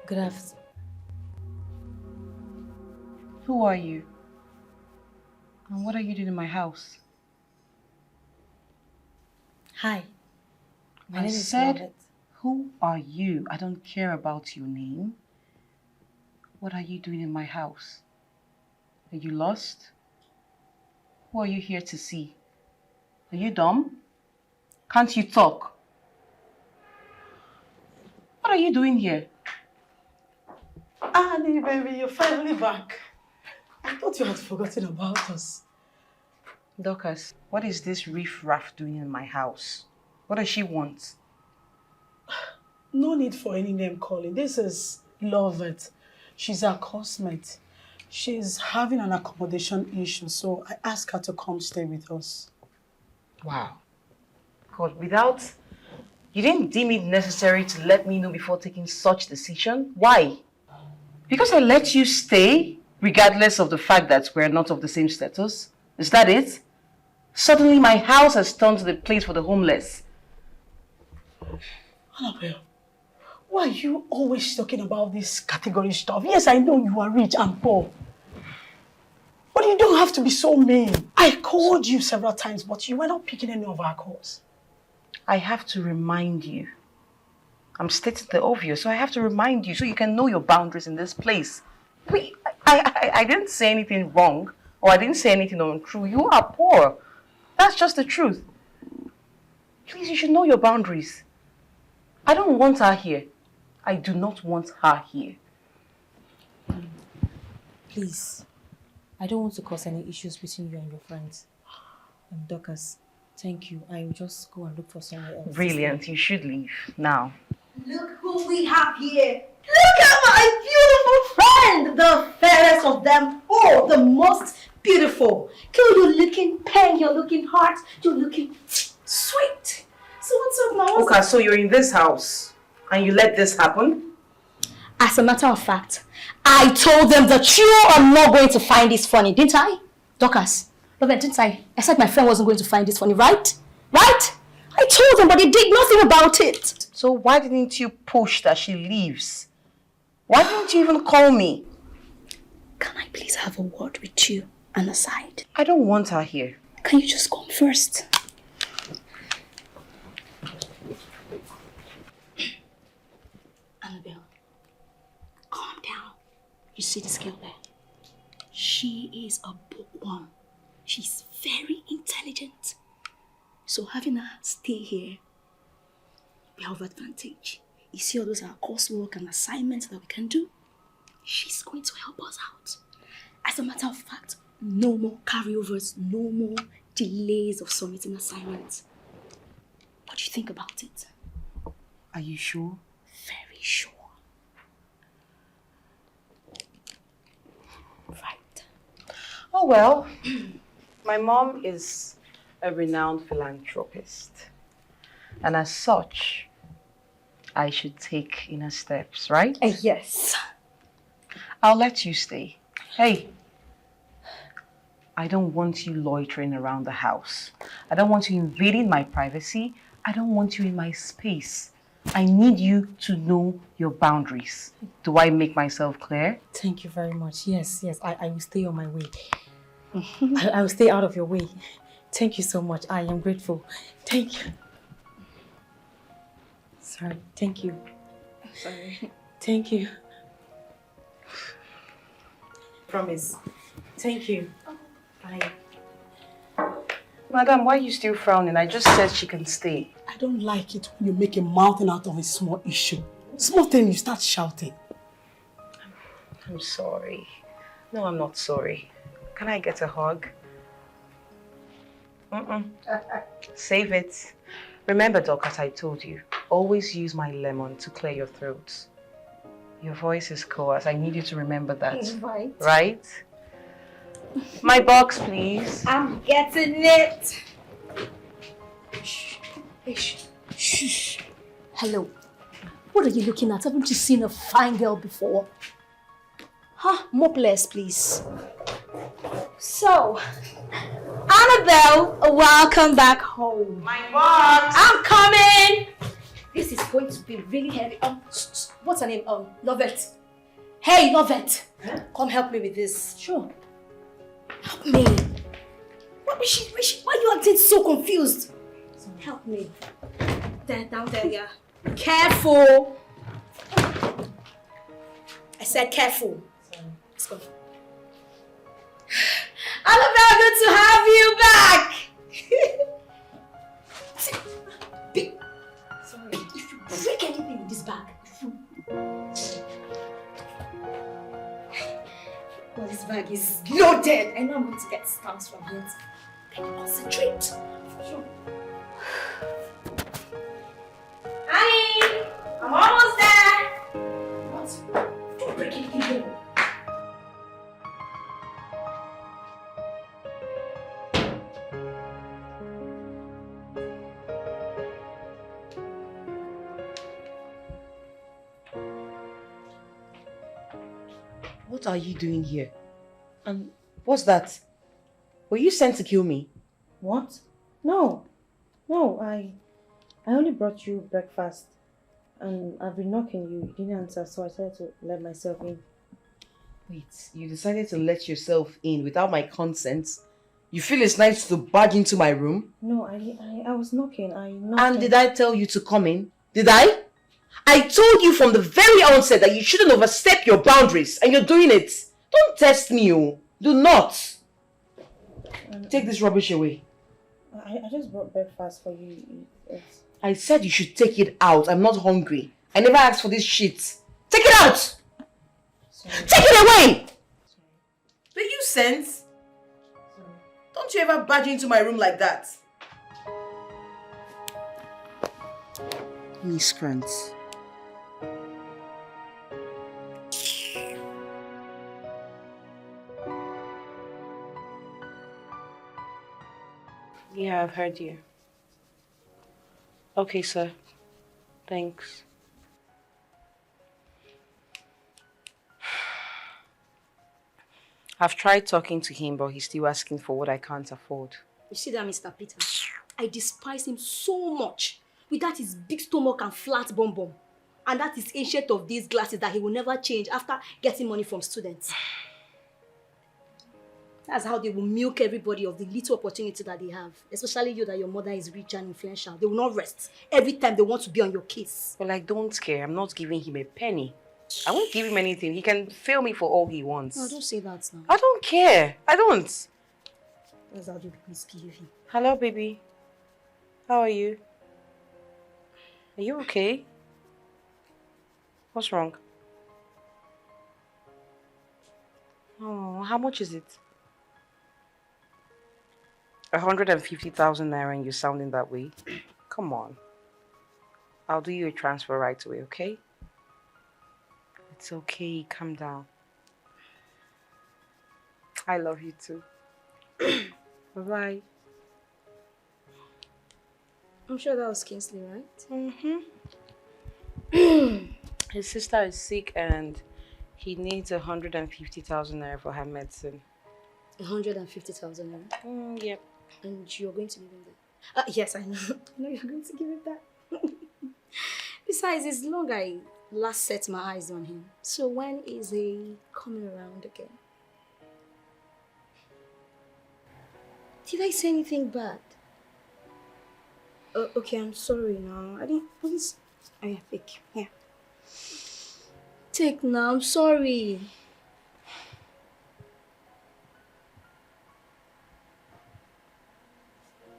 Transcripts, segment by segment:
Good afternoon. Who are you? And what are you doing in my house? Hi. My name is said, Robert. who are you? I don't care about your name. What are you doing in my house? Are you lost? Who are you here to see? Are you dumb? Can't you talk? What are you doing here? Annie, baby, you're finally back. I thought you had forgotten about us. Dorcas, what is this riff-raff doing in my house? What does she want? No need for any name calling. This is Lovett. She's our housemate. She's having an accommodation issue, so I asked her to come stay with us. Wow. God, you didn't deem it necessary to let me know before taking such decision? Why? Because I let you stay, regardless of the fact that we're not of the same status? Is that it? Suddenly my house has turned to the place for the homeless. Annabelle, why are you always talking about this category stuff? Yes, I know you are rich and poor. But you don't have to be so mean. I called you several times, but you were not picking any of our calls. I have to remind you. I'm stating the obvious, so I have to remind you so you can know your boundaries in this place. I didn't say anything wrong, or I didn't say anything untrue. You are poor. That's just the truth. Please, you should know your boundaries. I don't want her here. I do not want her here. Please. I don't want to cause any issues between you and your friends. Dorcas, thank you. I will just go and look for somewhere else. Brilliant. You should leave now. Look who we have here. Look at my beautiful friend. The fairest of them all. The most beautiful. Girl, you're looking pen. You're looking hot. You're looking sweet. So what's up now? Okay, so you're in this house and you let this happen? As a matter of fact, I told them that you are not going to find this funny, didn't I? Dorcas, didn't I? I said my friend wasn't going to find this funny, right? Right? I told them, but they did nothing about it. So why didn't you push that she leaves? Why didn't you even call me? Can I please have a word with you and aside? I don't want her here. Can you just come first? Annabelle, calm down. You see this girl there? She is a bookworm. She's very intelligent. So having her stay here, we have advantage. You see all those our coursework and assignments that we can do? She's going to help us out. As a matter of fact, no more carryovers, no more delays of submitting assignments. What do you think about it? Are you sure? Very sure. Right. Oh well, my mom is a renowned philanthropist. And as such, I should take inner steps, right? Yes. I'll let you stay. Hey, I don't want you loitering around the house. I don't want you invading my privacy. I don't want you in my space. I need you to know your boundaries. Do I make myself clear? Thank you very much. Yes, I will stay on my way. I will stay out of your way. Thank you so much. I am grateful. Thank you. Sorry. Thank you. Sorry. Thank you. Promise. Thank you. Bye. Madam, why are you still frowning? I just said she can stay. I don't like it when you make a mountain out of a small issue. Small thing, you start shouting. I'm sorry. No, I'm not sorry. Can I get a hug? Save it. Remember, Doc, as I told you, always use my lemon to clear your throat. Your voice is coarse. I need you to remember that. Right. Right? My box, please. I'm getting it. Shh. Shh. Shh. Hello. What are you looking at? Haven't you seen a fine girl before? Huh? Mopless, please. So, Annabelle, welcome back home. My box! I'm coming! This is going to be really heavy. what's her name? Lovett. Hey, Lovett! Huh? Come help me with this. Sure. Help me. Why are you acting so confused? Help me. There, down there, yeah. Careful. I said careful. Sorry. Let's go. Annabelle, good to have you back. Sorry. If you break anything in this bag, well, this bag is loaded. I know I'm going to get stamps from it. Can you concentrate? Sure. Annie, I'm almost there. What? Don't break anything here. What are you doing here? And what's that? Were you sent to kill me? What? No. No, I only brought you breakfast. And I've been knocking you didn't answer, so I decided to let myself in. Wait, you decided to let yourself in without my consent? You feel it's nice to barge into my room? No, I was knocking. I knocked. And did I tell you to come in? Did I? I told you from the very onset that you shouldn't overstep your boundaries, and you're doing it. Don't test me, oh. Do not. Take this rubbish away. I just brought breakfast for you. I said you should take it out. I'm not hungry. I never asked for this shit. Take it out! Sorry. Take it away! Sorry. Do you sense? Sorry. Don't you ever barge into my room like that. Miscreants. Yeah, I've heard you. Okay, sir. Thanks. I've tried talking to him, but he's still asking for what I can't afford. You see that, Mr. Peter? I despise him so much. With that his big stomach and flat bum bum. And that is ancient of these glasses that he will never change after getting money from students. That's how they will milk everybody of the little opportunity that they have. Especially you, that your mother is rich and influential. They will not rest. Every time they want to be on your case. Well, I don't care. I'm not giving him a penny. I won't give him anything. He can fail me for all he wants. No, don't say that now. I don't care. I don't. That's how they be misbehaving. Hello, baby. How are you? Are you okay? What's wrong? Oh, how much is it? 150,000 naira and you're sounding that way? Come on. I'll do you a transfer right away, okay? It's okay, calm down. I love you too. Bye-bye. I'm sure that was Kingsley, right? Mm-hmm. His sister is sick and he needs 150,000 naira for her medicine. 150,000 naira? Yep. And you're going to give him that? Yes, I know. I know you're going to give him that. Besides, it's long I last set my eyes on him. So when is he coming around again? Did I say anything bad? Okay, I'm sorry now. I didn't. Please. Oh yeah, take. Yeah. Take now. I'm sorry.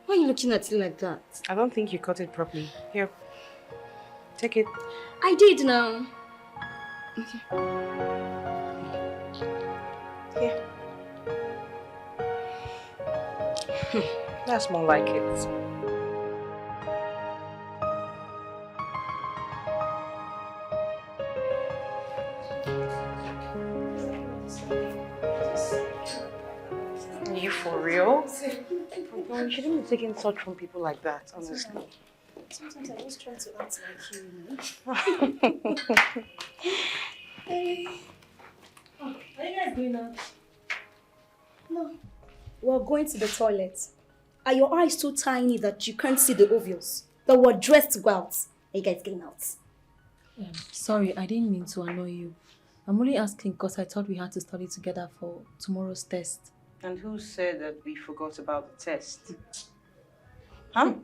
Why are you looking at it like that? I don't think you cut it properly. Here. Take it. I did now. Okay. Here. That's more like it. Are you for real? No, you shouldn't be taking such from people like that, honestly. Sometimes I just try to act like you, you know? Hey. Oh, are you guys going out? No. We're going to the toilet. Are your eyes so tiny that you can't see the obvious? That we're dressed to go out? Are you guys getting out? Sorry, I didn't mean to annoy you. I'm only asking because I thought we had to study together for tomorrow's test. And who said that we forgot about the test? Huh?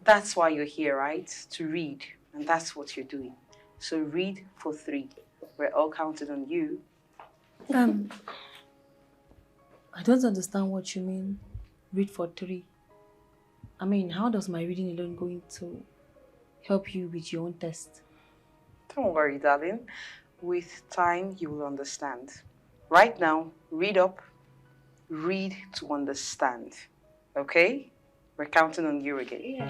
That's why you're here, right? To read. And that's what you're doing. So read for 3. We're all counted on you. I don't understand what you mean. Read for 3. I mean, how does my reading alone going to help you with your own test? Don't worry, darling. With time, you will understand. Right now, read up. Read to understand. Okay? We're counting on you again.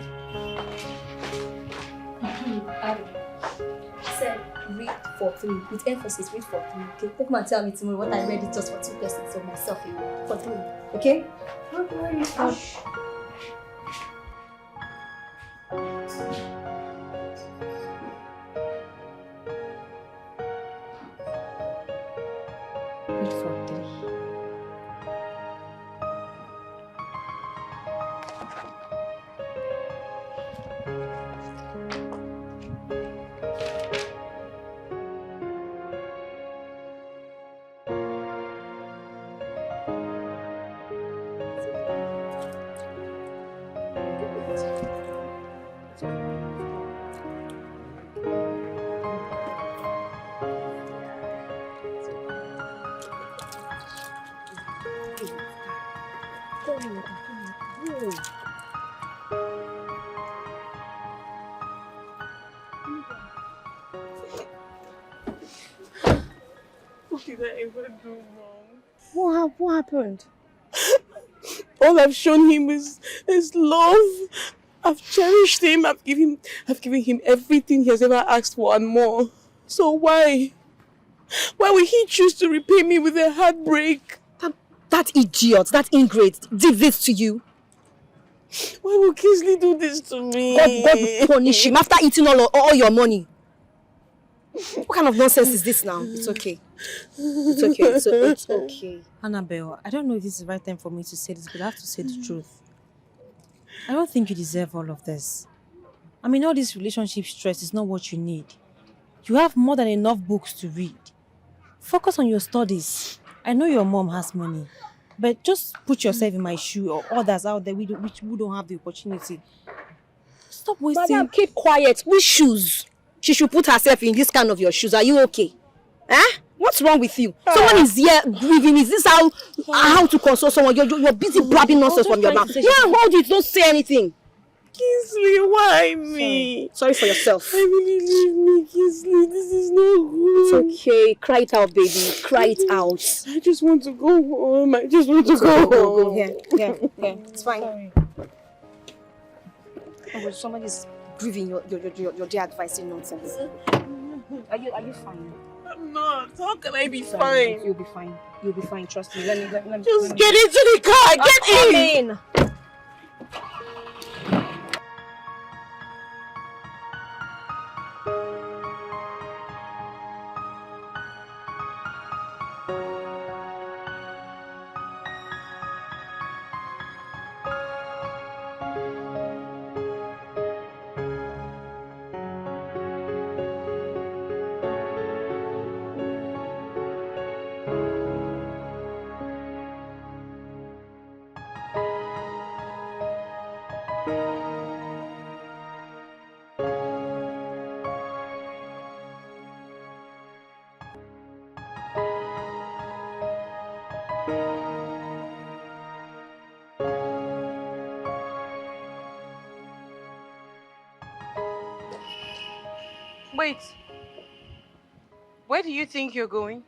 I said read for 3 with emphasis. Read for 3. Okay, don't come and tell me tomorrow what I read is just for 2 persons of myself alone. For 3. Okay? Hush. Read for 3. What did I ever do wrong? What happened? All I've shown him is love. I've cherished him. I've given him everything he has ever asked for and more. So why will he choose to repay me with a heartbreak? That idiot, that ingrate did this to you. Why will Kingsley do this to me? God will punish him after eating all your money. What kind of nonsense is this now? It's okay. It's okay. Annabelle, I don't know if this is the right time for me to say this, but I have to say the truth. I don't think you deserve all of this. I mean, all this relationship stress is not what you need. You have more than enough books to read. Focus on your studies. I know your mom has money, but just put yourself in my shoe or others out there which don't have the opportunity. Stop wasting... Madam, keep quiet. Which shoes? She should put herself in this kind of your shoes. Are you okay? Eh? What's wrong with you? Someone is here grieving. Is this how to console someone? You're busy blabbing nonsense from your mouth. Yeah, hold it. Don't say anything. Kingsley, why me? Sorry for yourself. I really leave me, Kingsley. This is not good. It's okay. Cry it out, baby. Cry it out. I just want to go home. I just want to go home. Go. Here. It's fine. Sorry. Oh, somebody's grieving your dear advising nonsense. Are you fine? I'm not. How can I be fine? You'll be fine. You'll be fine. Trust me. Let me just get into the car. Get in. Wait. Where do you think you're going?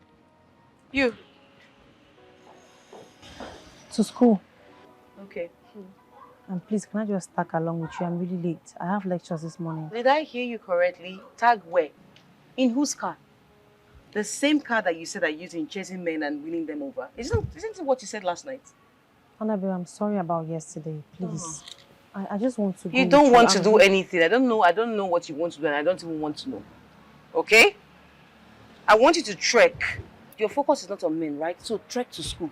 You? To school. Okay. And please, can I just tag along with you? I'm really late. I have lectures this morning. Did I hear you correctly? Tag where? In whose car? The same car that you said I used in chasing men and winning them over. Isn't it what you said last night? Annabelle, I'm sorry about yesterday. Please. I just want to go. You don't want to do anything. I don't know what you want to do, and I don't even want to know. Okay? I want you to trek Your focus is not on men, right? So trek to school.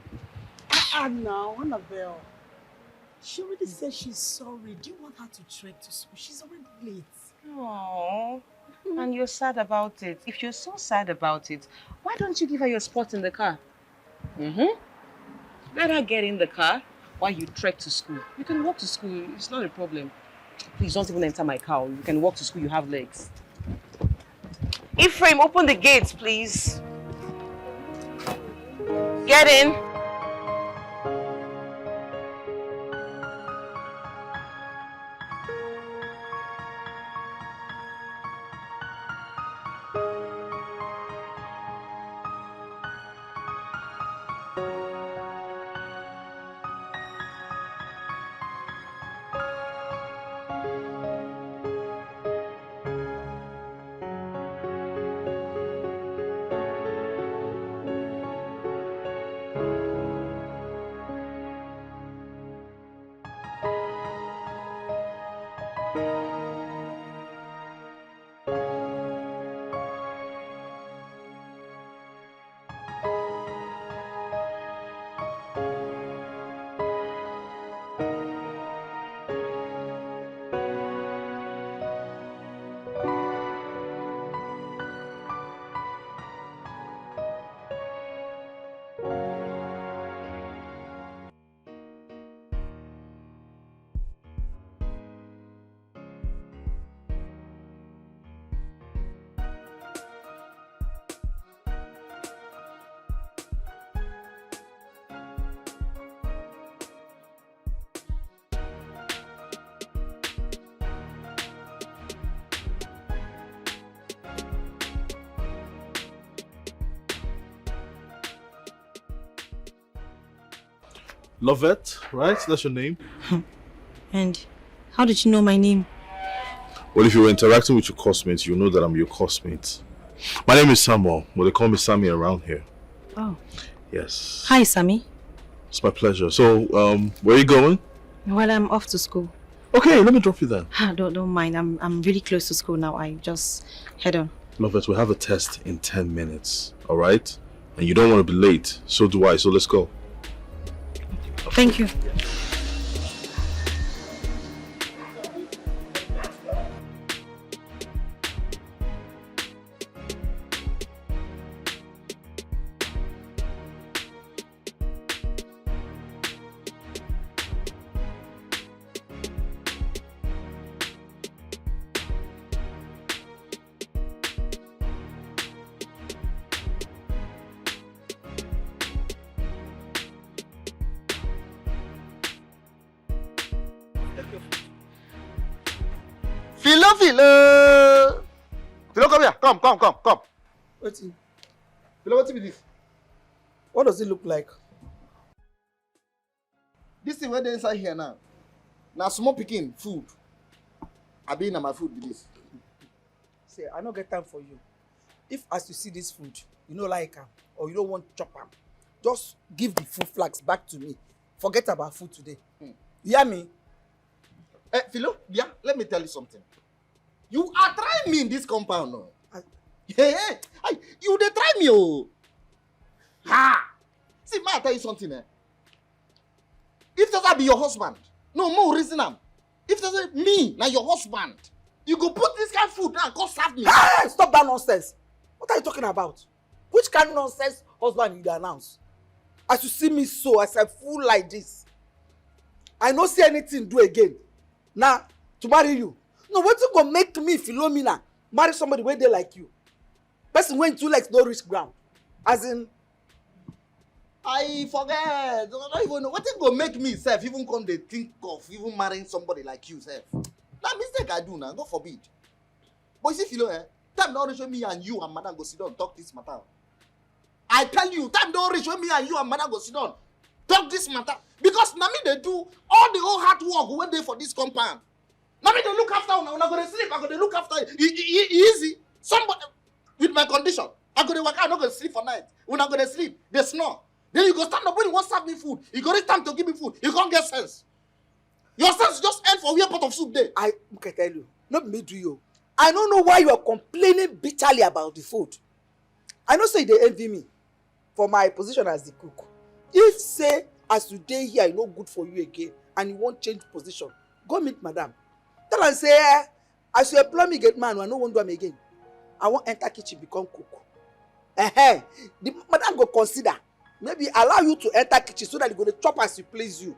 Now, Annabelle. She already said she's sorry. Do you want her to trek to school? She's already late. Oh, and you're sad about it. If you're so sad about it, why don't you give her your spot in the car? Let her get in the car while you trek to school. You can walk to school. It's not a problem. Please don't even enter my car. You can walk to school. You have legs. Ephraim, open the gates, please. Get in. Lovette, right? That's your name? And how did you know my name? Well, if you were interacting with your classmates, you know that I'm your classmate. My name is Samuel. Well, they call me Sammy around here. Oh. Yes. Hi, Sammy. It's my pleasure. So, where are you going? Well, I'm off to school. Okay, let me drop you then. Don't mind. I'm really close to school now. I just head on. Lovette, we have a test in 10 minutes, all right? And you don't want to be late. So do I. So let's go. Thank you. Philo, come here. Come. Wait. Philo, what is this? What does it look like? This thing where they inside here now. Now small picking food. I be in my food with this. Say, I don't get time for you. If as you see this food, you don't like them or you don't want to chop them, just give the food flags back to me. Forget about food today. You hear me? Philo, yeah, let me tell you something. You are trying me in this compound, no? You they try me, oh. Ha! See, ma, I tell you something, eh? If that be your husband, no more reason am. If that's me, now your husband, you go put this kind of food down and come serve me. Hey, stop that nonsense. What are you talking about? Which kind of nonsense husband you announce? As you see me so, as I fool like this, I no see anything do again. Now, to marry you. No, what you gonna make me, Philomena, marry somebody where they like you? Person when two legs no reach ground. As in, I forget. I don't even know. What you gonna make me, self, even come they think of even marrying somebody like you, self? That mistake I do now, God forbid. But you see, Philo, time don't reach when me and you and madam go sit down talk this matter. I tell you, time don't reach when me and you and madam go sit down talk this matter. Because now me they do all the whole hard work when they for this compound. Now me they look after una. Una go to sleep. I go to look after easy. Somebody with my condition. I go to work. I not go to sleep for night. Una go to sleep. They snore. Then you go stand up when you want to serve me food. You go reach time to give me food. You can't get sense. Your sense just end for where pot of soup there. I can tell you, not me do you. I don't know why you are complaining bitterly about the food. I know say they envy me. for my position as the cook. If say as you dey here, e no good for you again and you wan change position, go meet madam. Tell am say as you employ me get man, I no wan do am again. I wan enter kitchen become cook. The madam go consider maybe allow you to enter kitchen so that you go dey chop as you please you.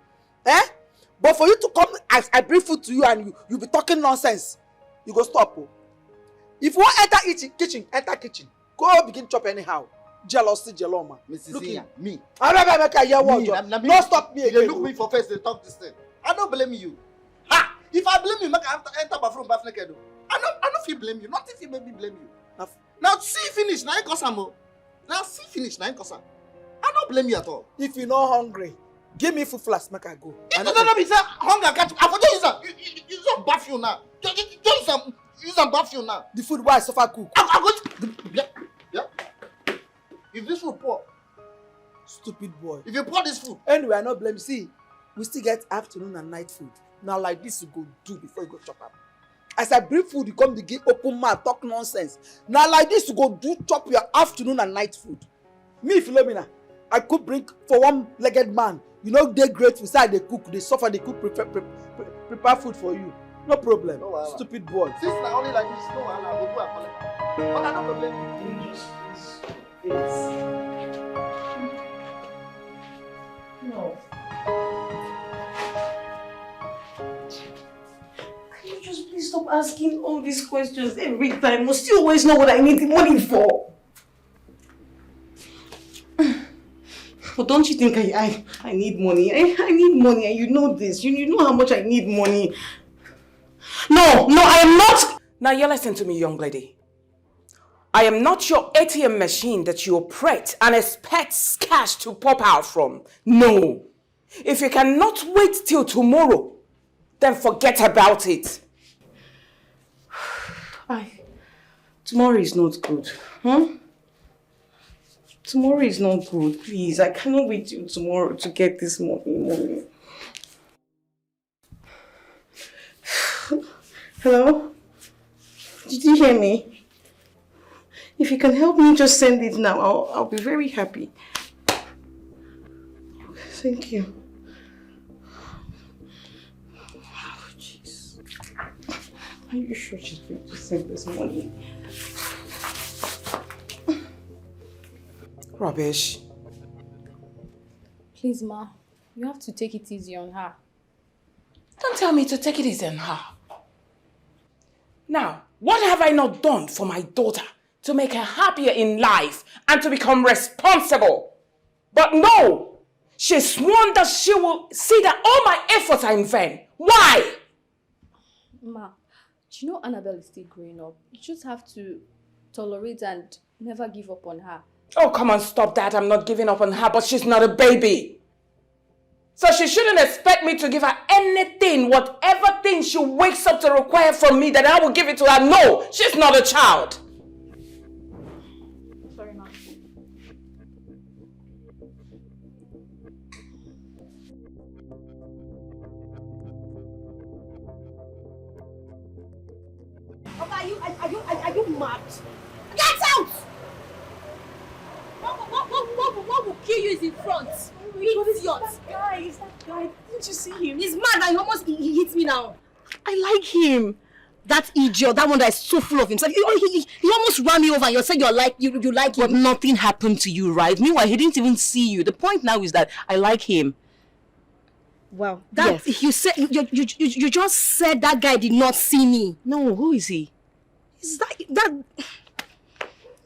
But for you to come as I bring food to you and you be talking nonsense, you go stop. Oh. If you wan enter kitchen, enter kitchen. Go begin chop anyhow. Jealousy, jeloma. Mrs. Iya, me. I never make a hear word. No stop me again. You look me for face, they talk this thing. I don't blame you. Ha! If I blame you, make I have to enter bathroom bath naked. I don't feel blame you. Nothing feel make me blame you. Now see finish, now you cause am. Now see finish, now you cause am. I don't blame you at all. If you're not hungry, give me food flask, make I go. It don't be say hunger catch. I forget use am. You just bath you now. Just use am bath you now. The food why I suffer cook. I go. Yeah. If this food poor, Stupid boy. if you pour this food, Anyway, I no blame. See, we still get afternoon and night food. Now like this you go do before you go chop am. As I bring food, you come begin open mouth, talk nonsense. Now like this you go do chop your afternoon and night food. Me, Philomena, I could bring for one-legged man. You know they grateful, say they cook, they suffer, they cook, prepare food for you. No problem. No wahala. Stupid boy. since now only like this, no wahala, I go go and collect. But I don't blame you. No. Can you just please stop asking all these questions every time? Must you always know what I need the money for? But don't you think I need money? I need money, and you know this. You know how much I need money. No, I am not. Now you listen to me, young lady. I am not your ATM machine that you operate and expect cash to pop out from. No. If you cannot wait till tomorrow, then forget about it. Tomorrow is not good. Tomorrow is not good. Please, I cannot wait till tomorrow to get this money. Hello? Did you hear me? If you can help me, just send it now. I'll be very happy. Thank you. Oh, jeez. Are you sure she's going to send this money? Rubbish. Please, Ma, you have to take it easy on her. Don't tell me to take it easy on her. Now, what have I not done for my daughter to make her happier in life and to become responsible? But no, she sworn that she will see that all my efforts are in vain. Why? Ma, do you know Annabelle is still growing up? You just have to tolerate and never give up on her. Oh, come on, stop that. I'm not giving up on her, but she's not a baby. So she shouldn't expect me to give her anything, whatever thing she wakes up to require from me, that I will give it to her. No, she's not a child. Sorry, Ma. Are you mad? Get out! What will kill you is in front. Idiot. That guy. Didn't you see him? He's mad and he hits me now. I like him. That idiot, that one that is so full of himself. He almost ran me over and you said you like him. But nothing happened to you, right? Meanwhile, he didn't even see you. The point now is that I like him. Wow. That Yes. you said you just said that guy did not see me. No, who is he? Is that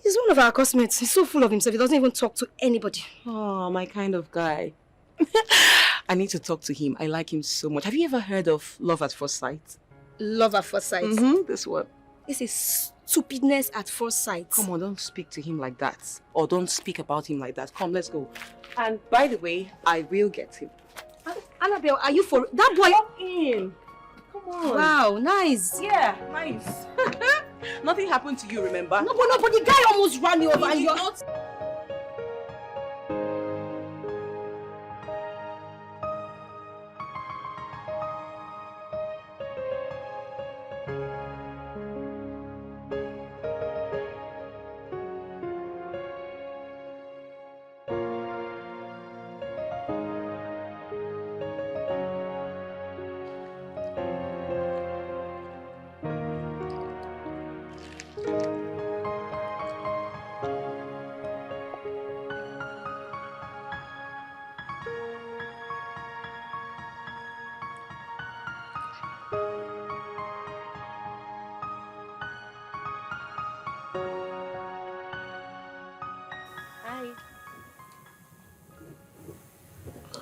he's one of our classmates. He's so full of himself. He doesn't even talk to anybody. Oh, my kind of guy. I need to talk to him. I like him so much. Have you ever heard of love at first sight? Love at first sight. This one. This is stupidness at first sight. Come on, don't speak to him like that. Or don't speak about him like that. Come, let's go. And by the way, I will get him. Annabelle, are you for that boy? Come in. Come on. Wow, nice. Yeah, nice. Nothing happened to you, remember? No, but the guy almost ran me over and you're not.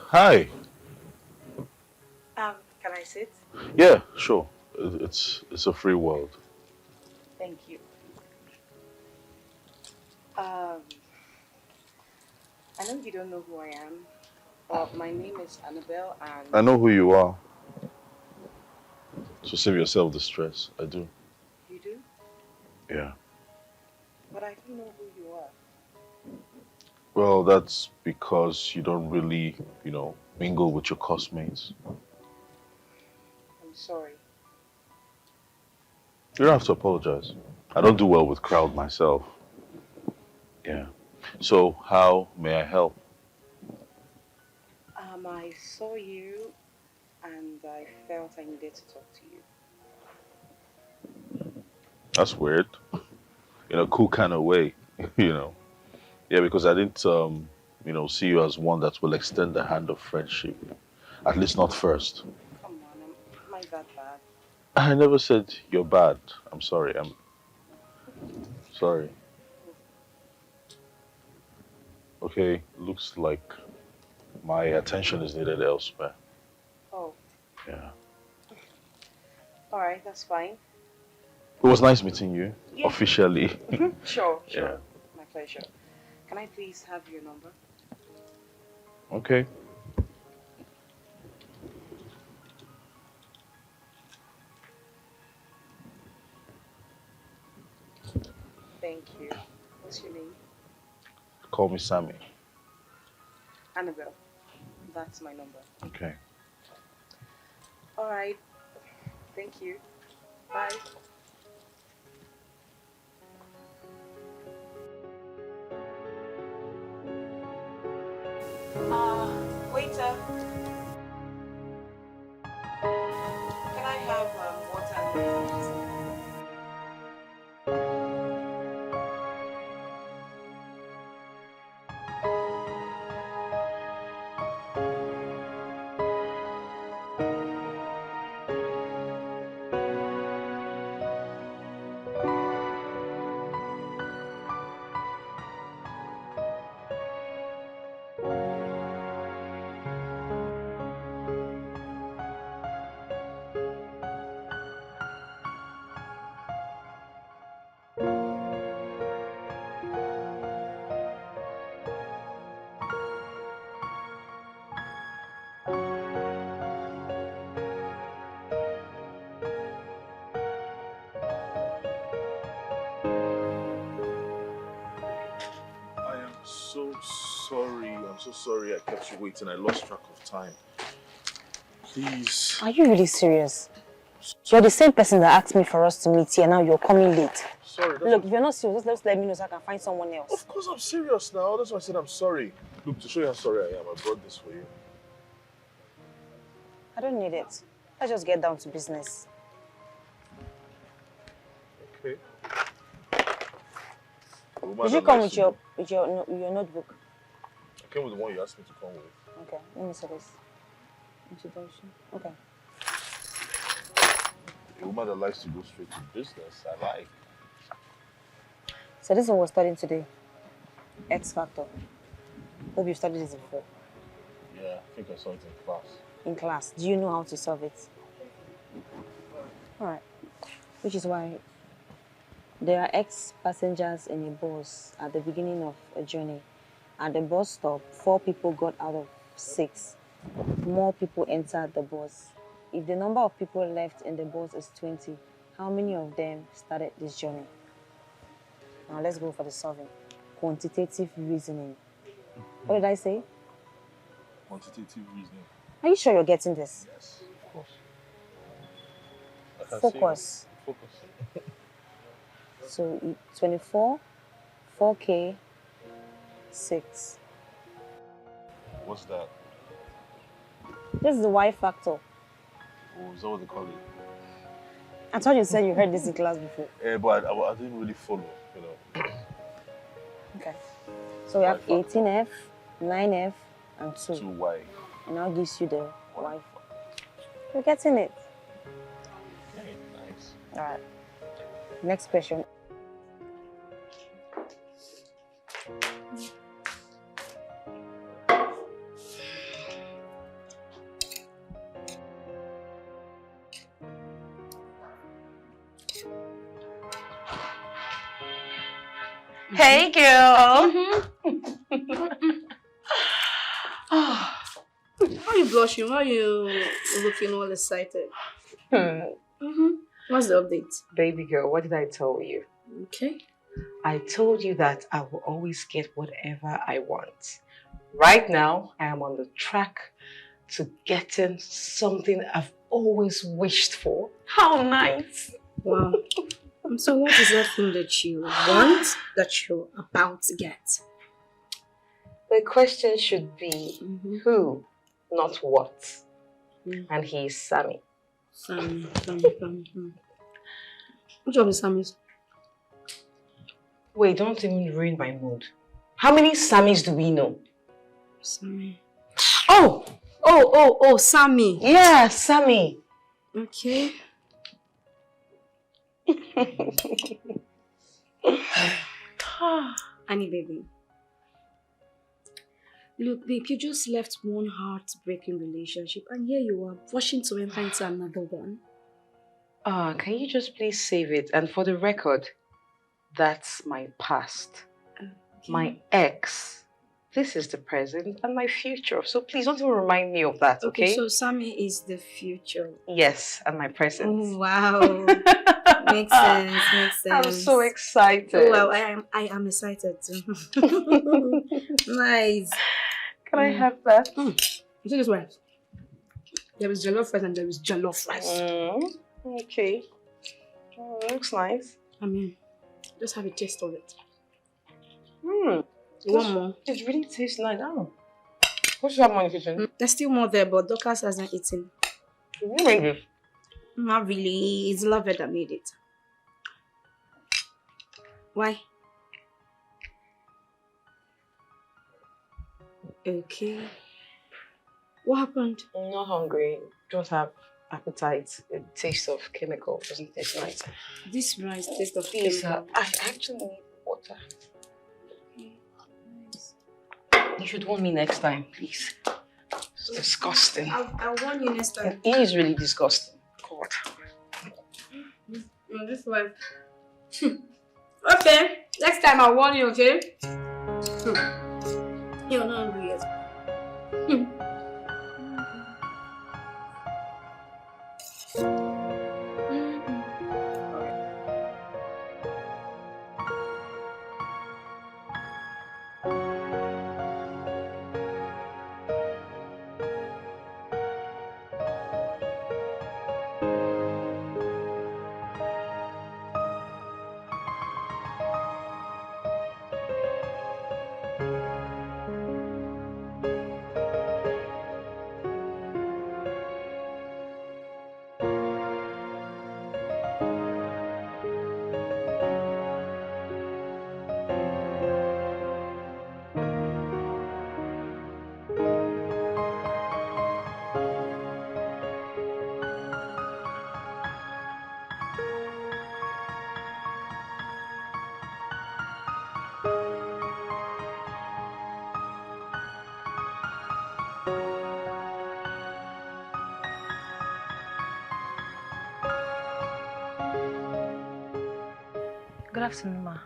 Hi. Can I sit? Yeah, sure. It's a free world. Thank you. Um, I know you don't know who I am, but my name is Annabelle I and know who you are, so save yourself the stress. I do. you do, Yeah. but I don't know who you are. Well, that's because you don't really, mingle with your classmates. I'm sorry. You don't have to apologize. I don't do well with crowd myself. Yeah. So, how may I help? I saw you and I felt I needed to talk to you. That's weird. In a cool kind of way, you know. Yeah, because I didn't, see you as one that will extend the hand of friendship. At least not first. Come on, am I that bad? I never said you're bad. I'm sorry. I'm sorry. Okay, looks like my attention is needed elsewhere. Oh, Yeah. all right, that's fine. It was nice meeting you, Yeah. officially. Sure. Yeah. My pleasure. Can I please have your number? Okay. Thank you. What's your name? Call me Sammy. Annabelle. That's my number. Okay. All right. Thank you. Bye. Waiter. Can I have water and noodles? I am so sorry. I'm so sorry I kept you waiting. I lost track of time. Please. Are you really serious? You're the same person that asked me for us to meet here. Now you're coming late. Sorry. Look, if you're not serious, just let me know so I can find someone else. Of course I'm serious now. That's why I said I'm sorry. Look, to show you how sorry I am, I brought this for you. I don't need it. Let's just get down to business. Okay. Did you come with your notebook? I came with the one you asked me to come with. Okay, let me see this. Introduction. Okay. A woman that likes to go straight to business, I like. So this is what we're studying today. X factor. Hope you studied this before. Yeah, I think I saw it in class. In class. Do you know how to solve it? Alright. Which is why there are X passengers in a bus at the beginning of a journey. At the bus stop, 4 people got out of 6. More people entered the bus. If the number of people left in the bus is 20, how many of them started this journey? Now let's go for the solving. Quantitative reasoning. What did I say? Quantitative reasoning. Are you sure you're getting this? Yes, of course. I can Focus. see it. Focus. So 24, 4K, 6. What's that? This is the Y factor. Oh, is that what they call it? I thought you said you heard this in class before. But I didn't really follow, Okay. So we have Y factor. 18F, 9F, and 2. 2Y. And now gives you the Y. You're getting it. Okay, nice. Alright. Next question. Hey, girl. Why are you blushing? Why are you looking all excited? What's the update? Baby girl, what did I tell you? Okay. I told you that I will always get whatever I want. Right now, I am on the track to getting something I've always wished for. How nice! Wow. So what is that thing that you want that you're about to get? The question should be who, not what. And he is Sammy. Sammy. Which of the Sammys? Wait, don't even ruin my mood. How many Sammys do we know? Sammy. Oh, Sammy. Yeah, Sammy. Okay. Annie, baby. Look, babe, you just left one heartbreaking relationship and here you are, rushing to enter into another one. Can you just please save it? And for the record, that's my past. Okay. My ex. This is the present and my future. So please don't even remind me of that, okay? So Sammy is the future. Yes, and my present. Oh, wow. Makes sense. I'm so excited. Oh, well, I am excited too. Nice. Can I have that? You see this way? There is jollof rice and there is jollof rice. Okay. Looks nice. I mean, just have a taste of it. You want more? It really tastes nice. Oh. What's that more in the kitchen? There's still more there, but Dorcas hasn't eaten. Who made it? Not really. It's Lovett that made it. Why? Okay. What happened? I'm not hungry. Don't have appetite. The taste of chemical doesn't taste nice. This rice tastes of Please, chemical. I actually need water. You should warn me next time, please. It's disgusting. I'll warn you next time. It is really disgusting. God. No, this way. Okay. Next time I'll warn you, okay? You're not hungry yet. Good afternoon, Ma.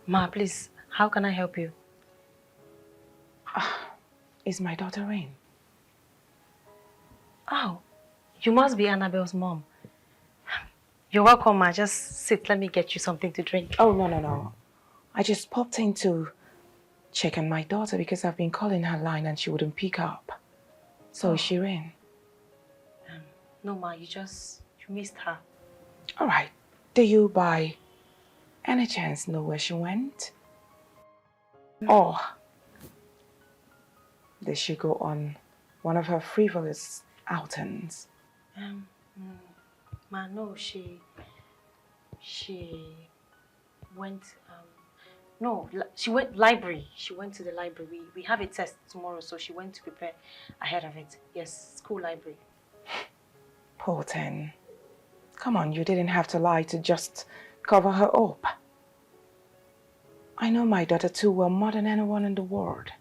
Ma, please, how can I help you? Is my daughter in? Oh, you must be Annabelle's mom. You're welcome, Ma. Just sit, let me get you something to drink. Oh, no. I just popped in to check on my daughter because I've been calling her line and she wouldn't pick up. So is she in? No, Ma, you missed her. All right. Do you by any chance know where she went? Or did she go on one of her frivolous outings? Ma, no, she went, no, she went library. She went to the library. We have a test tomorrow, so she went to prepare ahead of it. Yes, school library. Poor thing. Come on, you didn't have to lie to just cover her up. I know my daughter too well, more than anyone in the world.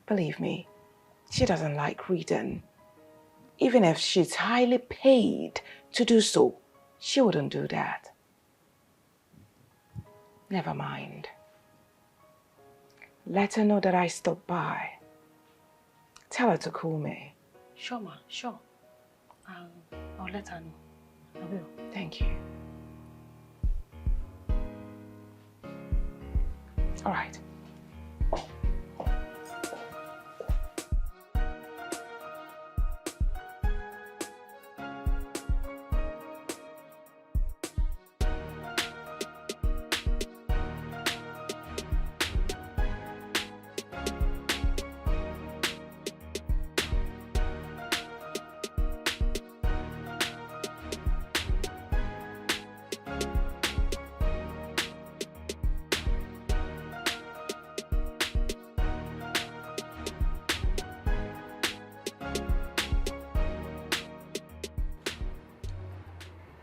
Believe me, she doesn't like reading. Even if she's highly paid to do so, she wouldn't do that. Never mind. Let her know that I stopped by. Tell her to call me. Sure, ma, sure. I'll let her know. I will. Thank you. All right.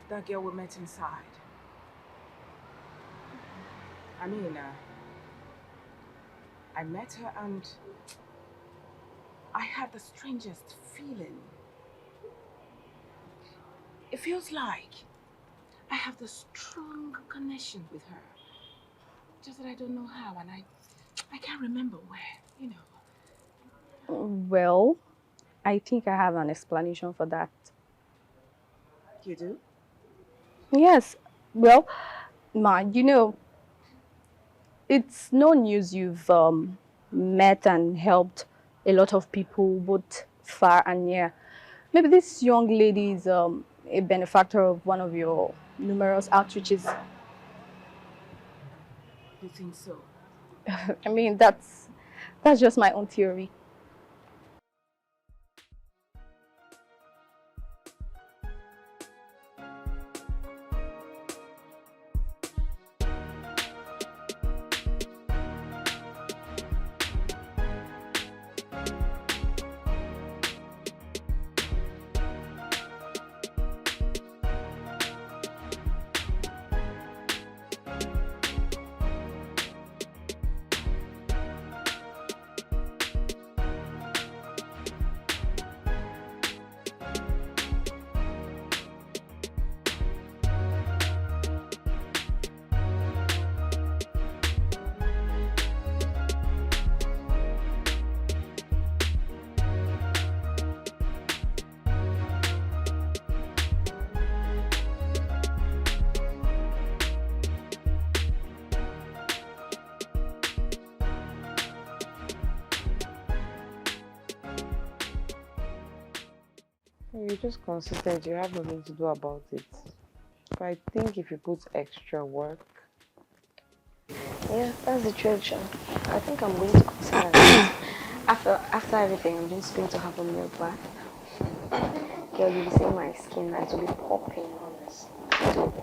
That girl we met inside. I mean, I met her and I had the strangest feeling. It feels like I have this strong connection with her. Just that I don't know how, and I can't remember where, you know. Well, I think I have an explanation for that. You do? Yes. Well, Ma, you know, it's no news you've met and helped a lot of people, both far and near. Maybe this young lady is a benefactor of one of your numerous outreaches. You think so? I mean, that's just my own theory. You're just consistent. You have nothing to do about it. But I think if you put extra work. Yeah, that's the truth. I think I'm going to consider it. After everything, I'm just going to have a milk bath. Girl, you'll be seeing my skin now. It will be popping, honest. It will be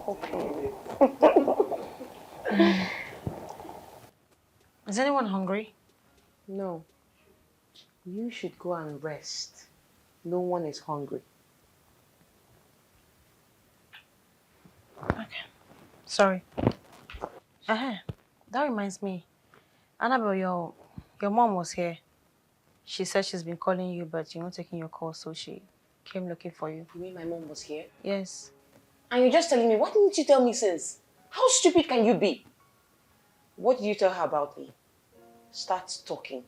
popping. Is anyone hungry? No. You should go and rest. No one is hungry. Okay. Sorry. That reminds me. Annabelle, your mom was here. She said she's been calling you, but you're not taking your call, so she came looking for you. You mean my mom was here? Yes. And you're just telling me, what didn't you tell me since? How stupid can you be? What did you tell her about me? Start talking.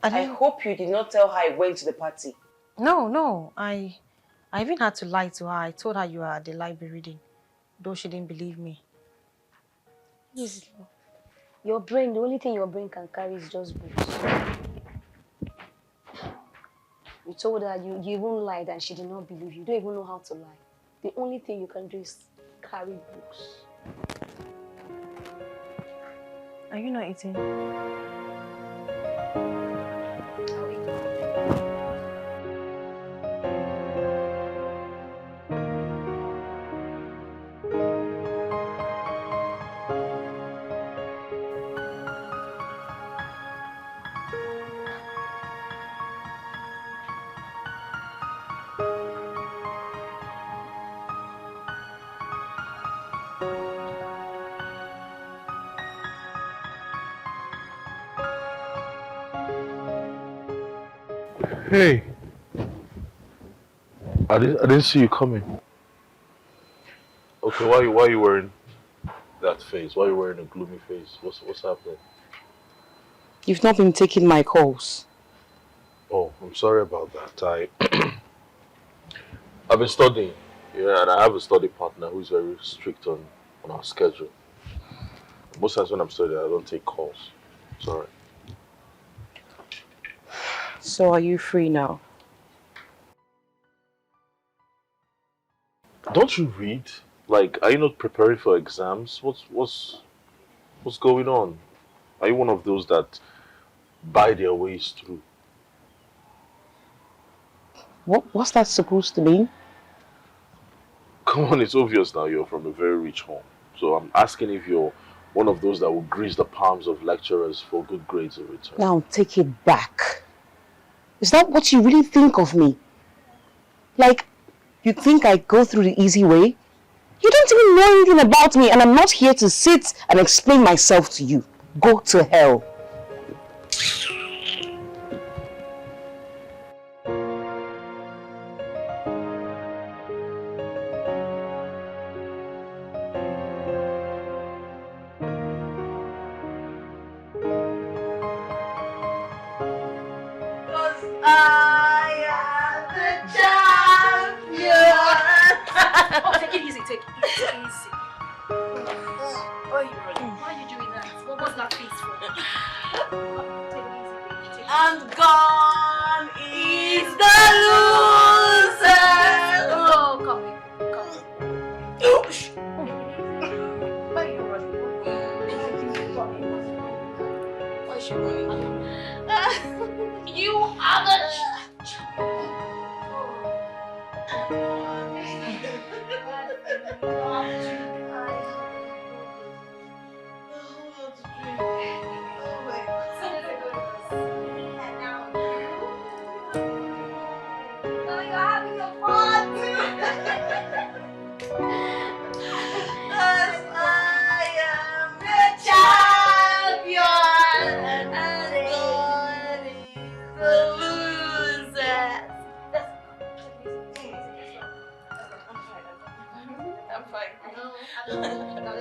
I hope you did not tell her I went to the party. No. I even had to lie to her. I told her you were at the library reading, though she didn't believe me. Easy. Your brain, the only thing your brain can carry is just books. You told her you even lied and she did not believe you. You don't even know how to lie. The only thing you can do is carry books. Are you not eating? I'll eat. Hey, I didn't see you coming. Okay, why are you wearing that face? Why are you wearing a gloomy face? What's happening? You've not been taking my calls. Oh, I'm sorry about that. I've been studying. Yeah, and I have a study partner who's very strict on our schedule. Most times when I'm studying, I don't take calls. Sorry. So are you free now? Don't you read? Like, are you not preparing for exams? What's going on? Are you one of those that buy their ways through? What's that supposed to mean? Come on, it's obvious now you're from a very rich home. So I'm asking if you're one of those that will grease the palms of lecturers for good grades in return. Now take it back. Is that what you really think of me? Like, you think I go through the easy way? You don't even know anything about me, and I'm not here to sit and explain myself to you. Go to hell. Oh, take it easy, take it easy. Why are you doing that? What was that face for? Take it easy, baby. Take it And gone is the loser. easy. Oh, come here. Why are you running? Why is she running? You are the...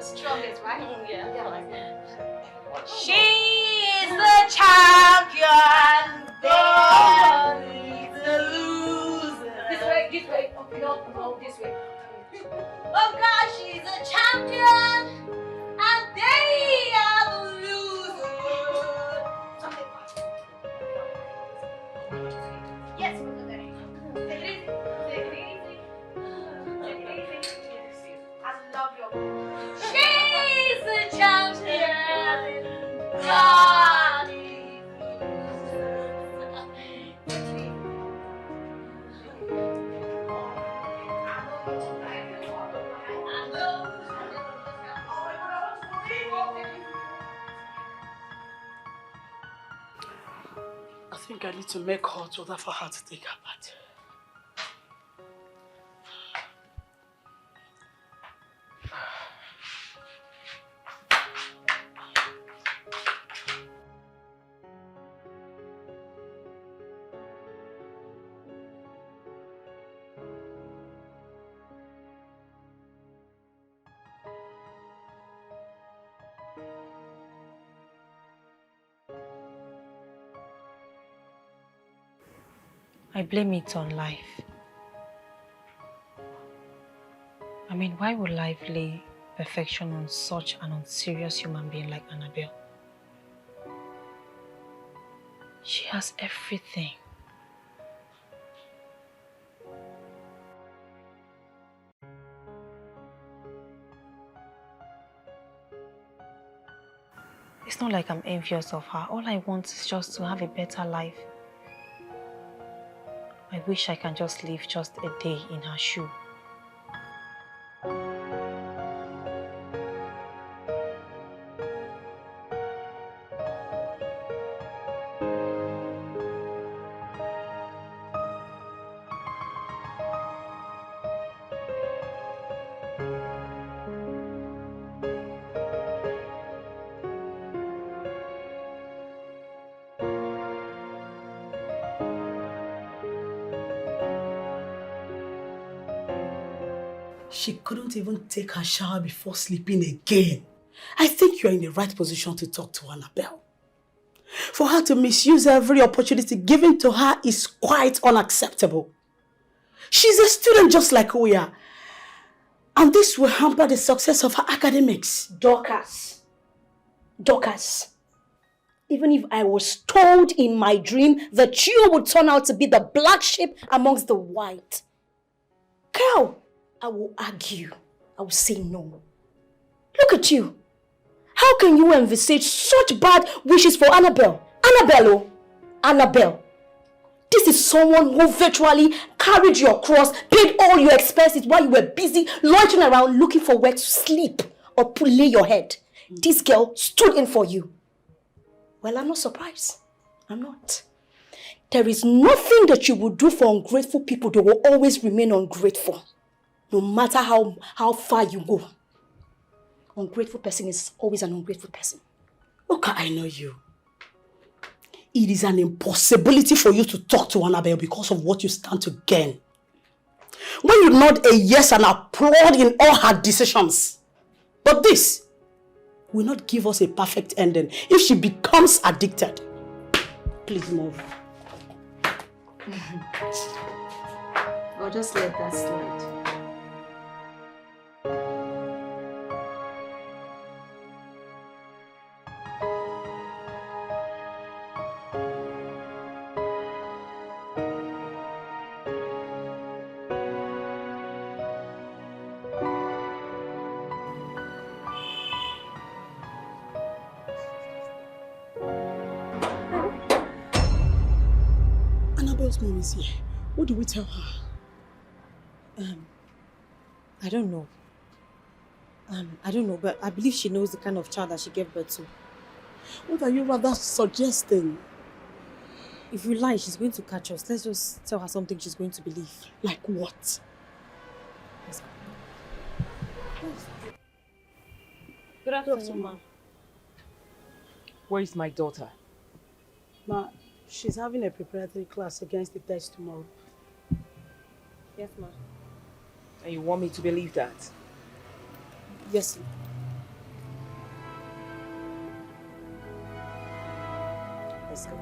Strongest, right? Yeah. She is the champion. God is the loser. This way. Oh, no, this way. Oh God, she's a champion, and they are the losers. Yes, we'll do that. Take it easy. Take it easy. Take it easy. I love your voice. She's the champion. God is the loser. I think I need to make hot water for her to take her bath. I blame it on life. I mean, why would life lay perfection on such an unserious human being like Annabelle? She has everything. It's not like I'm envious of her. All I want is just to have a better life. I wish I can just live just a day in her shoe. She couldn't even take her shower before sleeping again. I think you're in the right position to talk to Annabelle. For her to misuse every opportunity given to her is quite unacceptable. She's a student just like we are. And this will hamper the success of her academics. Dorcas. Even if I was told in my dream that you would turn out to be the black sheep amongst the white, girl, I will argue. I will say no. Look at you. How can you envisage such bad wishes for Annabelle? Annabelle. This is someone who virtually carried your cross, paid all your expenses while you were busy loitering around looking for where to sleep or to lay your head. This girl stood in for you. Well, I'm not surprised. I'm not. There is nothing that you would do for ungrateful people. They will always remain ungrateful. No matter how far you go. Ungrateful person is always an ungrateful person. Look, I know you. It is an impossibility for you to talk to Annabelle because of what you stand to gain. When you nod a yes and applaud in all her decisions. But this will not give us a perfect ending if she becomes addicted. Please move. I'll just let that slide. Annabelle's mom is here. What do we tell her? I don't know. I don't know, but I believe she knows the kind of child that she gave birth to. What are you rather suggesting? If we lie, she's going to catch us. Let's just tell her something she's going to believe. Like what? Good afternoon, ma. Where is my daughter? Ma, she's having a preparatory class against the test tomorrow. Yes, ma. And you want me to believe that? Yes, ma. Let's go.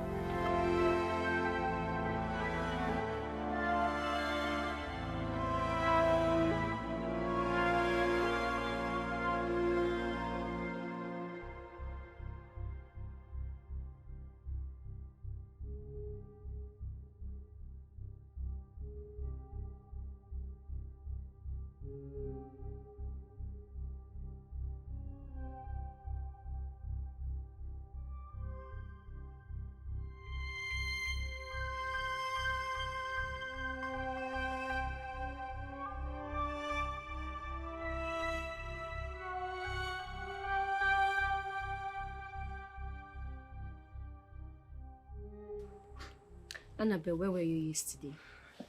Annabelle, where were you yesterday?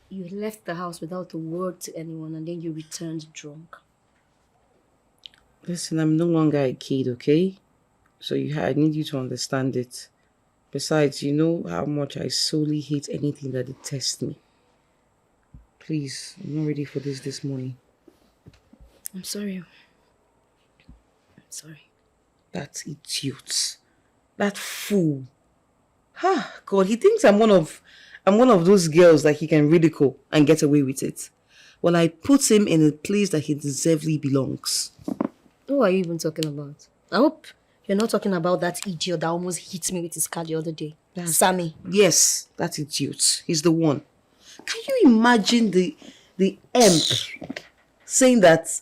You left the house without a word to anyone and then you returned drunk. Listen, I'm no longer a kid, okay? So I need you to understand it. Besides, you know how much I solely hate anything that detests me. Please, I'm not ready for this morning. I'm sorry. I'm sorry. That idiot. That fool. God, he thinks I'm one of those girls that he can ridicule and get away with it. Well, I put him in a place that he deservedly belongs. Who are you even talking about? I hope you're not talking about that idiot that almost hit me with his car the other day. Sammy. Yes, that idiot. He's the one. Can you imagine the imp saying that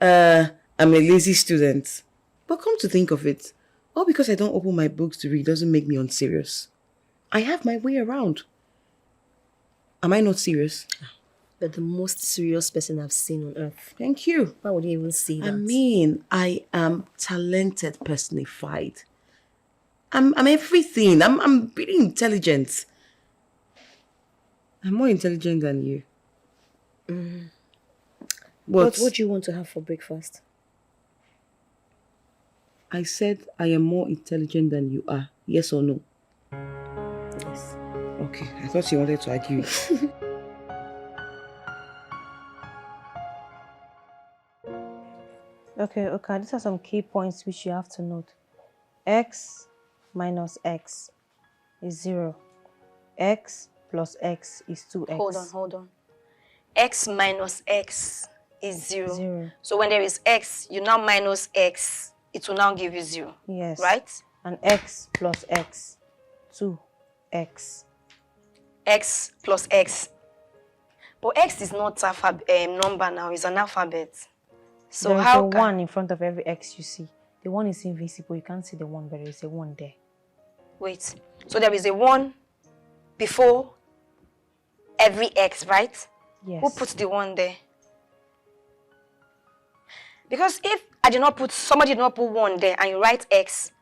I'm a lazy student? But come to think of it, all because I don't open my books to read doesn't make me unserious. I have my way around. Am I not serious? You're the most serious person I've seen on earth. Thank you. Why would you even say that? I mean, I am talented personified. I'm everything. I'm pretty intelligent. I'm more intelligent than you. But what do you want to have for breakfast? I said I am more intelligent than you are. Yes or no? Yes. Okay, I thought you wanted to argue. Okay. These are some key points which you have to note. X minus X is 0. X plus X is 2X. Hold on. X minus X is 0. 0. So when there is X, you now minus X, it will now give you 0. Yes. Right? And X plus X, 2X. X plus X. But X is not a number now, it's an alphabet. So there is how a can... 1 in front of every X you see. The 1 is invisible. You can't see the 1, but there is a 1 there. Wait. So there is a 1 before every X, right? Yes. Who puts the 1 there? Because if somebody did not put 1 there and you write X,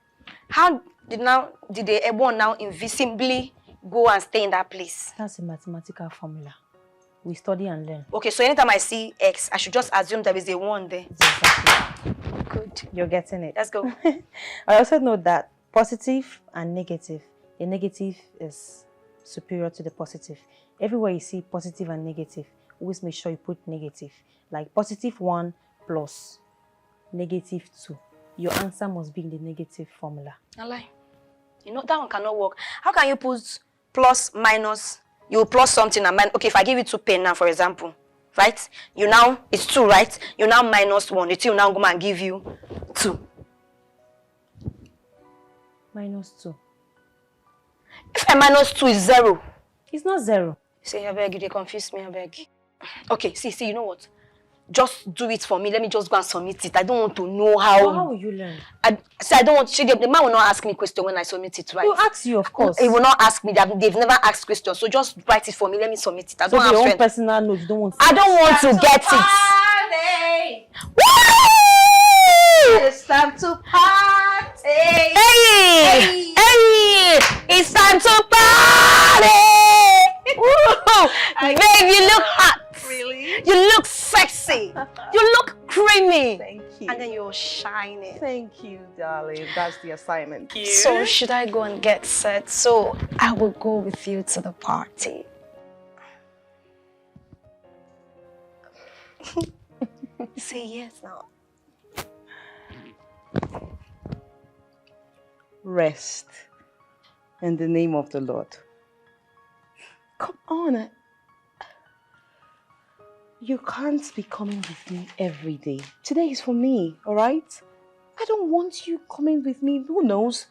how did the 1 now invisibly go and stay in that place? That's a mathematical formula. We study and learn. Okay, so anytime I see X, I should just assume there is a 1 there. Exactly. Good. You're getting it. Let's go. I also know that positive and negative. The negative is superior to the positive. Everywhere you see positive and negative, always make sure you put negative. Like positive 1 plus negative 2. Your answer must be in the negative formula. I lie. You know, that one cannot work. How can you put plus, minus, you plus something and minus? Okay, if I give you 2 pen now, for example, right? You now, it's 2, right? You now minus 1. It will now go and give you 2. Minus 2. If I minus 2 is 0. It's not 0. Say, I beg you, they confuse me, I beg. Okay, see, you know what? Just do it for me. Let me just go and submit it. I don't want to know how. Well, how will you learn? I don't want to. The man will not ask me question when I submit it, right? He'll ask you, of course. He will not ask me. They've never asked questions. So just write it for me. Let me submit it. I don't have your own strength. personal note, you don't want to. I don't want to get it. Woo! It's time to party. Hey! It's time to party! Woo! Babe, you look hot. Really? You look sexy. You look creamy. Thank you. And then you're shining. Thank you, darling. That's the assignment. So should I go and get set? So I will go with you to the party. Say yes now. Rest in the name of the Lord. Come on. You can't be coming with me every day. Today is for me, all right? I don't want you coming with me. Who knows?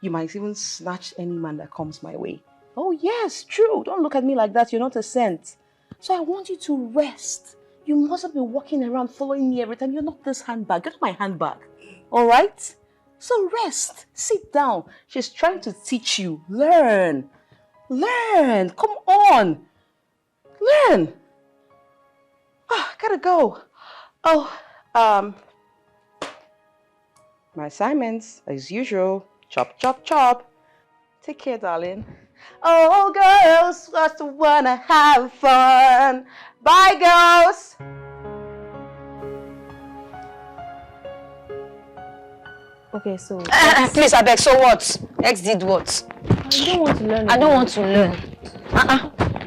You might even snatch any man that comes my way. Oh, yes, true. Don't look at me like that. You're not a saint. So I want you to rest. You mustn't be walking around following me every time. You're not this handbag. Get my handbag. All right? So rest. Sit down. She's trying to teach you. Learn. Learn. Come on. Learn. Oh, gotta go. Oh, my assignments, as usual. Chop, chop, chop. Take care, darling. Oh, girls, just wanna have fun. Bye, girls. Okay, so... Please, I beg, so what? X did what? I don't want to learn. I don't want to learn.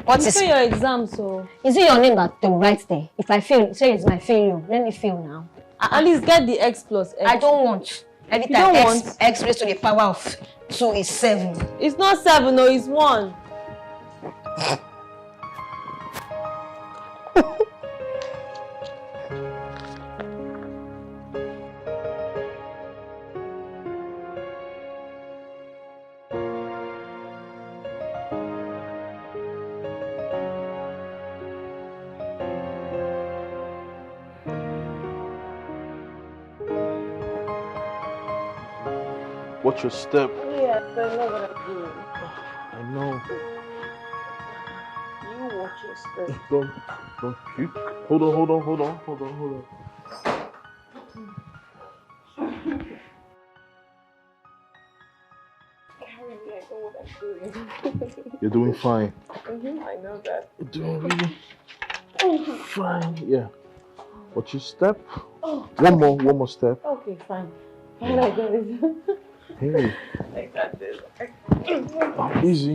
What you is... fail your exam, so... Is it your name that they will write there? If I fail, say it's my failure. Let me fail now. At least get the X plus X. I don't want. Every You time don't X raised to the power of 2 is 7. It's not 7, no, it's 1. Watch your step. Yeah, I know what I'm doing. I know. You watch your step. Don't puke. Hold on. You're doing fine. I know that. You're doing really fine. Yeah. Watch your step. One more step. Okay, fine. Fine, I got it. Hey. I got this. Oh, easy.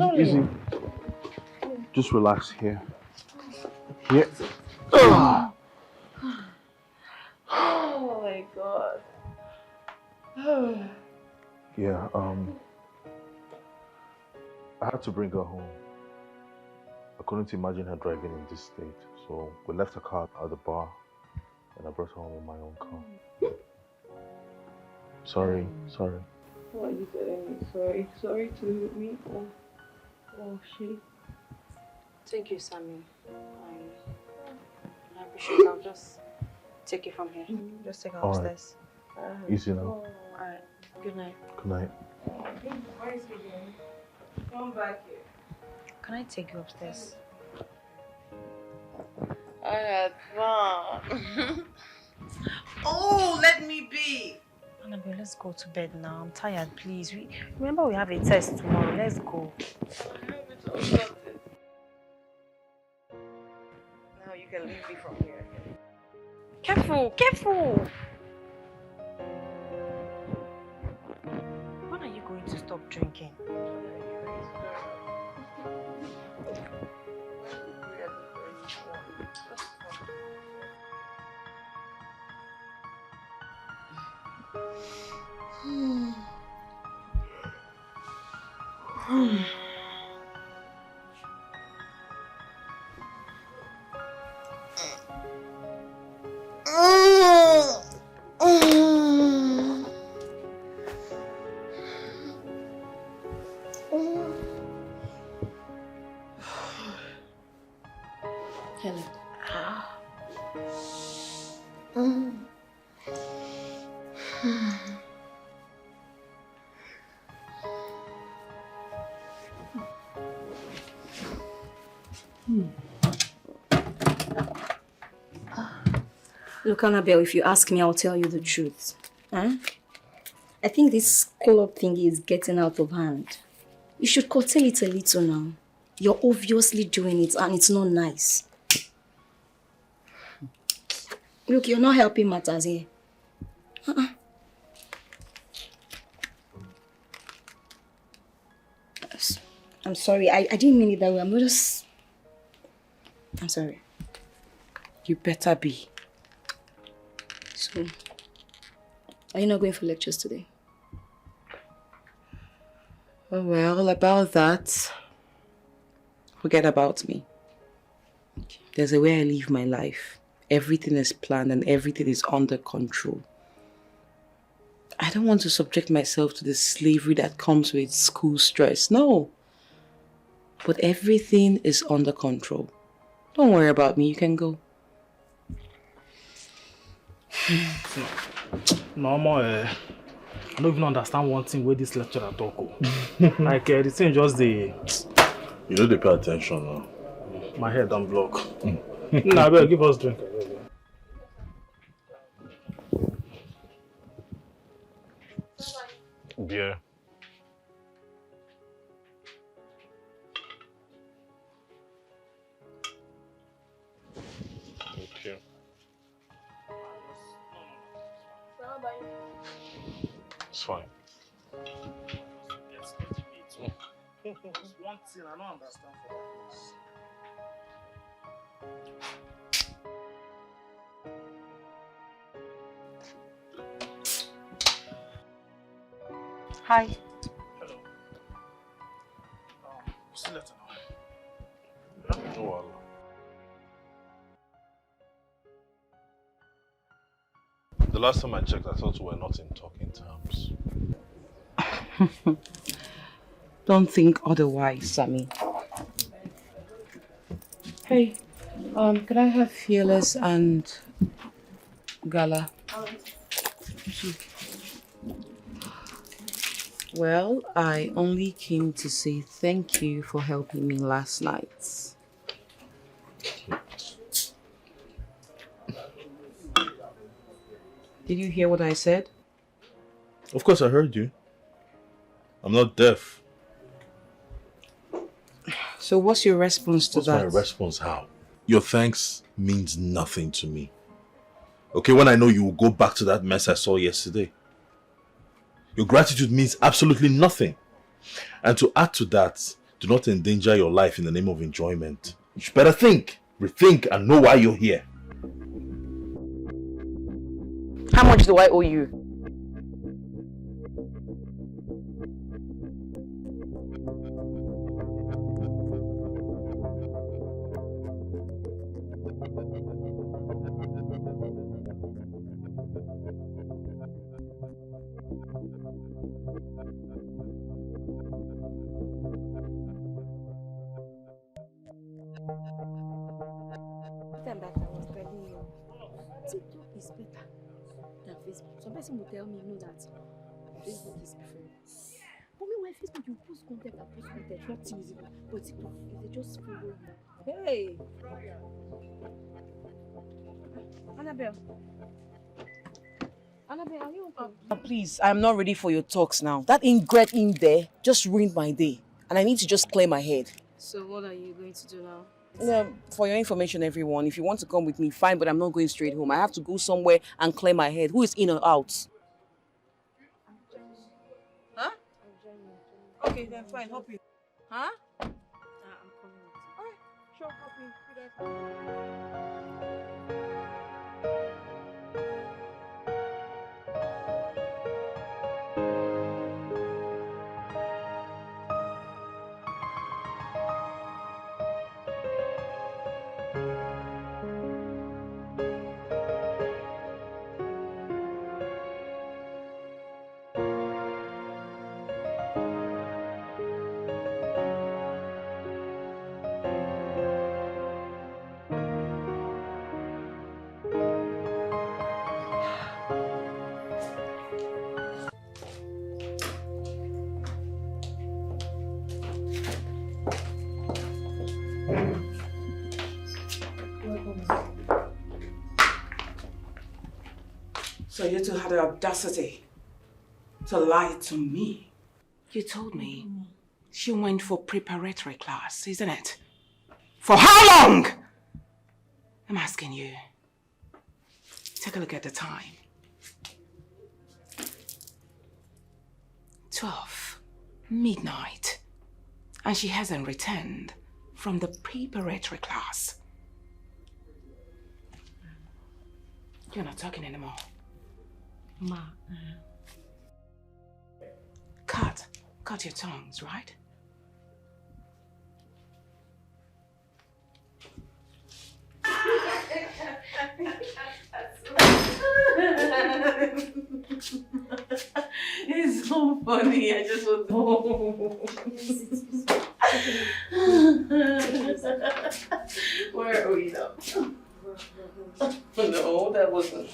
Just relax here. Here. Oh my God. Yeah, I had to bring her home. I couldn't imagine her driving in this state, so we left her car at the bar and I brought her home in my own car. Sorry. What are you telling me? Sorry to me or she? Thank you, Sammy. I appreciate it. I'll just take it from here. Just take her upstairs. Easy now. Alright. Good night. Good night. Come back here. Can I take you upstairs? I had fun. Oh, let me be. Annabelle, let's go to bed now. I'm tired, please. Remember we have a test tomorrow. Let's go. Now you can leave me from here. Careful! When are you going to stop drinking? Helen. Look, Annabelle, if you ask me, I'll tell you the truth. Huh? I think this club thing is getting out of hand. You should curtail it a little now. You're obviously doing it and it's not nice. Look, you're not helping matters here. I'm sorry. I didn't mean it that way. I'm sorry. You better be. So, are you not going for lectures today? Oh well, about that, forget about me. Okay. There's a way I live my life. Everything is planned and everything is under control. I don't want to subject myself to the slavery that comes with school stress. No. But everything is under control. Don't worry about me. You can go. No, I don't even understand one thing with this lecturer talk. Like, the thing just the... You know they pay attention now. My head don't block. Nah, better give us drink. Beer. Thank you. It's fine. One thing I don't understand for that. Hi. Hello. See you later now. No wahala. The last time I checked, I thought we were not in talking terms. Don't think otherwise, Sammy. Hey, could I have Fearless and Gala? Well, I only came to say thank you for helping me last night. Did you hear what I said? Of course I heard you. I'm not deaf. So what's your response to What's that? my response? How? Your thanks means nothing to me. Okay, when I know you will go back to that mess I saw yesterday. Your gratitude means absolutely nothing. And to add to that, do not endanger your life in the name of enjoyment. You should better think, rethink, and know why you're here. How much do I owe you? time that I was telling you, TikTok is better than Facebook. Some person will tell me, that Facebook is different. But meanwhile, Facebook, you post content and post content, nothing is even. But TikTok, they just follow you. Hey! Annabelle, are you okay? Please, I'm not ready for your talks now. That ingrat in there just ruined my day. And I need to just clear my head. So what are you going to do now? For your information, everyone, if you want to come with me, fine, but I'm not going straight home. I have to go somewhere and clear my head. Who is in or out? Huh? Okay, then fine, hop in. Huh? I'm coming with you. Alright, sure, hop in. So you two had the audacity to lie to me. You told me she went for preparatory class, isn't it? For how long? I'm asking you. Take a look at the time. 12 midnight. And she hasn't returned from the preparatory class. You're not talking anymore. Ma. Cut your tongues, right? It's so funny. I just want to. Where are we now? No, that wasn't.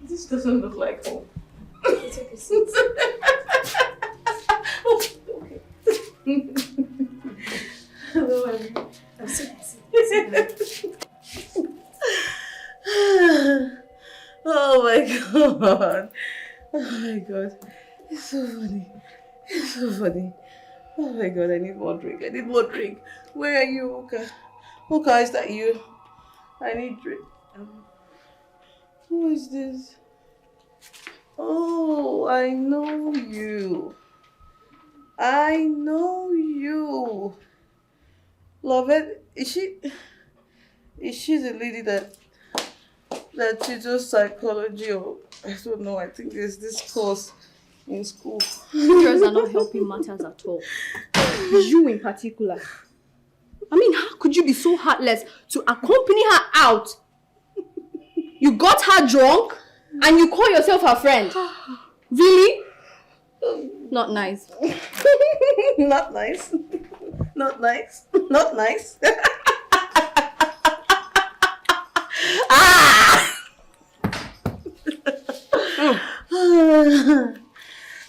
This doesn't look like home. Take a seat. Oh, okay. Hello, I'm sitting. Oh my god. Oh my god. It's so funny. It's so funny. Oh my god, I need more drink. Where are you, Oka? Oka, is that you? I need drink. Who is this? Oh, I know you. Love it. Is she the lady that teaches psychology, or I don't know, I think there's this course in school. Teachers are not helping matters at all. You in particular. I mean, how could you be so heartless to accompany her out? You got her drunk and you call yourself her friend. Really? Not nice. Not nice. Not nice. Not nice. Ah!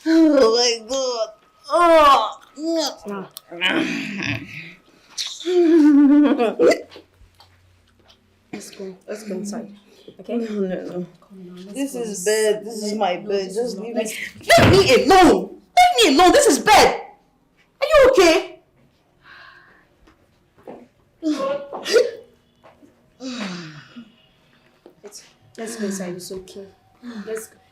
Oh my god. Oh. Let's go inside. Okay? No. This go. is bed. This is my bed. Just leave me. Leave me alone. Leave me alone. This is bed. Are you okay? Let's go inside. It's okay.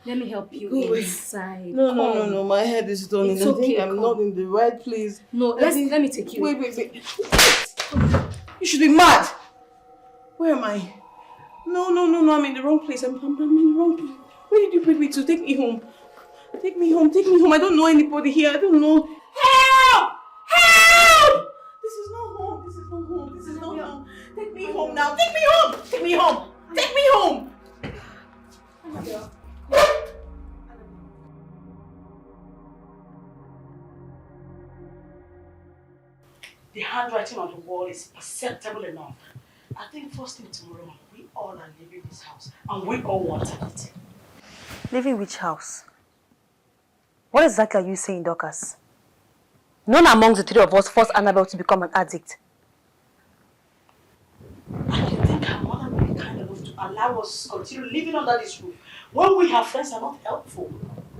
Let me help you inside. No. My head is turning. It's I think okay, I'm come. not in the right place. No, let me take you. Wait. You should be mad. Where am I? No. I'm in the wrong place. I'm in the wrong place. Where did you bring me to? Take me home. Take me home. I don't know anybody here. I don't know. Help! This is not home. Take me home now. Take me home. The handwriting on the wall is perceptible enough. I think first thing tomorrow, we all are leaving this house and we all want it. Leaving which house? What exactly are you saying, Dorcas? None among the three of us forced Annabelle to become an addict. I don't think her mother will be kind enough to allow us to continue living under this roof when we have friends are not helpful.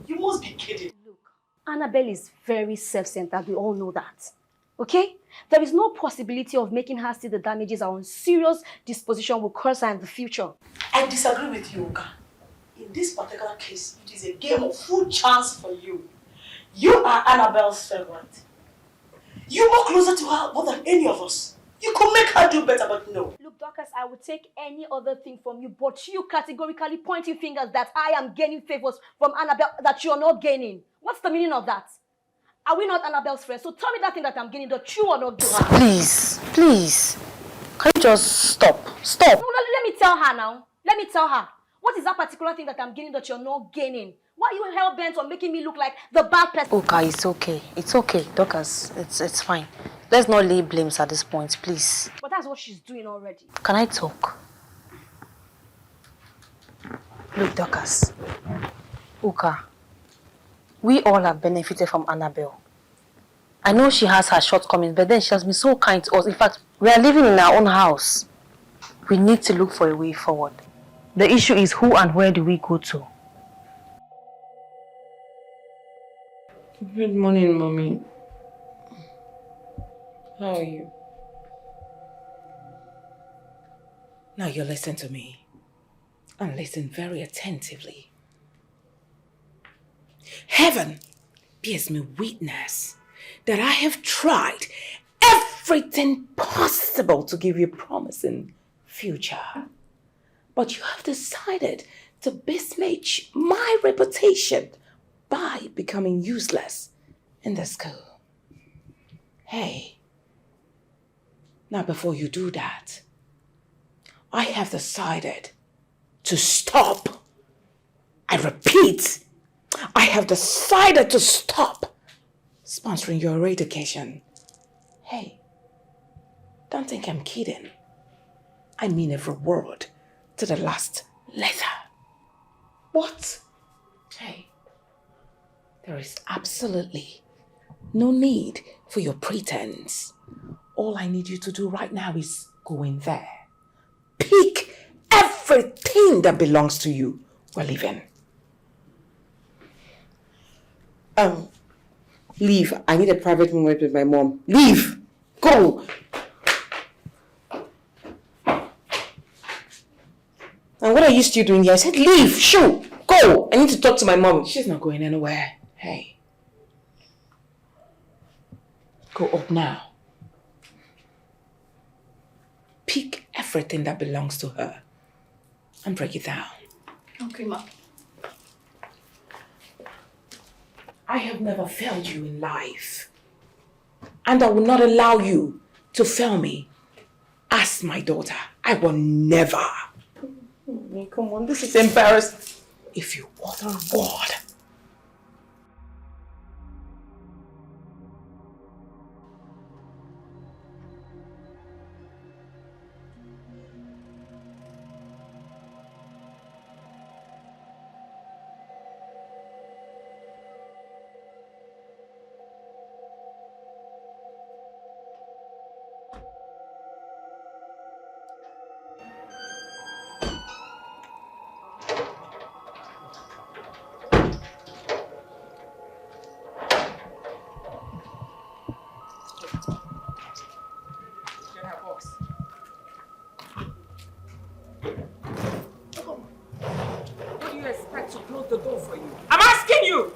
You must be kidding. Look, Annabelle is very self-centered. We all know that. Okay? There is no possibility of making her see the damages our serious disposition will cause her in the future. I disagree with you, Oka. In this particular case, it is a game of full chance for you. You are Annabelle's favorite. You are closer to her more than any of us. You could make her do better, but no. Look, Dorcas, I would take any other thing from you, but you categorically pointing fingers that I am gaining favors from Annabelle that you are not gaining. What's the meaning of that? Are we not Annabelle's friends? So tell me that thing that I'm gaining, that you are not doing. Please, please. Can you just stop? Stop. No, let me tell her now. Let me tell her. What is that particular thing that I'm gaining that you're not gaining? Why are you hell-bent on making me look like the bad person? Okay, it's okay. It's okay, Dorcas. It's fine. Let's not lay blames at this point, please. But that's what she's doing already. Can I talk? Look, Dorcas. Uka, we all have benefited from Annabelle. I know she has her shortcomings, but then she has been so kind to us. In fact, we are living in our own house. We need to look for a way forward. The issue is who and where do we go to? Good morning, Mommy. How are you? Now you listen to me. And listen very attentively. Heaven bears me witness that I have tried everything possible to give you a promising future. But you have decided to besmirch my reputation by becoming useless in the school. Hey, now before you do that, I have decided to stop. I repeat, I have decided to stop sponsoring your education. Hey, don't think I'm kidding. I mean every word to the last letter. What? Hey, there is absolutely no need for your pretense. All I need you to do right now is go in there. Pick everything that belongs to you. We're leaving. Leave. I need a private moment with my mom. Leave. Go. And what are you still doing here? I said leave. Shoo. Go. I need to talk to my mom. She's not going anywhere. Hey. Go up now. Pick everything that belongs to her and break it down. Okay, Ma. I have never failed you in life. And I will not allow you to fail me as my daughter. I will never. Come on, this is embarrassing. If you utter a word, to close the door for you. I'm asking you!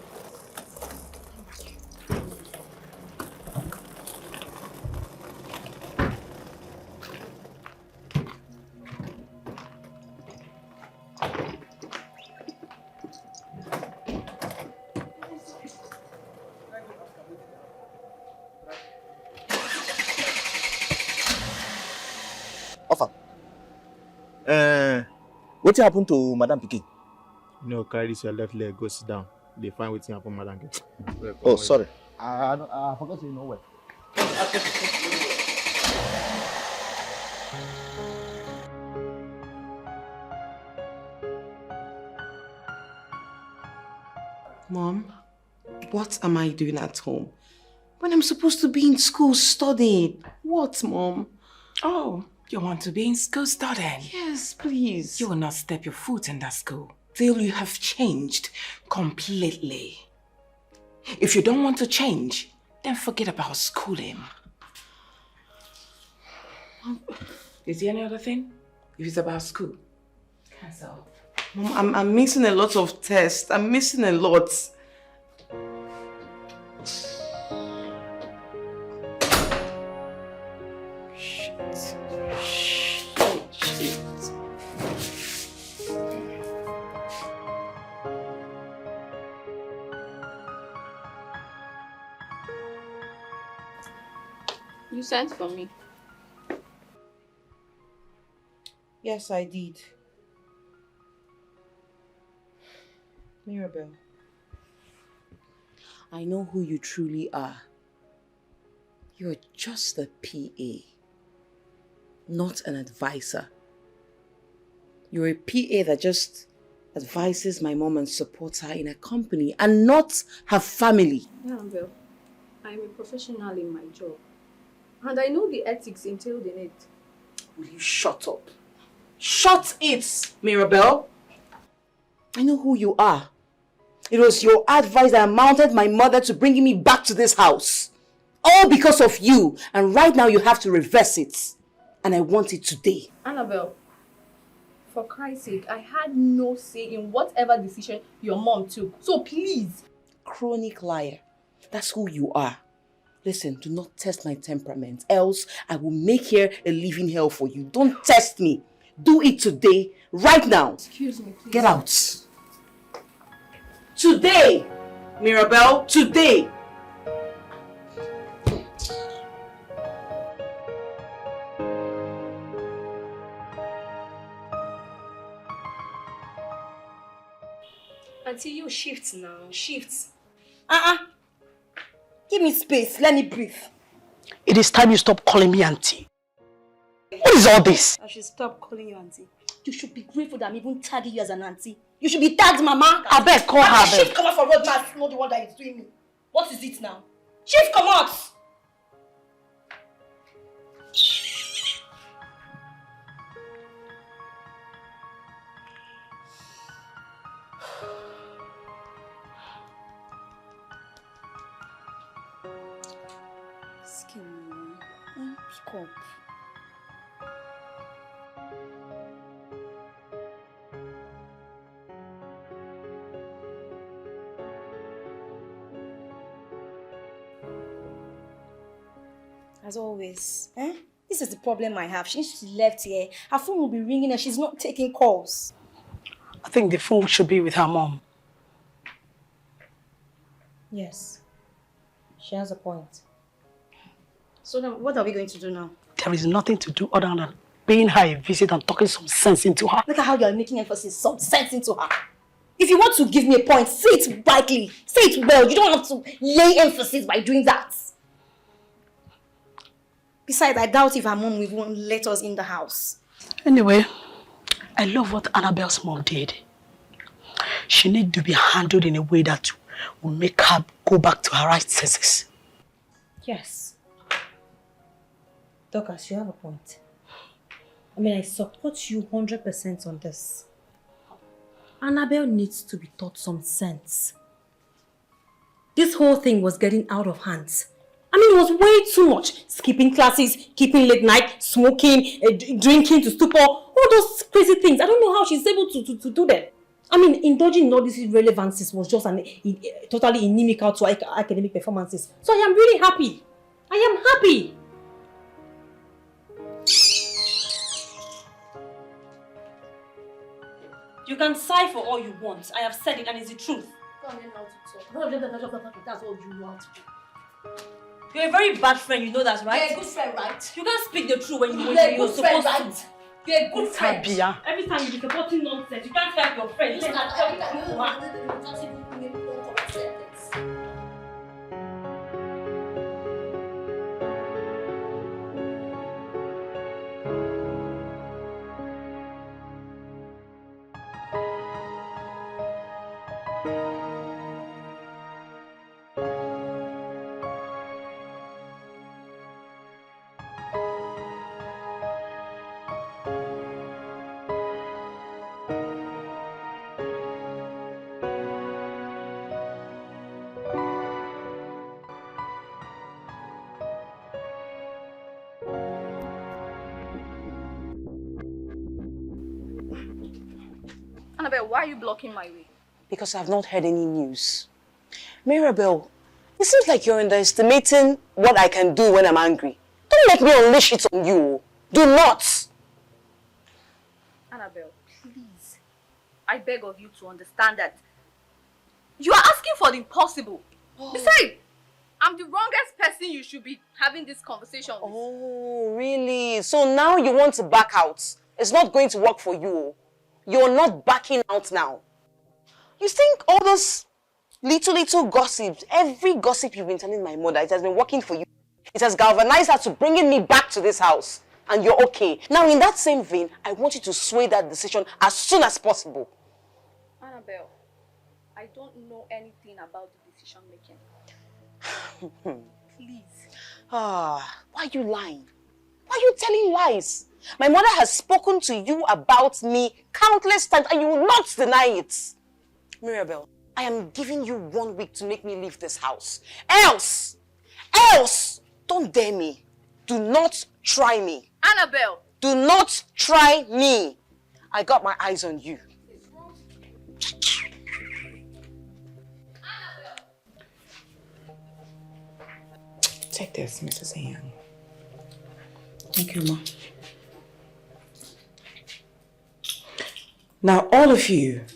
Offer. What happened to Madam Pikin? No, carry this your left leg, go sit down. They find what's happened, madam. Oh, sorry. I forgot to know where. Mom, what am I doing at home? When I'm supposed to be in school studying. What, Mom? Oh, you want to be in school studying? Yes, please. You will not step your foot in that school till you have changed completely. If you don't want to change, then forget about schooling. Is there any other thing? If it's about school, cancel. Mom, I'm missing a lot of tests. I'm missing a lot. Shit. You sent for me. Yes, I did. Mirabel, I know who you truly are. You're just a PA, not an advisor. You're a PA that just advises my mom and supports her in her company and not her family. Yeah, well, I'm a professional in my job. And I know the ethics entailed in it. Will you shut up? Shut it, Mirabel. I know who you are. It was your advice that mounted my mother to bringing me back to this house. All because of you. And right now you have to reverse it. And I want it today. Annabelle, for Christ's sake, I had no say in whatever decision your mom took. So please. Chronic liar. That's who you are. Listen, do not test my temperament. Else, I will make here a living hell for you. Don't test me. Do it today, right now. Excuse me, please. Get out. Today, Mirabel, today. Auntie, you shift now. Shift. Give me space. Let me breathe. It is time you stop calling me auntie. What is all this? I should stop calling you auntie. You should be grateful that I'm even tagging you as an auntie. You should be tagged, Mama. I beg, call her. Shift come out for road, man. Not the one that is doing me. What is it now? Shift come out. Skin, pick up. As always, this is the problem I have. Since she left here, her phone will be ringing and she's not taking calls. I think the phone should be with her mom. Yes. She has a point. So then, what are we going to do now? There is nothing to do other than paying her a visit and talking some sense into her. Look at how you're making emphasis, some sense into her. If you want to give me a point, say it rightly. Say it well. You don't have to lay emphasis by doing that. Besides, I doubt if her mom will even let us in the house. Anyway, I love what Annabelle's mom did. She needs to be handled in a way that will make her go back to her right senses. Yes. Dorcas, you have a point. I mean, I support you 100% on this. Annabelle needs to be taught some sense. This whole thing was getting out of hand. I mean, it was way too much. Skipping classes, keeping late night, smoking, drinking to stupor, all those crazy things. I don't know how she's able to do that. I mean, indulging in all these irrelevancies was just totally inimical to academic performances. So I am really happy. I am happy. You can sigh for all you want. I have said it and it's the truth. Don't learn how to talk. That's all you know how to do. You're a very bad friend, you know that, right? You're a good friend, right? You can't speak the truth when You're you're supposed to. You're a good friend. Tabia. Every time you be supporting nonsense, you can't help your friend. Listen, Annabelle, why are you blocking my way? Because I've not heard any news. Mirabel, it seems like you're underestimating what I can do when I'm angry. Don't let me unleash it on you. Do not. Annabelle, please. I beg of you to understand that you are asking for the impossible. Besides, I'm the wrongest person you should be having this conversation with. Oh, really? So now you want to back out? It's not going to work for you. You're not backing out now. You think all those little gossips, every gossip you've been telling my mother, it has been working for you. It has galvanized her to bringing me back to this house. And you're okay. Now in that same vein, I want you to sway that decision as soon as possible. Annabelle, I don't know anything about the decision making. Please. Why are you lying? Why are you telling lies? My mother has spoken to you about me countless times and you will not deny it. Mirabel, I am giving you 1 week to make me leave this house. Else, don't dare me. Do not try me. Annabelle! Do not try me. I got my eyes on you. Take this, Mrs. Young. Thank you, Ma. Now, all of you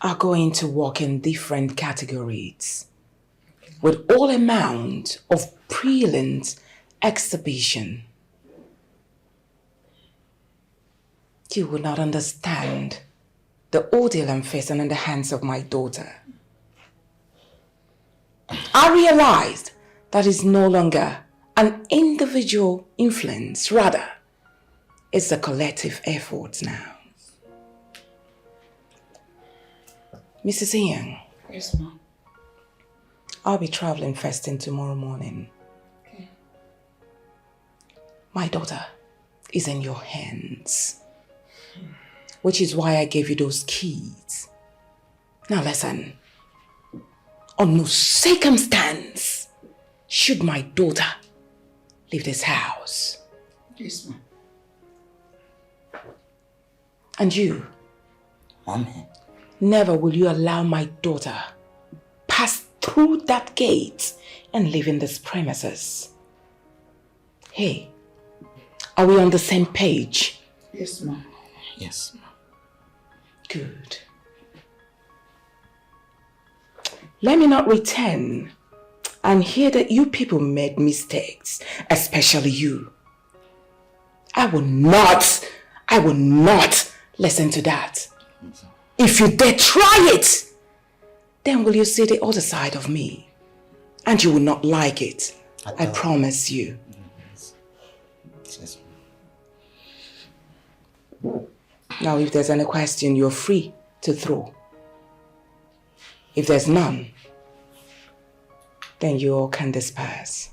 are going to work in different categories with all amount of brilliant exhibition. You will not understand the ordeal I'm facing in the hands of my daughter. I realized that is no longer an individual influence, rather, it's a collective effort now. Mrs. Ian. Yes, ma'am. I'll be traveling first thing tomorrow morning. Okay. My daughter is in your hands, which is why I gave you those keys. Now listen, on no circumstance should my daughter leave this house. Yes, ma'am. And you, Mommy. never will you allow my daughter pass through that gate and live in this premises. Hey, are we on the same page? Yes, ma'am. Yes, ma'am. Good. Let me not return and hear that you people made mistakes, especially you. I will not listen to that. If you dare try it, then will you see the other side of me? And you will not like it. I promise you. Yes. Now, if there's any question, you're free to throw. If there's none, then you all can disperse.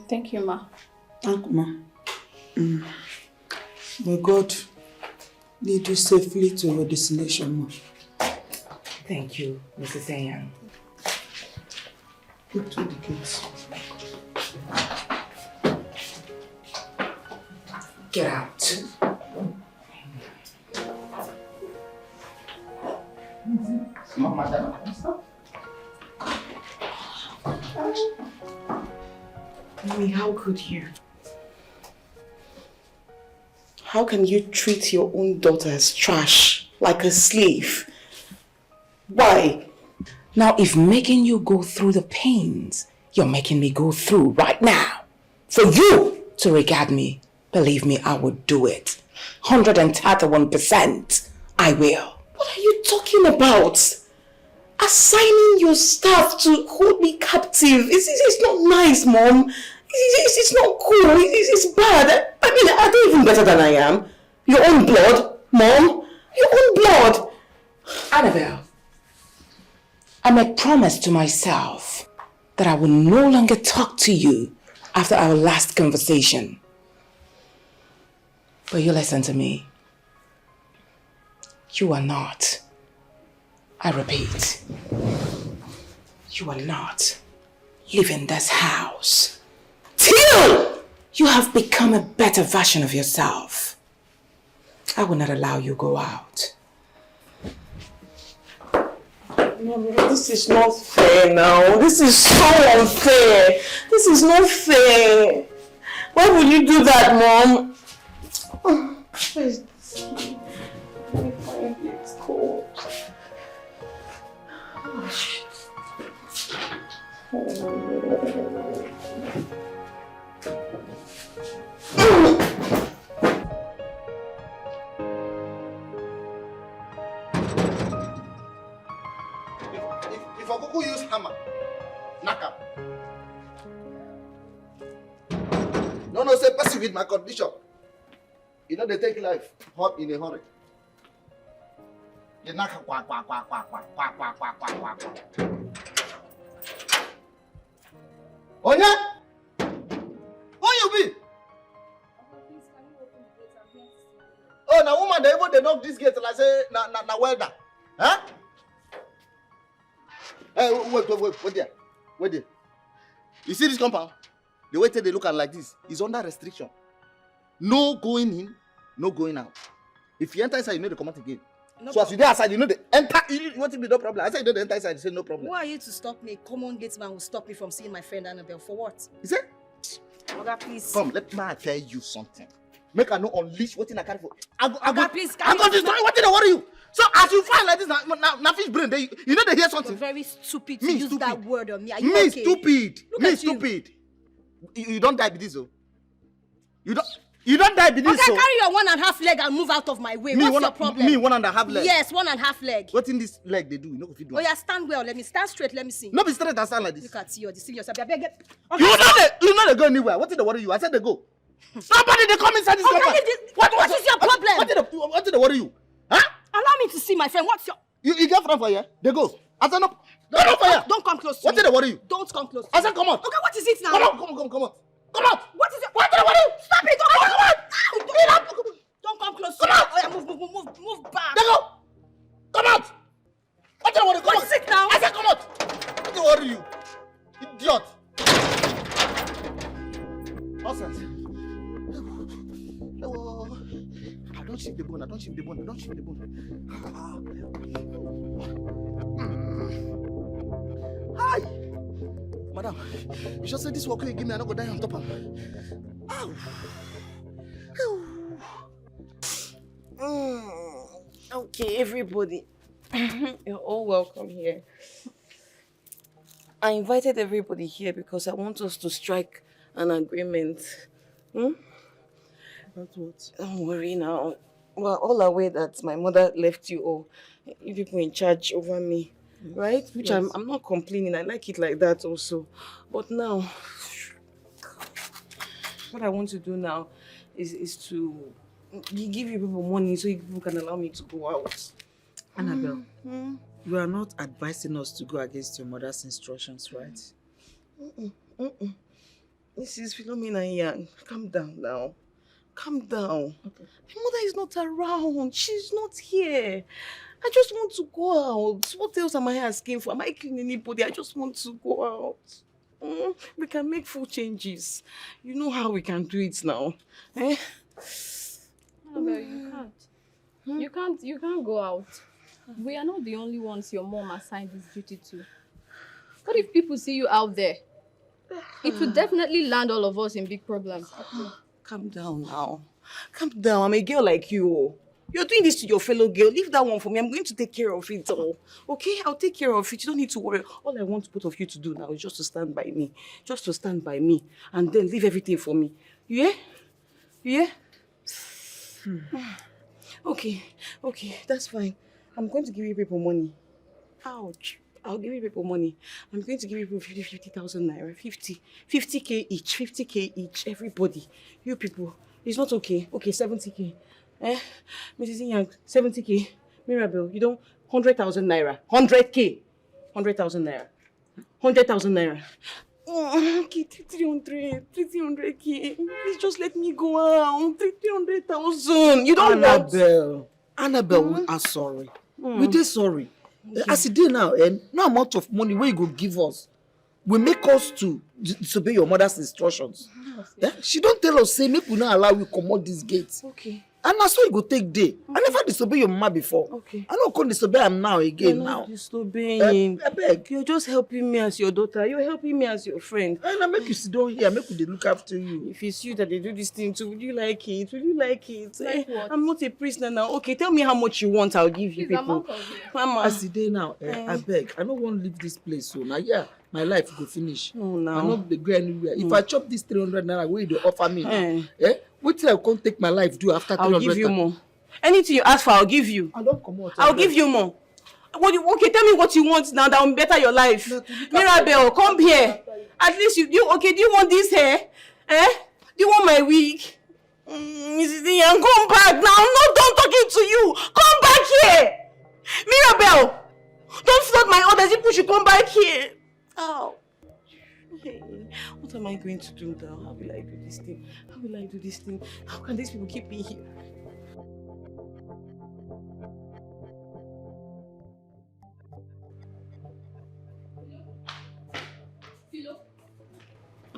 Thank you, Ma. Thank you, Ma. May God lead you safely to your destination, Ma. Thank you, Mrs. Ayan. Go to the gates. Get out. Mommy, how could you? How can you treat your own daughter as trash, like a slave? Why? Now, if making you go through the pains you're making me go through right now, for you to regard me, believe me, I would do it. 131%, I will. What are you talking about? Assigning your staff to hold me captive. It's not nice, Mom. It's not cool. It's bad. I mean, are they even better than I am? Your own blood, Mom. Your own blood. Annabelle, I made promise to myself that I will no longer talk to you after our last conversation. But you listen to me. You are not, I repeat, you are not leaving this house till you have become a better version of yourself. I will not allow you go out. Mommy, this is not fair now. This is so unfair. This is not fair. Why would you do that, Mom? Where is this? Let me find it. It's cold. Oh, shit. If I go use hammer, knock up. No, say person with my condition. You know they take life hot in a hurry. You knock quack. Oh yeah? Who you be? Oh, now woman, they knock this gate like say na welder. Huh? Hey, wait there. You see this compound? The way they look at like this is under restriction. No going in, no going out. If you enter inside, you know they come out again. No so problem. As you there outside, you know they enter. You want to be no problem. I said you know they enter inside, you say no problem. Who are you to stop me? Common gateman will stop me from seeing my friend Annabelle. For what? Is it? Oga, please. Come, let me tell you something. Make her no unleash what in I carry for. Oga, please. I'm going to destroy what did I worry you? So as you find like this, now fish brain, you know they hear something. You're very stupid to use that word on me. Are you me okay? Stupid. Look me at stupid. You don't die with this, oh. You don't die with this, okay, carry your 1.5 leg and move out of my way. What's your problem? Me 1.5 leg. Yes, 1.5 leg. What in this leg they do? You know if you do. Oh yeah, stand well. Let me stand straight. Let me see. No be straight and stand like this. Look at you. You're deceiving yourself. Okay, you know they go anywhere. What did they worry you? I said they go. Somebody they come inside this compound. What is your problem? What did they worry you? Huh? Allow me to see my friend. What's your? You get friend for here? They go. I said no. Don't for here. Don't come close to what me. What did they worry you? Don't come close. I said come on. Okay, what is it now? Come on. Come on. What is it? What did they worry you? Stop it! Come on. Don't come close. Come on. Oh yeah, move back. They go. Come out. What did they worry you? What is it now? I said come out. What did they worry you? Idiot. Nonsense. Don't shift the bone. Hi! Madam, you just say this work you give me, I don't go die on top of Okay, everybody. You're all welcome here. I invited everybody here because I want us to strike an agreement. About what? Don't worry now. We're all aware that my mother left you all. You people in charge over me. Right? Which yes. I'm not complaining. I like it like that also. But now, what I want to do now is to give you people money so you people can allow me to go out. Annabelle, you are not advising us to go against your mother's instructions, right? This is Philomena Young. Calm down now. Calm down. Okay. My mother is not around. She's not here. I just want to go out. What else am I asking for? Am I killing anybody? I just want to go out. We can make full changes. You know how we can do it now. Eh? Annabelle, you can't. You can't go out. We are not the only ones your mom assigned this duty to. What if people see you out there? It would definitely land all of us in big problems. Calm down now. Calm down. I'm a girl like you. You're doing this to your fellow girl. Leave that one for me. I'm going to take care of it all. Okay? I'll take care of it. You don't need to worry. All I want both of you to do now is just to stand by me. Just to stand by me. And then leave everything for me. Yeah? Yeah? Okay. Okay. That's fine. I'm going to give you people money. Ouch. I'll give you people money. I'm going to give you people 50,000 naira. 50k each. 50k each. Everybody. You people. It's not okay. Okay, 70k. Mrs. Young, 70k. Mirabel, you don't 100,000 naira. 100k. 100,000 naira. 100,000 naira. Okay, 300k. Please just let me go out. 300,000. You don't want. Annabelle, we are sorry. We did sorry. Okay. As it did now, no amount of money where you go give us will make us to disobey your mother's instructions. Yeah? She don't tell us, say, make we not allow you come out these gates. Okay. And that's why you go take day. I never disobey your mama before. Okay. I don't come disobey him now again. You're now. not disobeying. I beg. You're just helping me as your daughter. You're helping me as your friend. And I make you sit down here. I make you look after you. If it's you that they do this thing to, would you like it? Would you like it? Like what? I'm not a prisoner now. Okay, tell me how much you want. I'll give you people. Mama. As the day now, I beg. I don't want to leave this place so now. Yeah, my life go finish. Oh, no. I not go anywhere. If I chop this 300 naira, where you offer me? What till I can't take my life do after 300? I'll give you more. Anything you ask for, I'll give you. I don't come out. I'll give you more. Okay, tell me what you want now that will better your life. Mirabel, come here. At least do you want this hair? Do you want my wig? Mrs. Ian, come back now. I'm not done talking to you. Come back here. Mirabel, don't flood my orders. You should come back here. Oh. Hey, what am I going to do now? How will I do this thing? How will I do this thing? How can these people keep me here?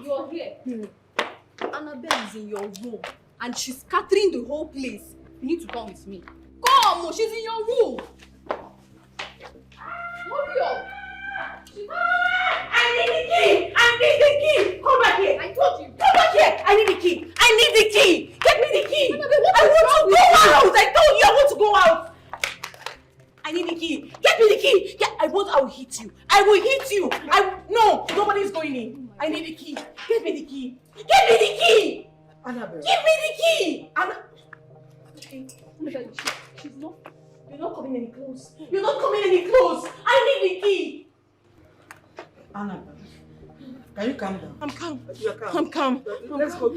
You're here. Annabelle is in your room and she's scattering the whole place. You need to come with me. Come, she's in your room. Hurry up. I need the key! I need the key! Come back here! I told you. Come back here! I need the key! I need the key! Get me the key! Annabelle, I want to go out! I told you I want to go out! I need the key! Get me the key! I will hit you! I will hit you! No! Nobody's going in! I need the key! Get me the key! Get me the key! Annabelle. Give me the key! Okay. Annabelle, she's not. You're not coming any close. You're not coming any close! I need the key! Annabelle, can you calm down? I'm calm. You're calm. I'm calm. Let's go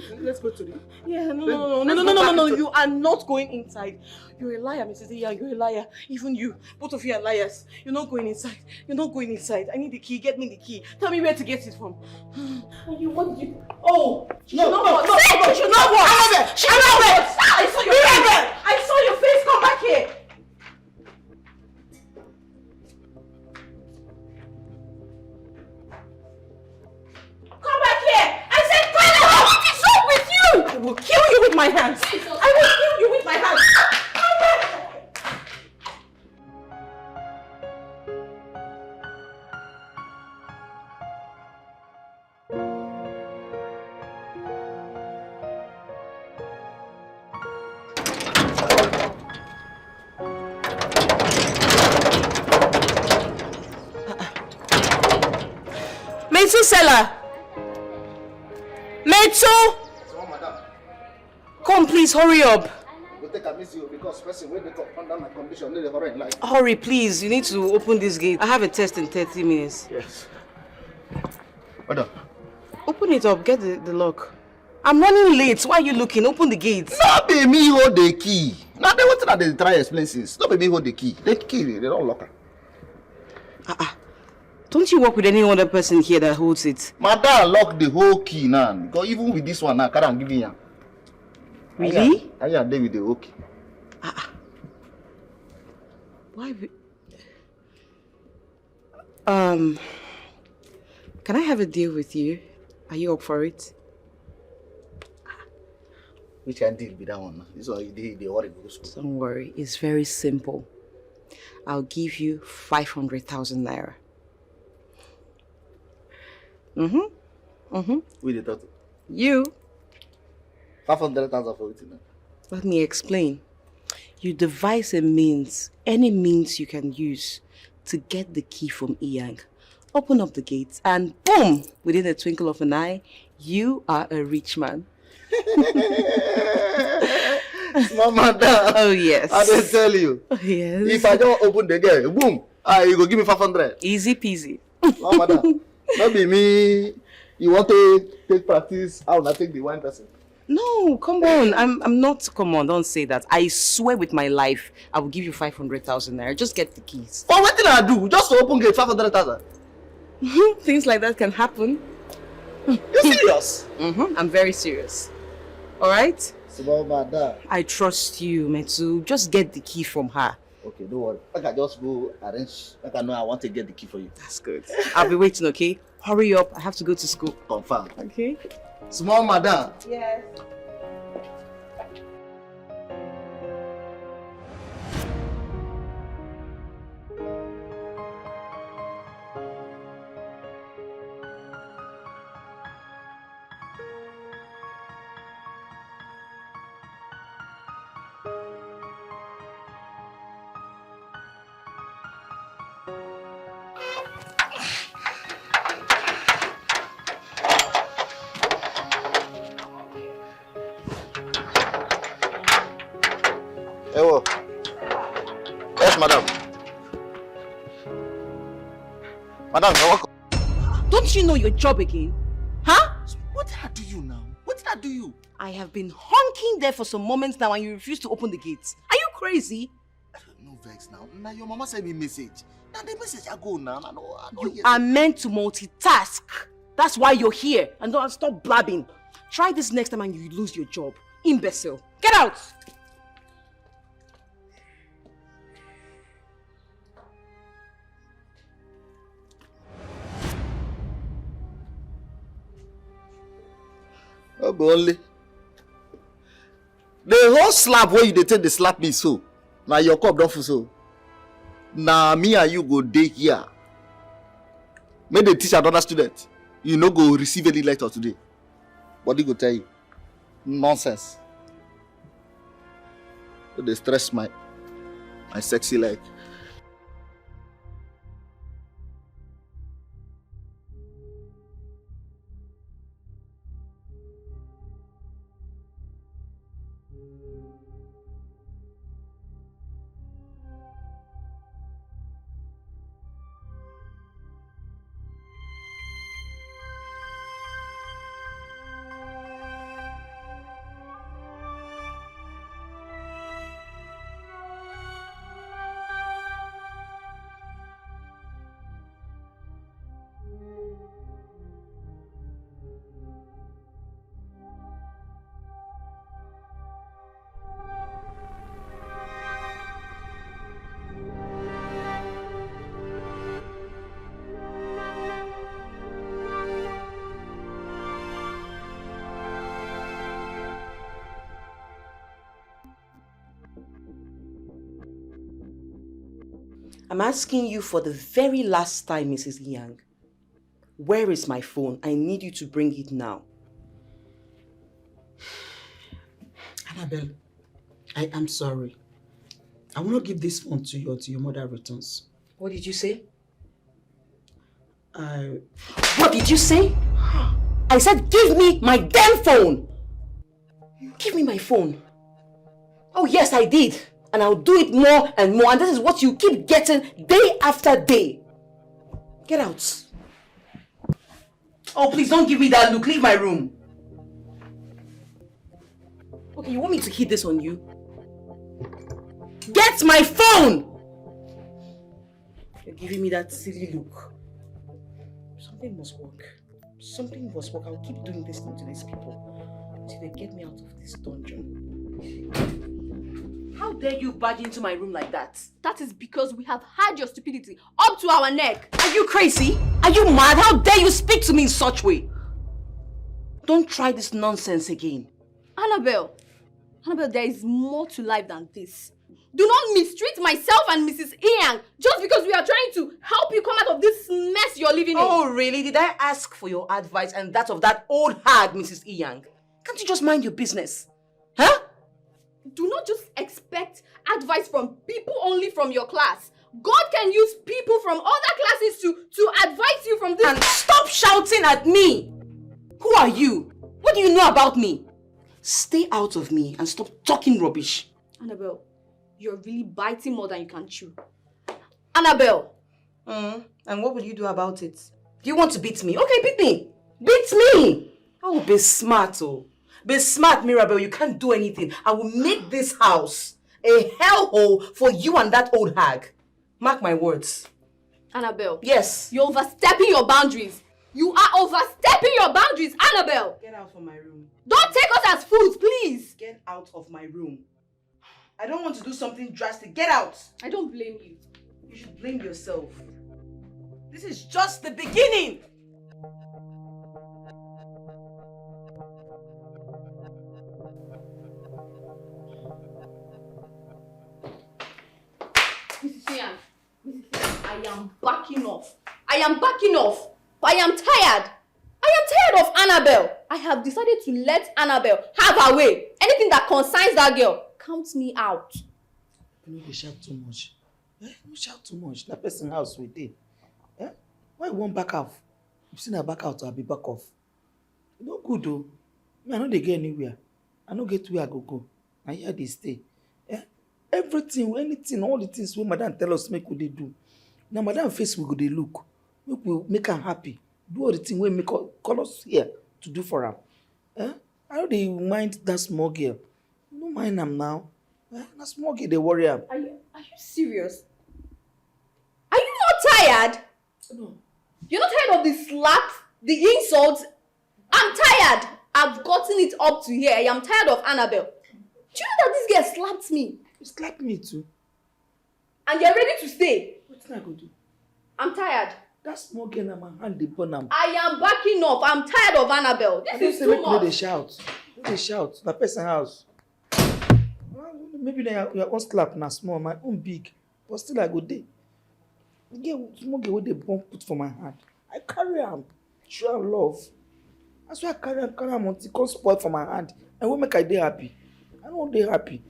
to the... Yeah, Let's no. go back You are not going inside. You're a liar, Mrs. Iya. You're a liar. Even you. Both of you are liars. You're not going inside. You're not going inside. I need the key. Get me the key. Tell me where to get it from. What did you... Oh! She should not work. She should not work. She should not work. I saw your face. I saw your face. Come back here. Come back here! I said come back! What is wrong with you? I will kill you with my hands! I will kill you with my hands! Come back! Metsu seller! Metsu! Come please, hurry up. Hurry please, you need to open this gate. I have a test in 30 minutes. Yes. Madam. Open it up, get the lock. I'm running late, why are you looking? Open the gate. No be me hold the key. Now they want to try explain things. No be me hold the key. The key, they don't lock her. Don't you work with any other person here that holds it? Madam lock the whole key now. Because even with this one now, I can't give you. Really? I am there with the whole key. Why? Can I have a deal with you? Are you up for it? Which can deal with that one? This one they worry. Don't worry, it's very simple. I'll give you 500,000 naira. We did that. You. 500,000 for it. Let me explain. You devise a means, any means you can use to get the key from Iyang. Open up the gates and boom! Within a twinkle of an eye, you are a rich man. Small madam. Oh yes. I didn't tell you. Oh, yes. If I don't open the gate, boom! You go give me 500. Easy peasy. Small madam. Not be me. You want to take practice? I will not take the one person. No, come on. I'm not. Come on, don't say that. I swear with my life, I will give you 500,000 naira. Just get the keys. For what did I do? Just to open gate 500,000. Things like that can happen. You serious? I'm very serious. All right? Small madam. I trust you, Metsu. Just get the key from her. Okay, don't worry. I can just go arrange. I know I want to get the key for you. That's good. I'll be waiting, okay? Hurry up. I have to go to school. Confirm. Okay? Small madam. Yes. Yes, madam. Madam, you're welcome. Don't you know your job again? Huh? What did I do you now? What did I do you? I have been honking there for some moments now and you refuse to open the gates. Are you crazy? No vex now. Now your mama sent me message. Now the message I go now. I don't You are meant to multitask. That's why you're here. And don't stop blabbing. Try this next time and you lose your job. Imbecile. Get out! Oh, but only. The whole slap where you dey take the slap me so. Now your cup don't full so. Now me and you go day here. Make the teach another student. You no go receive any letter today. Body go tell you. Nonsense. They stress my sexy leg. I'm asking you for the very last time, Mrs. Yang. Where is my phone? I need you to bring it now. Annabelle, I am sorry. I will not give this phone to you until your mother returns. What did you say? What did you say? I said give me my damn phone! Give me my phone. Oh yes, I did. And I'll do it more and more. And this is what you keep getting day after day. Get out. Oh, please don't give me that look. Leave my room. Okay, you want me to hit this on you? Get my phone! You're giving me that silly look. Something must work. Something must work. I'll keep doing this thing to these people until they get me out of this dungeon. How dare you barge into my room like that? That is because we have had your stupidity up to our neck. Are you crazy? Are you mad? How dare you speak to me in such way? Don't try this nonsense again. Annabelle, there is more to life than this. Do not mistreat myself and Mrs. Yang just because we are trying to help you come out of this mess you're living in. Oh, really? Did I ask for your advice and that of that old hag, Mrs. Yang? Can't you just mind your business? Huh? Do not just expect advice from people only from your class. God can use people from other classes to advise you from this. And stop shouting at me! Who are you? What do you know about me? Stay out of me and stop talking rubbish. Annabelle, you're really biting more than you can chew. Annabelle! And what will you do about it? Do you want to beat me? Okay, beat me! Beat me! Oh, be smart, oh. Be smart, Mirabelle. You can't do anything. I will make this house a hellhole for you and that old hag. Mark my words. Annabelle. Yes. You're overstepping your boundaries. You are overstepping your boundaries, Annabelle. Get out from my room. Don't take us as fools, please. Get out of my room. I don't want to do something drastic. Get out. I don't blame you. You should blame yourself. This is just the beginning. Mrs. Yang, I am backing off. I am backing off. I am tired. I am tired of Annabelle. I have decided to let Annabelle have her way. Anything that concerns that girl, count me out. You no dey shout too much. No shout too much. That person house we dey. Why you wan back off? If you na back out, I'll be back off. No good though. Me, I no dey get anywhere. I no get where I go. I here dey stay. Everything, anything, all the things wey madam tell us make we dey do. Na madam face we go dey look. Make am happy. Do all the thing wey make call us here to do for am. I no dey mind that small girl. No mind am now. Na small girl dey worry am. Are you serious? Are you not tired? No. You're not tired of the slaps, the insults? I'm tired. I've gotten it up to here. I am tired of Annabelle. Do you know that this girl slapped me? You slapped me too. And you're ready to stay? What can I go do? I'm tired. That small girl na my hand dey burn am. I am backing off. I'm tired of Annabelle. This is too much. No dey shout. No dey shout. Na person house. Maybe your own slap na small, my own big. But still I go dey. Small girl wey dey burn put for my hand. I carry am. Show am love. That's why I carry am until it come spoil for my hand. And wey make I dey happy. I no dey happy.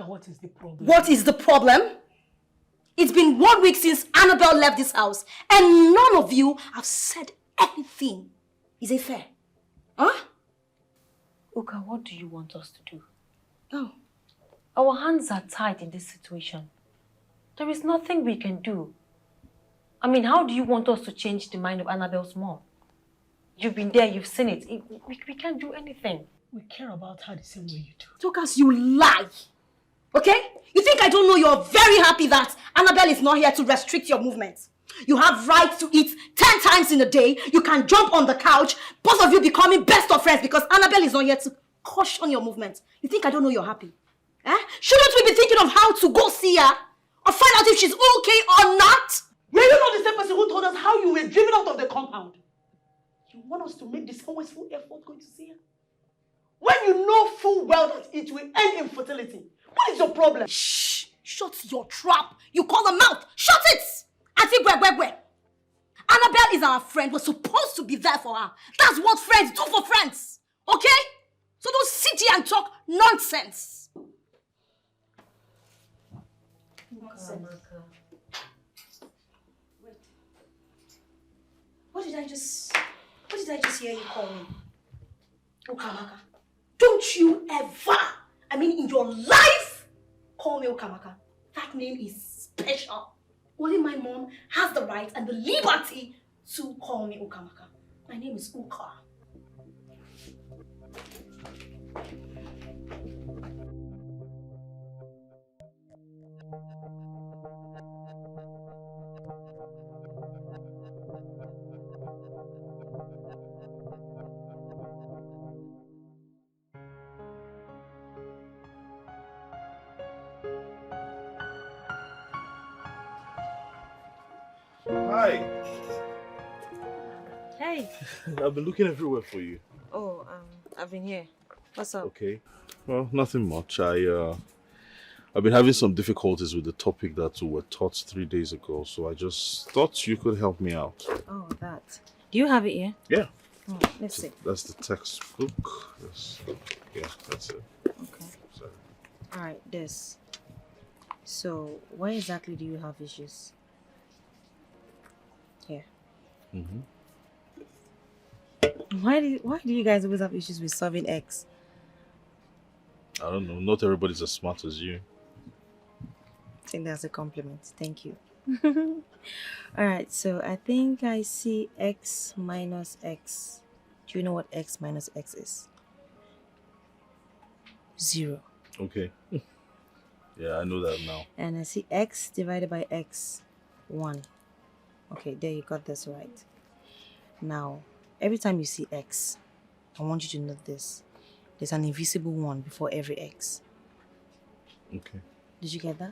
What is the problem? What is the problem? It's been 1 week since Annabelle left this house, and none of you have said anything. Is it fair? Huh? Uka, what do you want us to do? Oh. Our hands are tied in this situation. There is nothing we can do. I mean, how do you want us to change the mind of Annabelle's mom? You've been there, you've seen it. We can't do anything. We care about her the same way you do. Tokas, you lie. Okay? You think I don't know you're very happy that Annabelle is not here to restrict your movement? You have right to eat 10 times in a day. You can jump on the couch. Both of you becoming best of friends because Annabelle is not here to caution your movement. You think I don't know you're happy? Shouldn't we be thinking of how to go see her? Or find out if she's okay or not? Were you not the same person who told us how you were driven out of the compound? You want us to make this always full effort going to see her? When you know full well that it will end in fertility, what is your problem? Shh! Shut your trap! You call her mouth! Shut it! Auntie Gwe. Annabelle is our friend. We're supposed to be there for her. That's what friends do for friends. Okay? So don't sit here and talk nonsense. Wait. What did I just hear you call me? Okamaka. Don't you ever, in your life, call me Okamaka. That name is special. Only my mom has the right and the liberty to call me Okamaka. My name is Uka. Hi. Hey. I've been looking everywhere for you. Oh, I've been here. What's up? Okay. Well, nothing much. I've been having some difficulties with the topic that we were taught 3 days ago, so I just thought you could help me out. Oh, that. Do you have it here? Yeah. Oh, let's see. That's the textbook. Yeah, that's it. Okay. Sorry. All right, this. So, where exactly do you have issues? Here. Mm-hmm. Why do you guys always have issues with solving X? I don't know. Not everybody's as smart as you. I think that's a compliment. Thank you. Alright, so I think I see X minus X. Do you know what X minus X is? 0. Okay. Yeah, I know that now. And I see X divided by X, 1. Okay, there you got this right. Now, every time you see X, I want you to note this. There's an invisible 1 before every X. Okay. Did you get that?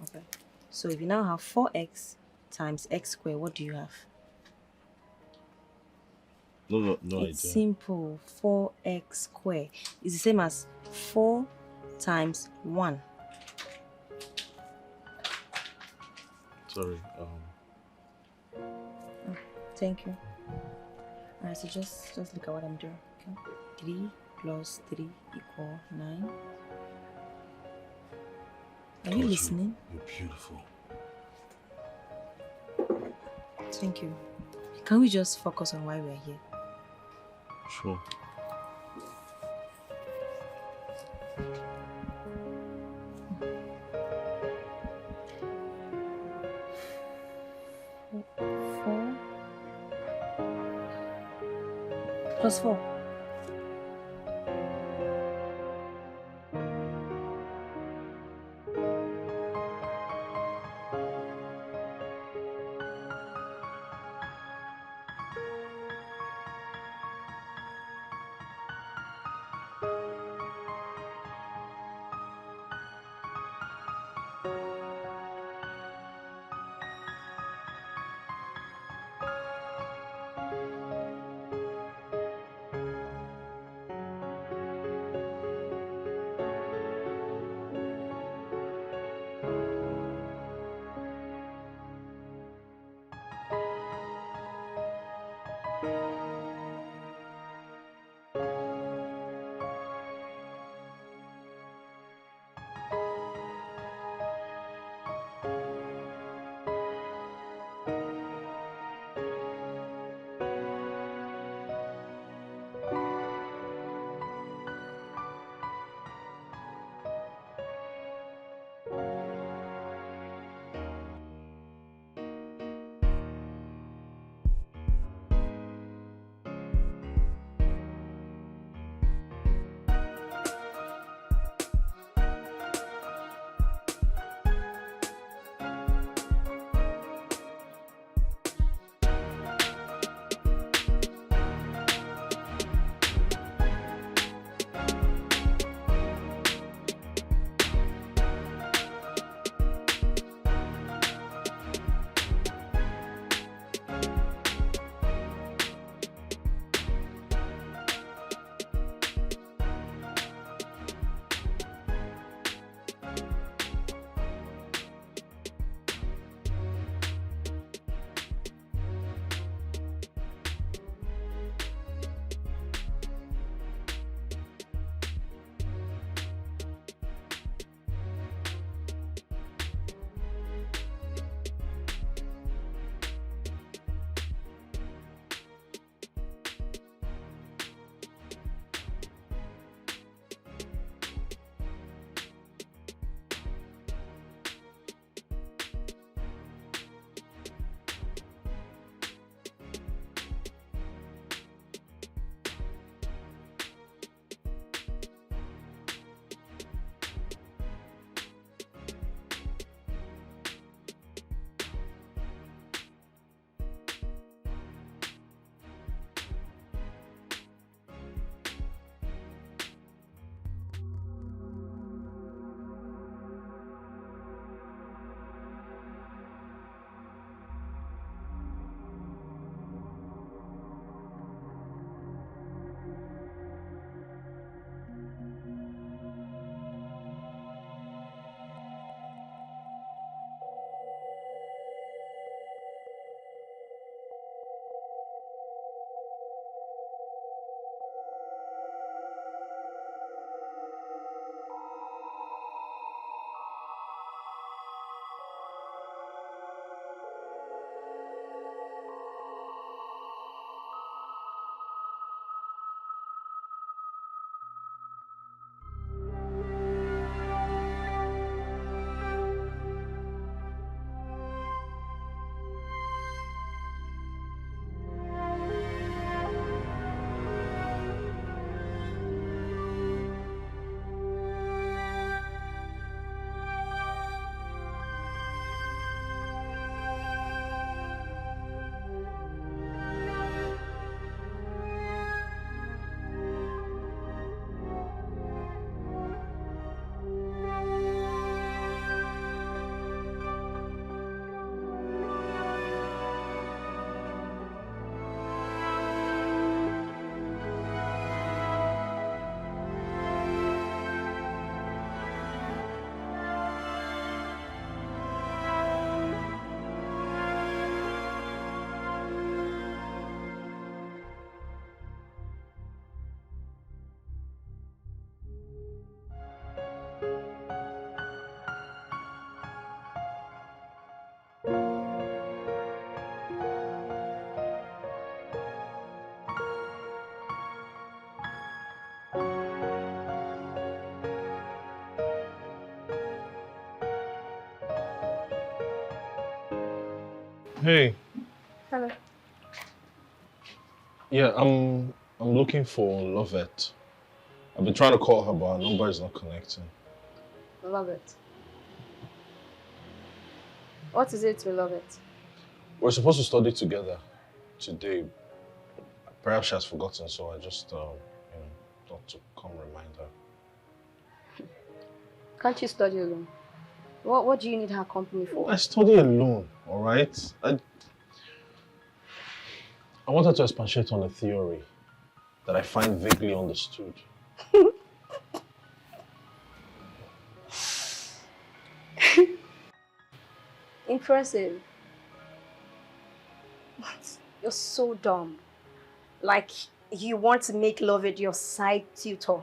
Okay. So if you now have 4x times x squared, what do you have? No It's idea. simple. 4x squared is the same as 4 times 1. Sorry. Thank you. Alright, so just look at what I'm doing. Okay. 3 plus 3 equal 9. Are you listening? You're beautiful. Thank you. Can we just focus on why we're here? Sure. Four plus 4. Hey, Hello. yeah, I'm looking for Lovette. I've been trying to call her, but her number is not connecting. Love it. What is it to love it? We're supposed to study together today. Perhaps she has forgotten, so I just thought to come remind her. Can't you study alone? What do you need her company for? I study alone, all right? I wanted to expatiate on a theory that I find vaguely understood. Impressive. You're so dumb. Like, you want to make Lovett your side tutor.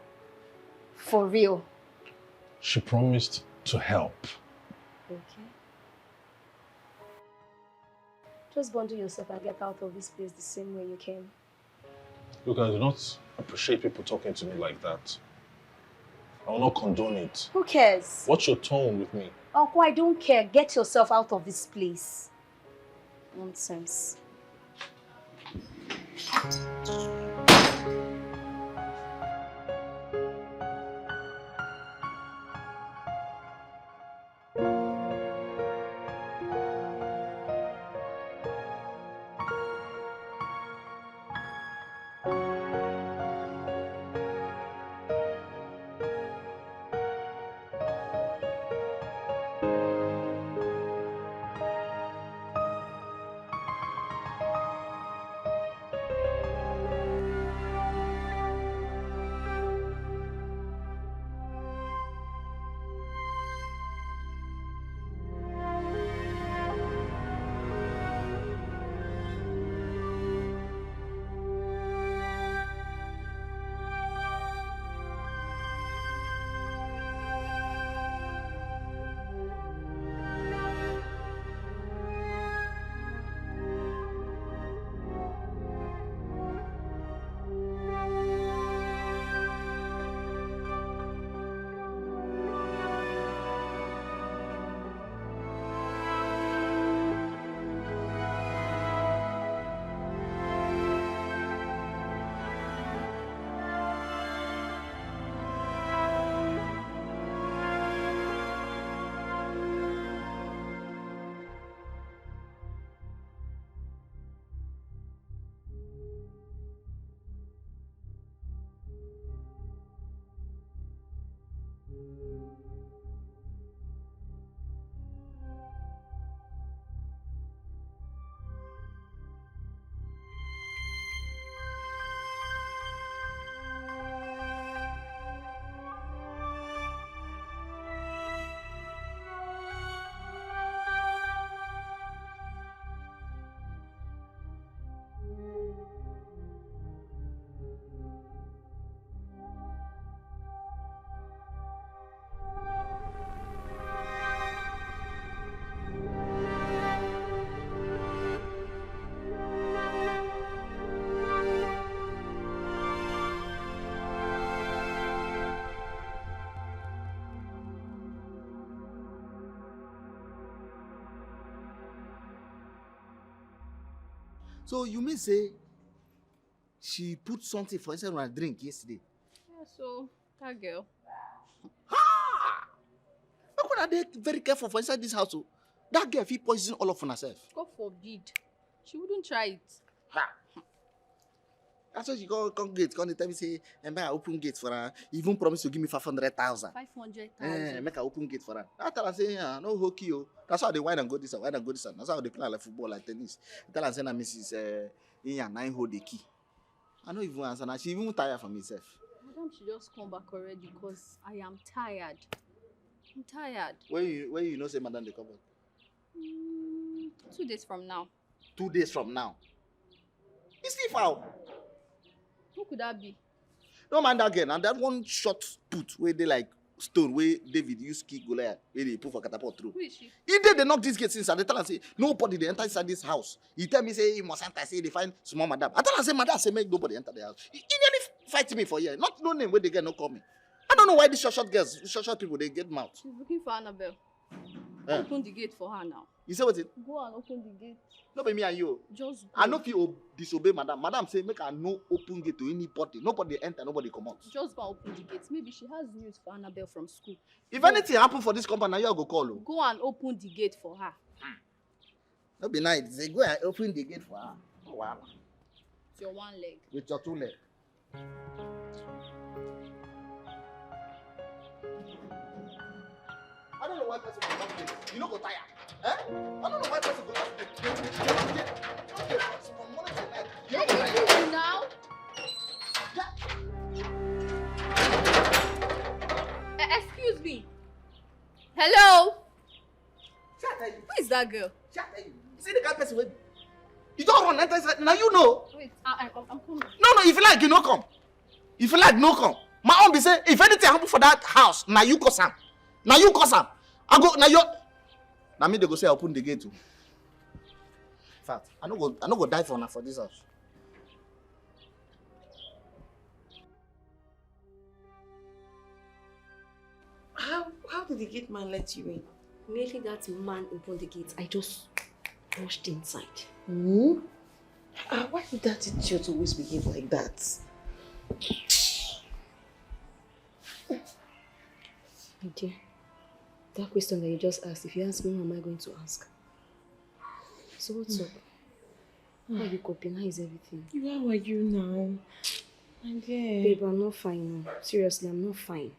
For real. She promised to help. Okay. Just bundle yourself and get out of this place the same way you came. Look, I do not appreciate people talking to me like that. I will not condone it. Who cares? What's your tone with me? Uncle, I don't care. Get yourself out of this place. Nonsense. So you mean say she put something for inside my drink yesterday? Yeah, so that girl. How could I be very careful for inside this house? Oh? That girl fit poison all of herself. God forbid. She wouldn't try it. Ha! That's why she come gate, come tell me say, make I open gate for her. You even promise to give me 500,000. 500,000. Make I open gate for her. I tell her say, no hockey oh. That's how they wine and go this and wine and go this and that's how they play like football, like tennis. I tell her say, na Mrs. Inya 9 hold the key. I don't even answer. Now she even tired from herself. Madam should just come back already because I am tired. I'm tired. When you know say madam they come back? 2 days from now. 2 days from now. It's still foul. Who could that be? No man that girl. And that one short put where they like stone where David used key Goliath where they put for catapult through. Who is she? He did they knock this gate inside. They tell her say nobody they enter inside this house. He tell me say he must enter. Say they find small madam. I tell her say madam say make nobody enter the house. He nearly fight me for here. Not no name where they get no call me. I don't know why these short girls, short people they get mouth. She's looking for Annabelle. Eh. Open the gate for her now. You say what? Go and open the gate. No be me and you. Just go. I no fit disobey madam. Madam say make I no open gate to anybody. Nobody enter, nobody come out. Just go and open the gate. Maybe she has news for Annabelle from school. If anything happen for this company, now you go call. Oh. Go and open the gate for her. No be nice. Say go and open the gate for her. Oh, wow. It's your one leg. With your two legs. I don't know why person go that place. You no go tire. Eh? I don't know why person go that place. Okay, from morning to night. You no go tire. Easy now. Excuse me. Hello. Who is that girl? You see the kind of person wey you don't run enter inside. Now you know. Wait, I'm coming. No, if you like, you no come. If you like, no come. My own be say, if anything happen for that house, now you cause am. Now you cause am. I go, now you. Now me they go say I open the gate too. In fact, I no go die for now for this house. How did the gate man let you in? Immediately that man opened the gate, I just rushed inside. Hmm? Why did that idiot always behave like that? My dear, that question that you just asked, if you ask me, what am I going to ask? So what's up? How are you coping? How is everything? How are you now? My dear. Babe, I'm not fine now. Seriously, I'm not fine.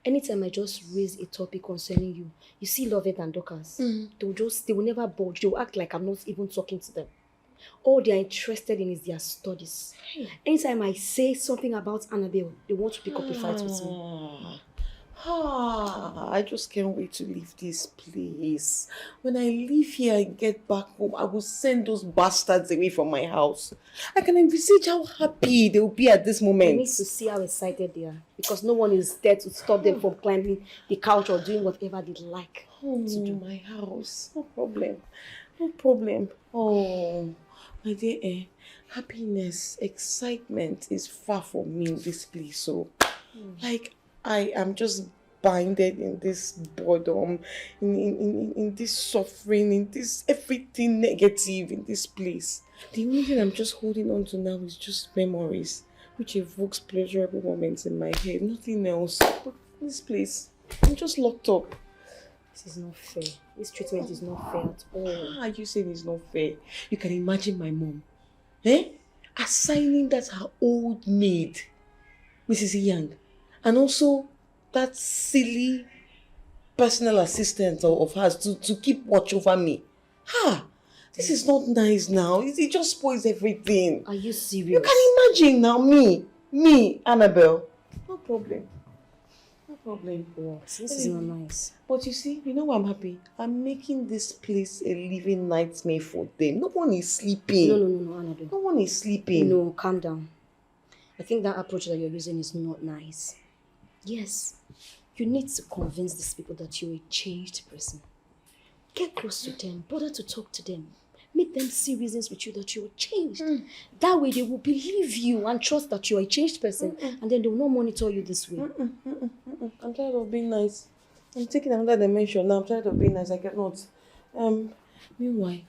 Anytime I just raise a topic concerning you, you see Lovett and Dorcas, they will never budge. They will act like I'm not even talking to them. All they are interested in is their studies. Anytime I say something about Annabelle, they want to pick up a fight with me. I just can't wait to leave this place. When I leave here and get back home, I will send those bastards away from my house. I can envisage how happy they will be at this moment. I need to see how excited they are, because no one is there to stop them from climbing the couch or doing whatever they like to do. My house. No problem. No problem. Oh, my dear, happiness, excitement is far from me in this place. So, like, I am just binded in this boredom, in this suffering, in this everything negative in this place. The only thing I'm just holding on to now is just memories, which evokes pleasurable moments in my head. Nothing else. But this place, I'm just locked up. This is not fair. This treatment is not fair at all. How are you saying it's not fair? You can imagine my mom, assigning that her old maid, Mrs. Young, and also that silly personal assistant of hers to keep watch over me. This is not nice now. It just spoils everything. Are you serious? You can imagine now me, Annabelle. No problem. No problem. What? This is not nice. But you see, you know why I'm happy? I'm making this place a living nightmare for them. No one is sleeping. No, Annabelle. No one is sleeping. No, calm down. I think that approach that you're using is not nice. Yes, you need to convince these people that you're a changed person. Get close to them, bother to talk to them. Make them see reasons with you that you're changed. That way they will believe you and trust that you're a changed person, and then they will not monitor you this way. I'm tired of being nice. I'm taking another dimension now. I'm tired of being nice. I cannot. Meanwhile,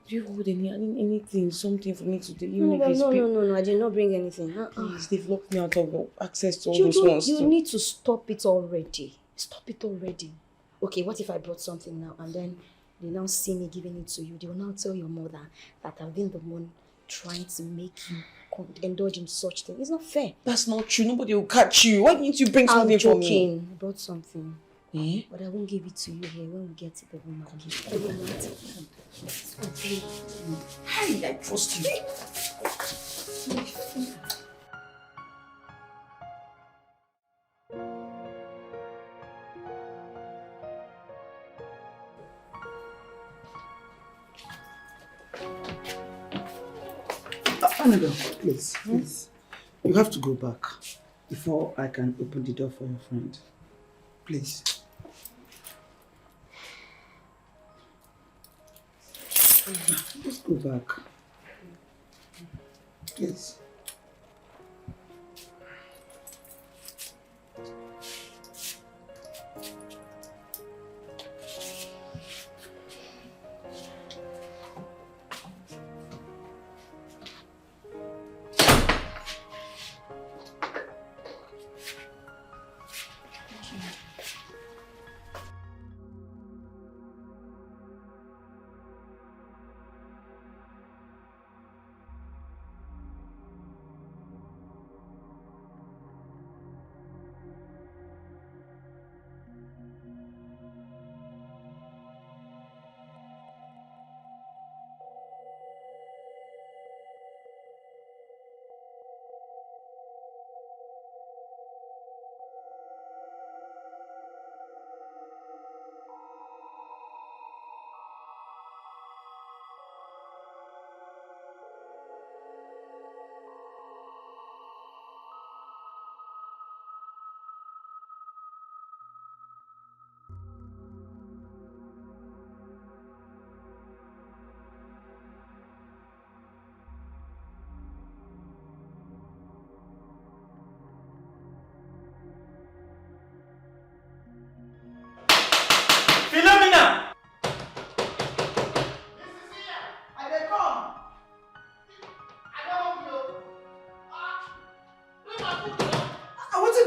do you hold anything, something for me to do? No, I did not bring anything. Please, they've locked me out of access to all those ones. You need to stop it already. Stop it already. Okay, what if I brought something now and then they now see me giving it to you? They will now tell your mother that I've been the one trying to make you indulge in such things. It's not fair. That's not true. Nobody will catch you. Why didn't you bring something for me? I'm joking. I brought something. But I won't give it to you here when we get to the room. Hey, I trust you. Annabelle, please. You have to go back before I can open the door for your friend. Please. Just go back. Please.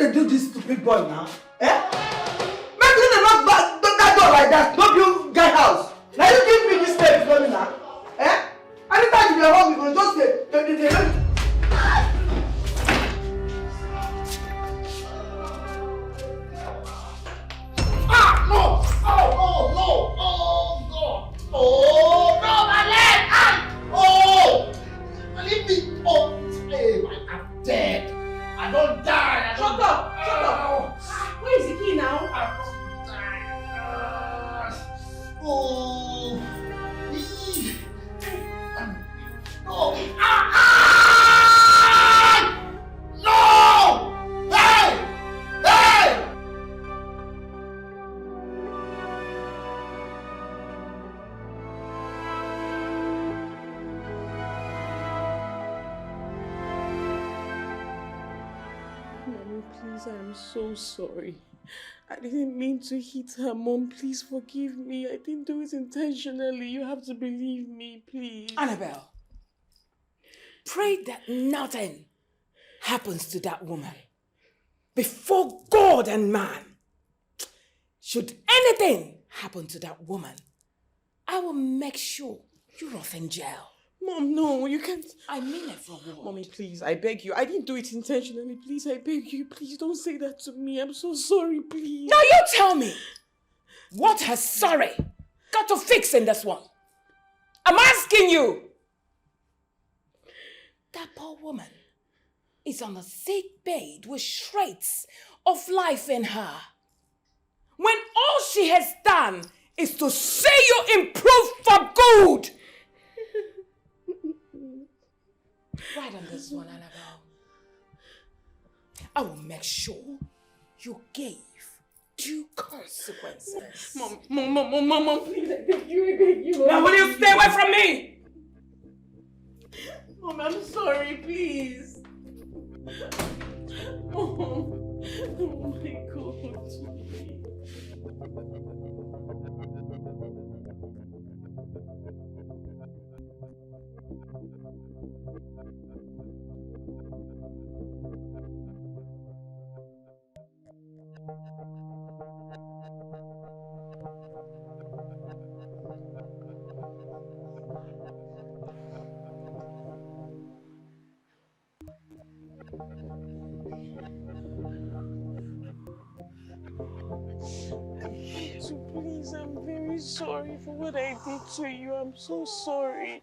they do this stupid boy now? Eh? Make them not that door like that. Not you guy house. Now you give me this step for me now. Eh? Anytime you be home, you can just say, ah, no! Oh, no! Oh, God! Oh, no, my leg! Ah! Oh! Leave me! Oh, hey, I'm dead. I don't die. Shut up! Shut up! Where is the key now? I don't die. Oh! No! Ah! Ah! No! Hey! Hey! Mommy, please, I am so sorry. I didn't mean to hit her. Mom, please forgive me. I didn't do it intentionally. You have to believe me, please. Annabelle, pray that nothing happens to that woman. Before God and man, should anything happen to that woman, I will make sure you're off in jail. Mom, no, you can't. I mean it for what? Mommy, please, I beg you. I didn't do it intentionally. Please, I beg you. Please, don't say that to me. I'm so sorry, please. Now you tell me, what has sorry got to fix in this one? I'm asking you. That poor woman is on a sick bed with shreds of life in her. When all she has done is to see you improve for good. Right on this one, Annabelle. I will make sure you gave due consequences. Mom, please, I beg you. Now will you stay away from me? Mom, I'm sorry, please. Mom, oh my God. So please, I'm very sorry for what I did to you. I'm so sorry.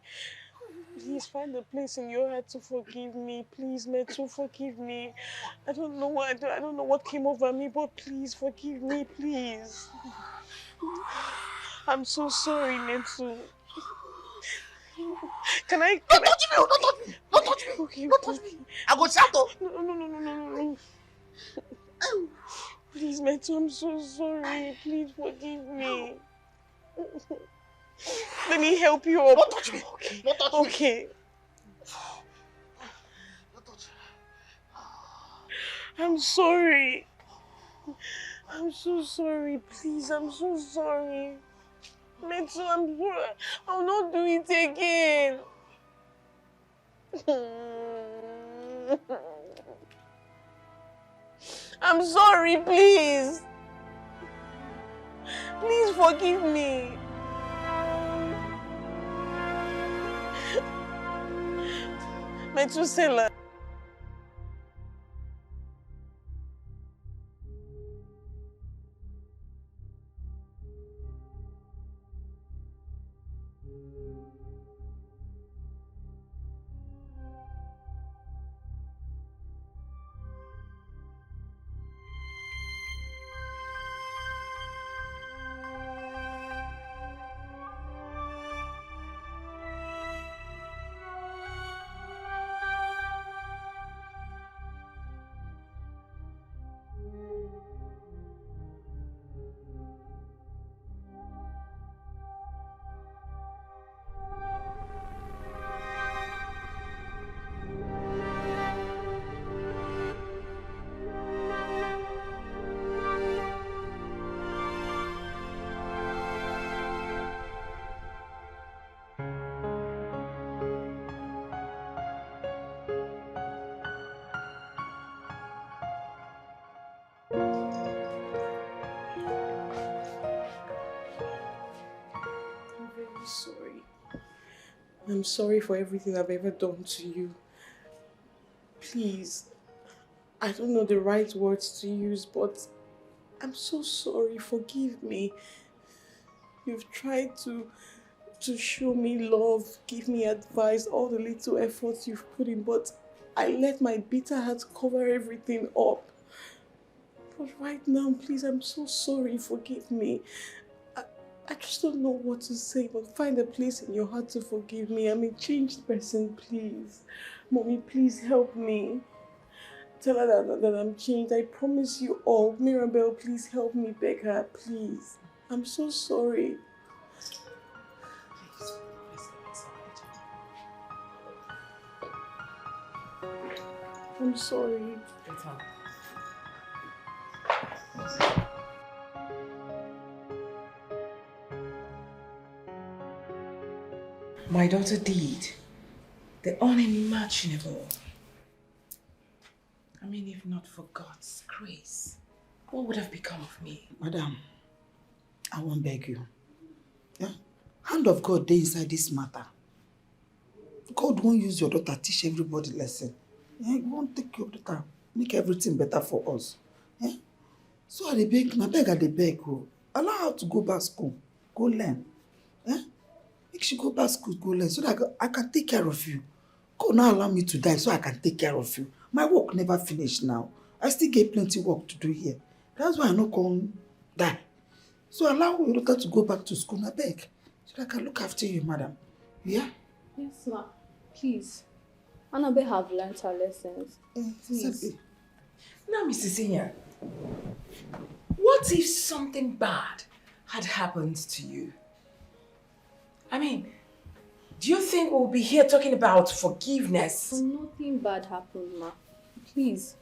Please find a place in your heart to forgive me. Please, Metu, forgive me. I don't know what came over me, but please forgive me, please. I'm so sorry, Metu. Can I? Don't touch me! Don't touch me! Don't touch me! Okay, Don't touch me! I go shout up! No. Please, Metu, I'm so sorry. Please forgive me. Let me help you up. Don't touch me! Okay. Don't touch me! Okay. Don't touch me. I'm sorry. I'm so sorry. Please, I'm so sorry. Metu, I'm sorry. I'll not do it again. I'm sorry, please. Please forgive me. Metusela. sorry. I'm sorry for everything I've ever done to you. Please, I don't know the right words to use, but I'm so sorry. Forgive me. You've tried to show me love, give me advice, all the little efforts you've put in, but I let my bitter heart cover everything up. But right now, please, I'm so sorry. Forgive me. I just don't know what to say, but find a place in your heart to forgive me. I'm a changed person, please. Mommy, please help me. Tell her that I'm changed. I promise you all. Mirabelle, please help me beg her, please. I'm so sorry. I'm sorry. My daughter did the unimaginable. I mean, if not for God's grace, what would have become of me? Madam, I won't beg you. Yeah? Hand of God dey inside this matter. God won't use your daughter to teach everybody lesson. Yeah? He won't take your daughter, make everything better for us. Yeah? So I dey beg, I beg. Oh. Allow her to go back school, go learn. Yeah? Make she go back school, go learn, so that I can take care of you. God now allow me to die so I can take care of you. My work never finished now. I still get plenty work to do here. That's why I no come die. So allow your daughter to go back to school, I beg. So that I can look after you, madam. Yeah? Yes, ma. Please. Annabelle have learned her lessons. Please. Now, Mrs. Senior, what if something bad had happened to you? I mean, do you think we'll be here talking about forgiveness? Nothing bad happened, ma. Please.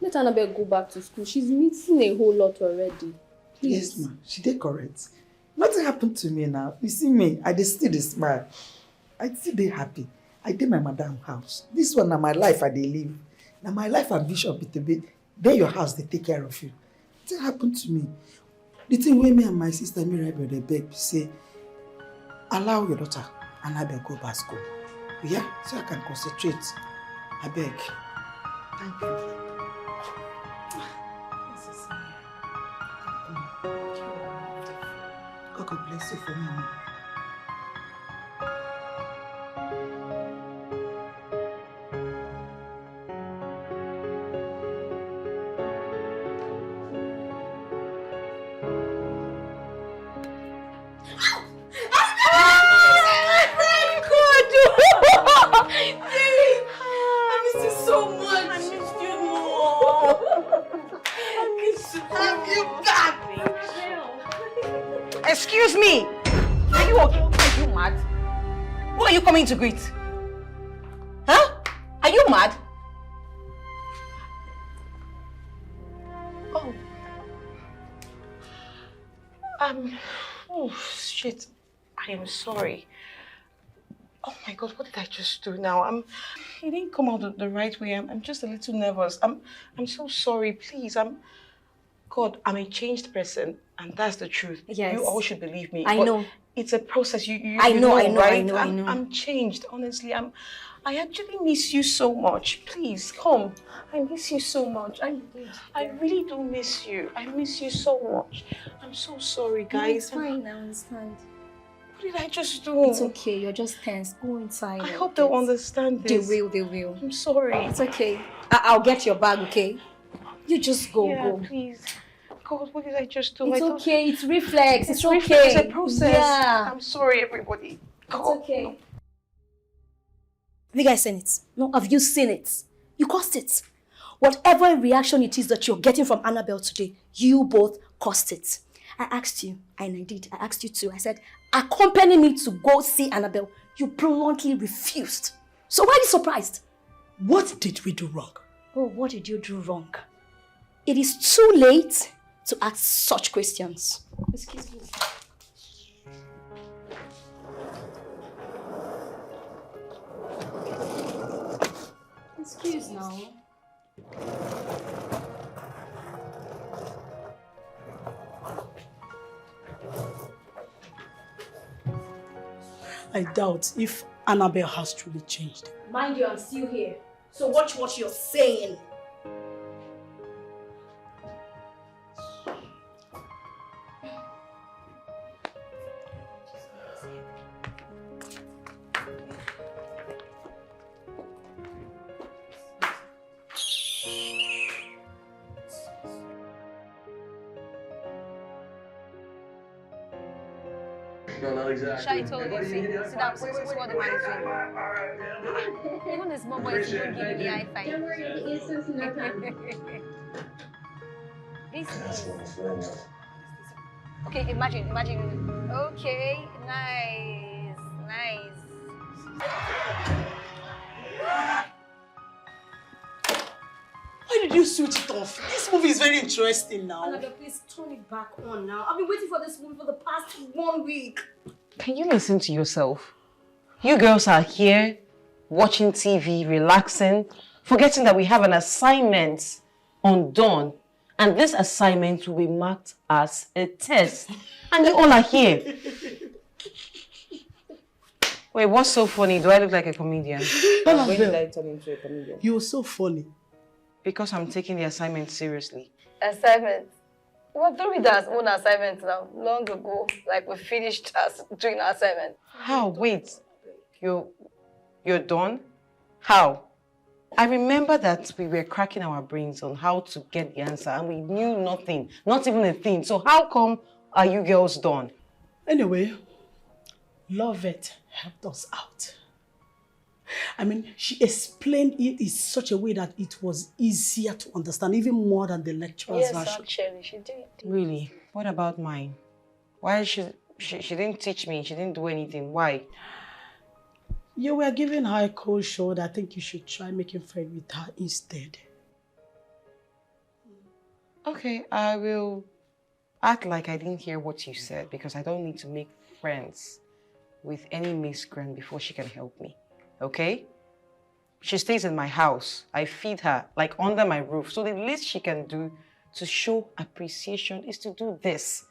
Let Annabelle go back to school. She's missing a whole lot already. Please. Yes, ma. She did correct. Nothing happened to me now. You see me, I dey still dey smile. I still dey happy. I did my madam house. This one na my life I dey live. Now my life ambition be to be there your house, they take care of you. Nothing happened to me. The thing where me and my sister Mirabelle dey beg say, allow your daughter and I beg go back school. Yeah? So I can concentrate. I beg. Thank you. God bless you for me now. Excuse me! Are you okay? Are you mad? Who are you coming to greet? Huh? Are you mad? Oh. Oh shit. I am sorry. Oh my God, what did I just do now? It didn't come out the right way. I'm just a little nervous. I'm so sorry. Please, God, I'm a changed person, and that's the truth. Yes. You all should believe me. I know. It's a process. I know, right? I know. I'm changed, honestly. I actually miss you so much. Please, come. I miss you so much. I really do miss you. I miss you so much. I'm so sorry, guys. No, it's fine, I understand. What did I just do? It's okay, you're just tense. Go inside. I hope they'll understand this. They will. I'm sorry. It's okay. I'll get your bag, okay? You just go, Yeah, go. please. God, what did I just do? It's okay, it's reflex. It's okay. Reflex, it's a process. Yeah. I'm sorry, everybody. It's okay. Have you guys seen it? No, have you seen it? You caused it. Whatever reaction it is that you're getting from Annabelle today, you both caused it. I asked you, and I did. I asked you too. I said, accompany me to go see Annabelle. You bluntly refused. So why are you surprised? What did we do wrong? Oh, what did you do wrong? It is too late to ask such questions. Excuse me. Excuse now. I doubt if Annabelle has truly changed. Mind you, I'm still here. So watch what you're saying. Shai told you, see that see what the man is doing. Even the small boys don't give you the high five. Don't worry, the instance This is... Okay, imagine. Okay, nice. Why did you switch it off? This movie is very interesting now. Annabelle, please turn it back on now. I've been waiting for this movie for the past 1 week. Can you listen to yourself? You girls are here, watching TV, relaxing, forgetting that we have an assignment on Dawn. And this assignment will be marked as a test. And you all are here. Wait, what's so funny? Do I look like a comedian? When did I turn into a comedian? You were so funny. Because I'm taking the assignment seriously. Assignment? What do we do as own assignment now? Long ago, like we finished doing our assignment. How? Wait. You're done? How? I remember that we were cracking our brains on how to get the answer and we knew nothing, not even a thing. So how come are you girls done? Anyway, Lovette helped us out. I mean, she explained it in such a way that it was easier to understand, even more than the lecturer's version. Yes, actually, she did. Really? What about mine? Why she didn't teach me, she didn't do anything. Why? You were giving her a cold shoulder. I think you should try making friends with her instead. Okay, I will act like I didn't hear what you said because I don't need to make friends with any miscreant before she can help me. Okay? She stays in my house. I feed her, like under my roof. So the least she can do to show appreciation is to do this.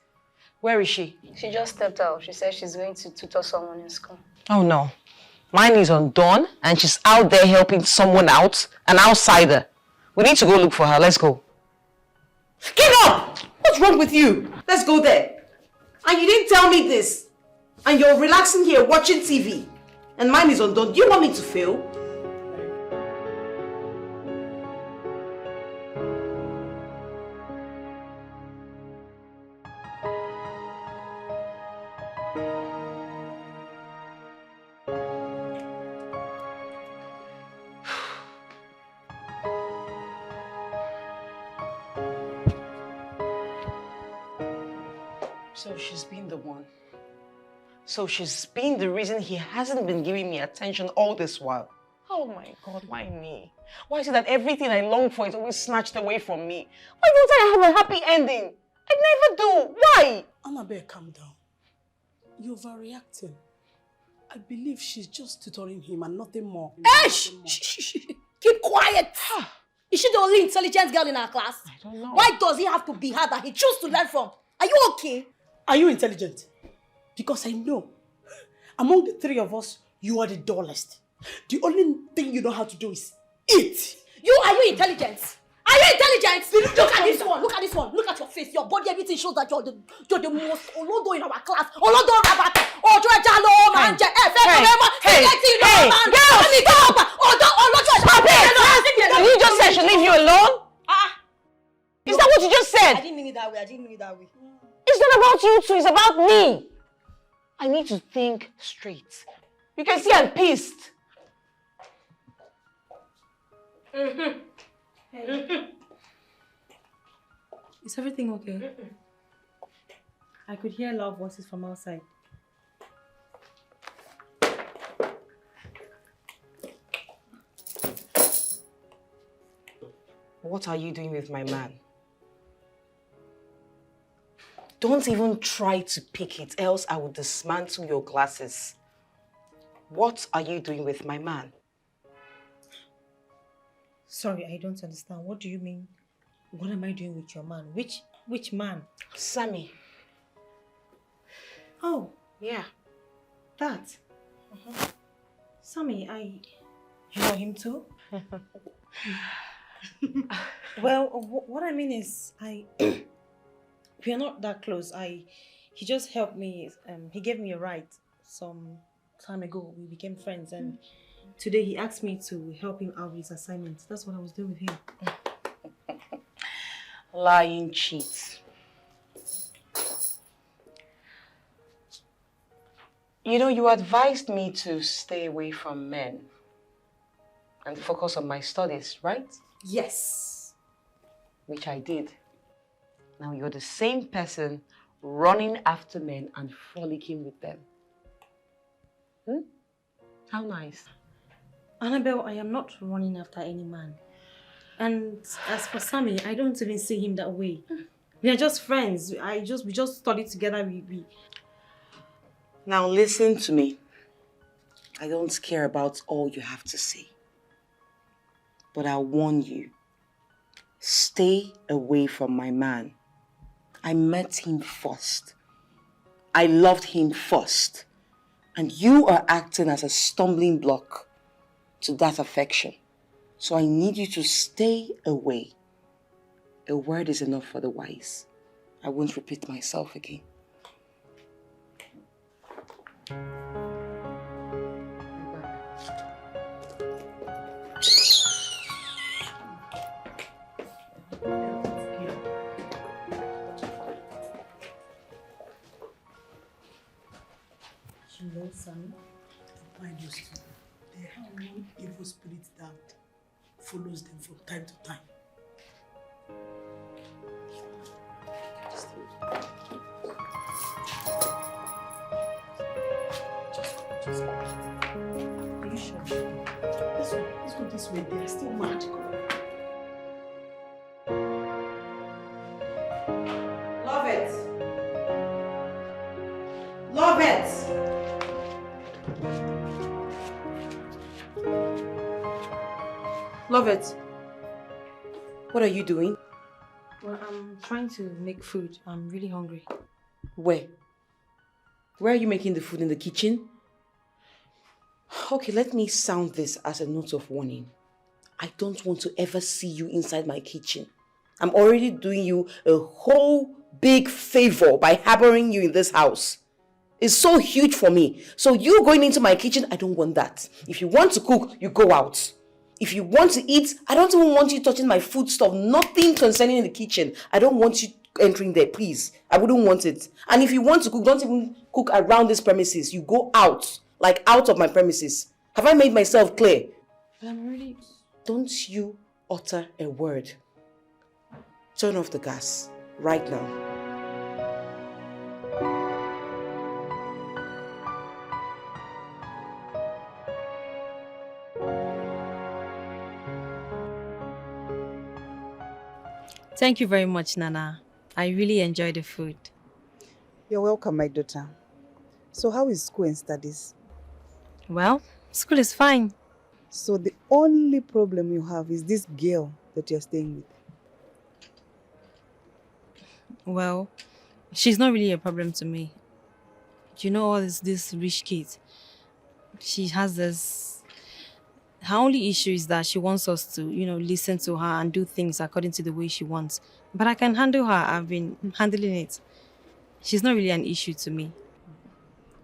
Where is she? She just stepped out. She said she's going to tutor someone in school. Oh no. Mine is on Dawn and she's out there helping someone out, an outsider. We need to go look for her. Let's go. Get up! What's wrong with you? Let's go there. And you didn't tell me this. And you're relaxing here watching TV. And mine is on Dawn. Do you want me to fail? So she's been the one. So she's been the reason he hasn't been giving me attention all this while. Oh my God, why me? Why is it that everything I long for is always snatched away from me? Why don't I have a happy ending? I never do. Why? Annabelle, calm down. You're overreacting. I believe she's just tutoring him and nothing more. Hey, shh. Keep quiet. Is she the only intelligent girl in our class? I don't know. Why does he have to be her that he chose to learn from? Are you okay? Are you intelligent? Because I know, among the three of us, you are the dullest. The only thing you know how to do is eat. Are you intelligent? Are you intelligent? Look at this one. Look at this one. Look at your face. Your body, everything shows that you're the most olodo in our class. Olodo rabat. Ojo jalo manje. Hey, stop it! Did you just say I should leave you alone? Is that what you just said? I didn't mean it that way. It's not about you two, it's about me. I need to think straight. You can see I'm pissed. Is everything okay? I could hear loud voices from outside. What are you doing with my man? Don't even try to pick it, else I will dismantle your glasses. What are you doing with my man? Sorry, I don't understand. What do you mean? What am I doing with your man? Which man? Sammy. Oh. Yeah. That. Sammy, you know him too? Well, what I mean is, we are not that close. He just helped me. He gave me a ride some time ago. We became friends, and today he asked me to help him out with his assignments. That's what I was doing with him. Lying cheat. You know, you advised me to stay away from men and focus on my studies, right? Yes. Which I did. Now you're the same person running after men and frolicking with them. How nice. Annabelle, I am not running after any man. And as for Sammy, I don't even see him that way. We are just friends. We just studied together. Now listen to me. I don't care about all you have to say. But I warn you, stay away from my man. I met him first. I loved him first. And you are acting as a stumbling block to that affection. So I need you to stay away. A word is enough for the wise. I won't repeat myself again. You know, son, mind those two. They have one evil spirit that follows them from time to time. Are you sure? Let's go this way. They are still mad. Love it. Love it. Love it. What are you doing? Well, I'm trying to make food. I'm really hungry. Where? Where are you making the food? In the kitchen? Okay, let me sound this as a note of warning. I don't want to ever see you inside my kitchen. I'm already doing you a whole big favor by harboring you in this house. It's so huge for me. So you going into my kitchen, I don't want that. If you want to cook, you go out. If you want to eat, I don't even want you touching my food stuff. Nothing concerning in the kitchen. I don't want you entering there, please. I wouldn't want it. And if you want to cook, don't even cook around this premises. You go out, like out of my premises. Have I made myself clear? But I'm already... Don't you utter a word. Turn off the gas right now. Thank you very much, Nana. I really enjoyed the food. You're welcome, my daughter. So how is school and studies? Well, school is fine. So the only problem you have is this girl that you're staying with? Well, she's not really a problem to me. You know all this rich kid. She has this... Her only issue is that she wants us to, listen to her and do things according to the way she wants. But I can handle her. I've been handling it. She's not really an issue to me.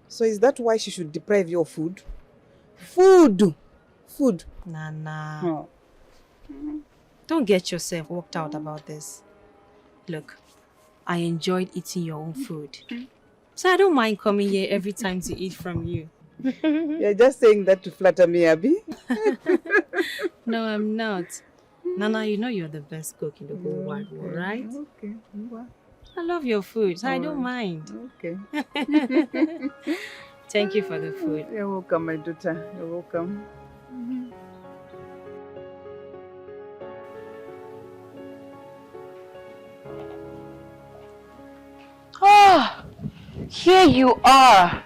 So is that why she should deprive you of food? Food! Food! Nana. Oh. Don't get yourself worked out about this. Look, I enjoyed eating your own food. So I don't mind coming here every time to eat from you. You're just saying that to flatter me, Abby? No, I'm not. Nana, you know you're the best cook in the whole wide world, right? Okay. I love your food, so I don't mind. Okay. Thank you for the food. You're welcome, my daughter. You're welcome. Ah, here you are.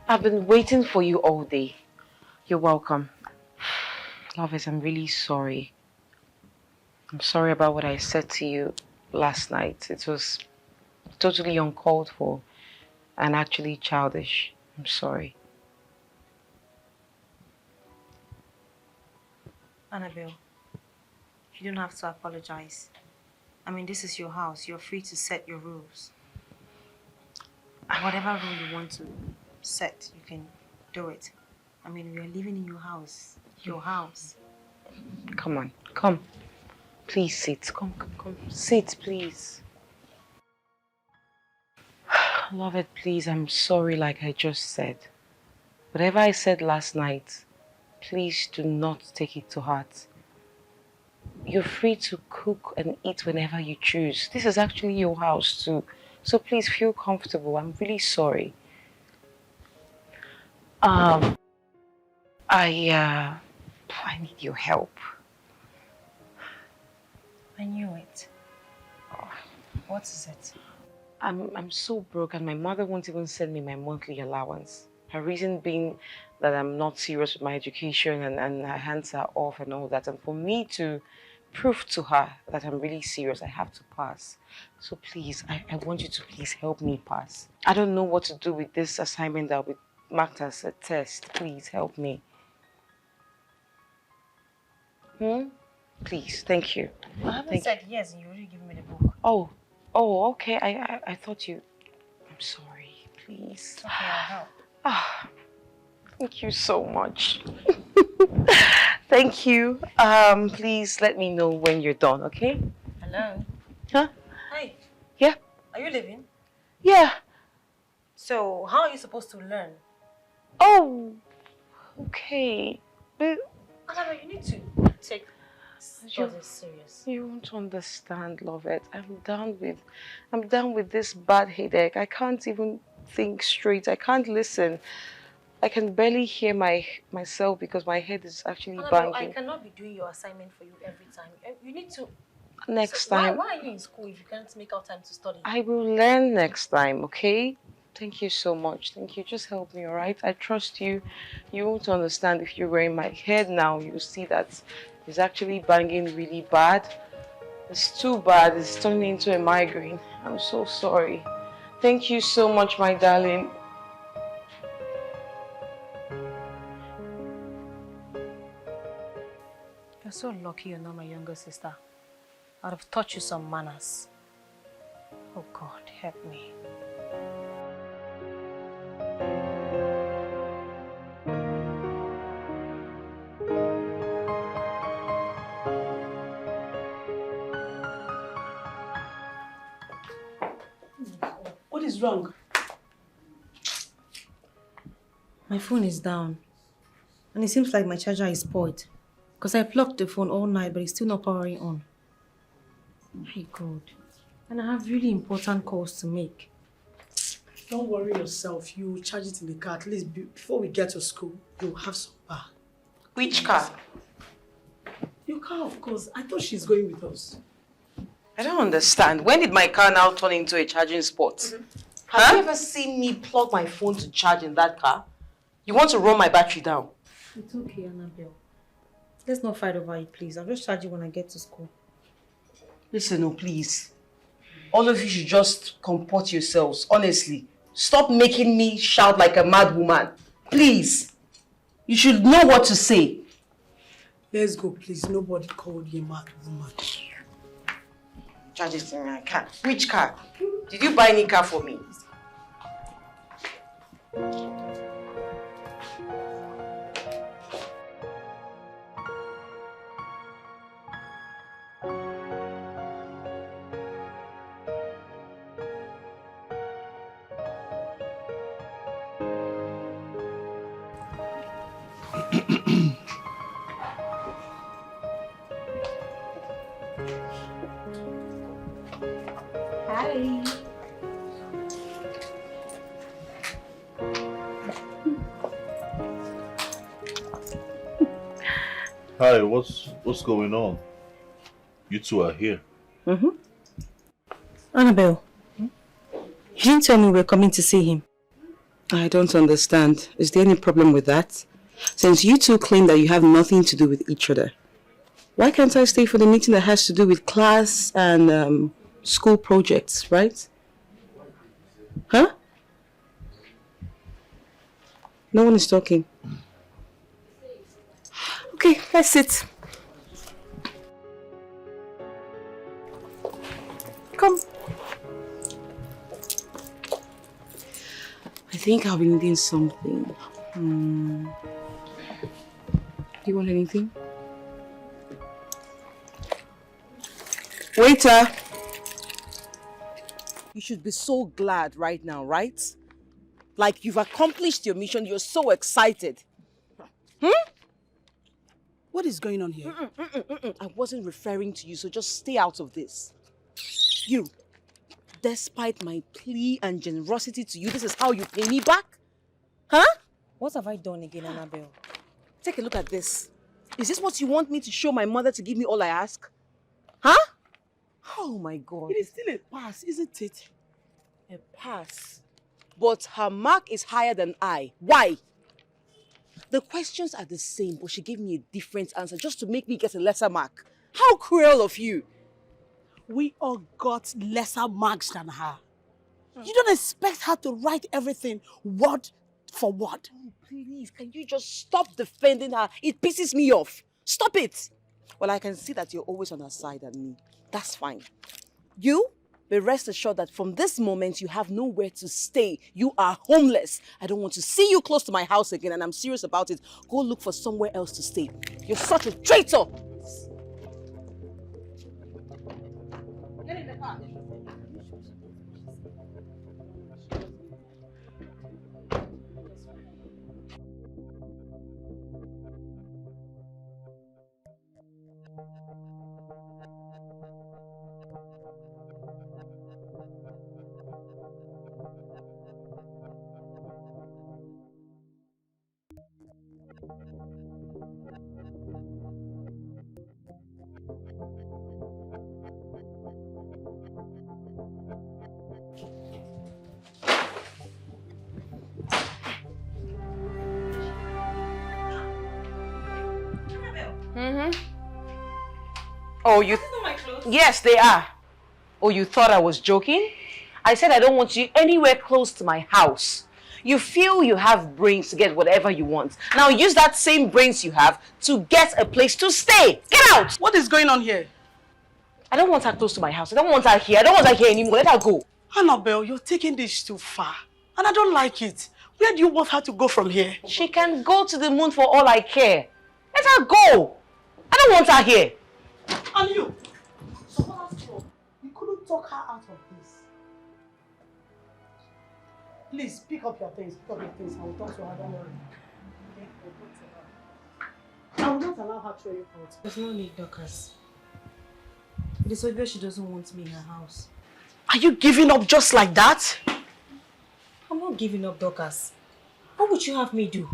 I've been waiting for you all day. You're welcome. Lovers, I'm really sorry. I'm sorry about what I said to you last night. It was totally uncalled for and actually childish. I'm sorry. Annabelle, you don't have to apologize. I mean, this is your house. You're free to set your rules. Whatever rule you want to set, you can do it. I mean, we are living in your house. Your house. Come on, come. Please sit. Come. Sit, please. Love it, please. I'm sorry, like I just said. Whatever I said last night, please do not take it to heart. You're free to cook and eat whenever you choose. This is actually your house too. So please feel comfortable. I'm really sorry. I need your help. I knew it. What is it? I'm so broke and my mother won't even send me my monthly allowance. Her reason being that I'm not serious with my education and her hands are off and all that. And for me to prove to her that I'm really serious, I have to pass. So please, I want you to please help me pass. I don't know what to do with this assignment that will be marked as a test. Please help me. Please, thank you. I haven't said yes and you already given me the book. Oh, okay. I thought you... I'm sorry, please. It's okay, I'll help. Thank you so much. Thank you. Please let me know when you're done, okay? Hello? Huh? Hey. Yeah? Are you leaving? Yeah. So, how are you supposed to learn? Oh, okay. But... Annabelle, you need to take this serious. You won't understand, love it. I'm done with this bad headache. I can't even think straight. I can't listen. I can barely hear myself because my head is actually Annabelle, banging. I cannot be doing your assignment for you every time. You need to... Next time. Why are you in school if you can't make out time to study? I will learn next time, okay? Thank you so much. Thank you. Just help me, alright? I trust you. You won't understand if you're wearing my head now. You'll see that it's actually banging really bad. It's too bad. It's turning into a migraine. I'm so sorry. Thank you so much, my darling. You're so lucky you're not my younger sister. I'd have taught you some manners. Oh God, help me. What is wrong? My phone is down. And it seems like my charger is spoiled. Because I plugged the phone all night, but it's still not powering on. My God. And I have really important calls to make. Don't worry yourself. You charge it in the car. At least before we get to school, you'll have some power. Which car? Your car, of course. I thought she's going with us. I don't understand. When did my car now turn into a charging spot? Have you ever seen me plug my phone to charge in that car? You want to run my battery down? It's okay, Annabelle. Let's not fight over it, please. I'll just charge you when I get to school. Listen, oh, please. All of you should just comport yourselves, honestly. Stop making me shout like a mad woman. Please. You should know what to say. Let's go, please. Nobody called you a mad woman. Charge it in my car. Which car? Did you buy any car for me? Hi. Hi, what's going on? You two are here. Annabelle, you didn't tell me we're coming to see him. I don't understand. Is there any problem with that? Since you two claim that you have nothing to do with each other, why can't I stay for the meeting that has to do with class and school projects, right? Huh? No one is talking. Okay, let's sit. Come. I think I'll be needing something. Do you want anything? Waiter! You should be so glad right now, right? Like you've accomplished your mission, you're so excited. What is going on here? I wasn't referring to you, so just stay out of this. You, despite my plea and generosity to you, this is how you pay me back? Huh? What have I done again, Annabelle? Take a look at this. Is this what you want me to show my mother to give me all I ask? Huh? Oh my God. It is still a pass, isn't it? A pass. But her mark is higher than I. Why? The questions are the same, but she gave me a different answer just to make me get a lesser mark. How cruel of you. We all got lesser marks than her. You don't expect her to write everything word for word. Oh, please, can you just stop defending her? It pisses me off. Stop it. Well, I can see that you're always on her side and me. That's fine. You, but rest assured that from this moment, you have nowhere to stay. You are homeless. I don't want to see you close to my house again, and I'm serious about it. Go look for somewhere else to stay. You're such a traitor. Get in the car. Oh, you... Yes, they are. Oh, you thought I was joking? I said I don't want you anywhere close to my house. You feel you have brains to get whatever you want. Now use that same brains you have to get a place to stay. Get out! What is going on here? I don't want her close to my house. I don't want her here. I don't want her here anymore. Let her go. Annabelle, you're taking this too far. And I don't like it. Where do you want her to go from here? She can go to the moon for all I care. Let her go. I don't want her here. And you? So what else for? You couldn't talk her out of this. Please, pick up your things. Pick up your things. I will talk to her. Don't worry. I will not allow her to throw you out. There's no need, Dorcas. It is obvious she doesn't want me in her house. Are you giving up just like that? I'm not giving up, Dorcas. What would you have me do?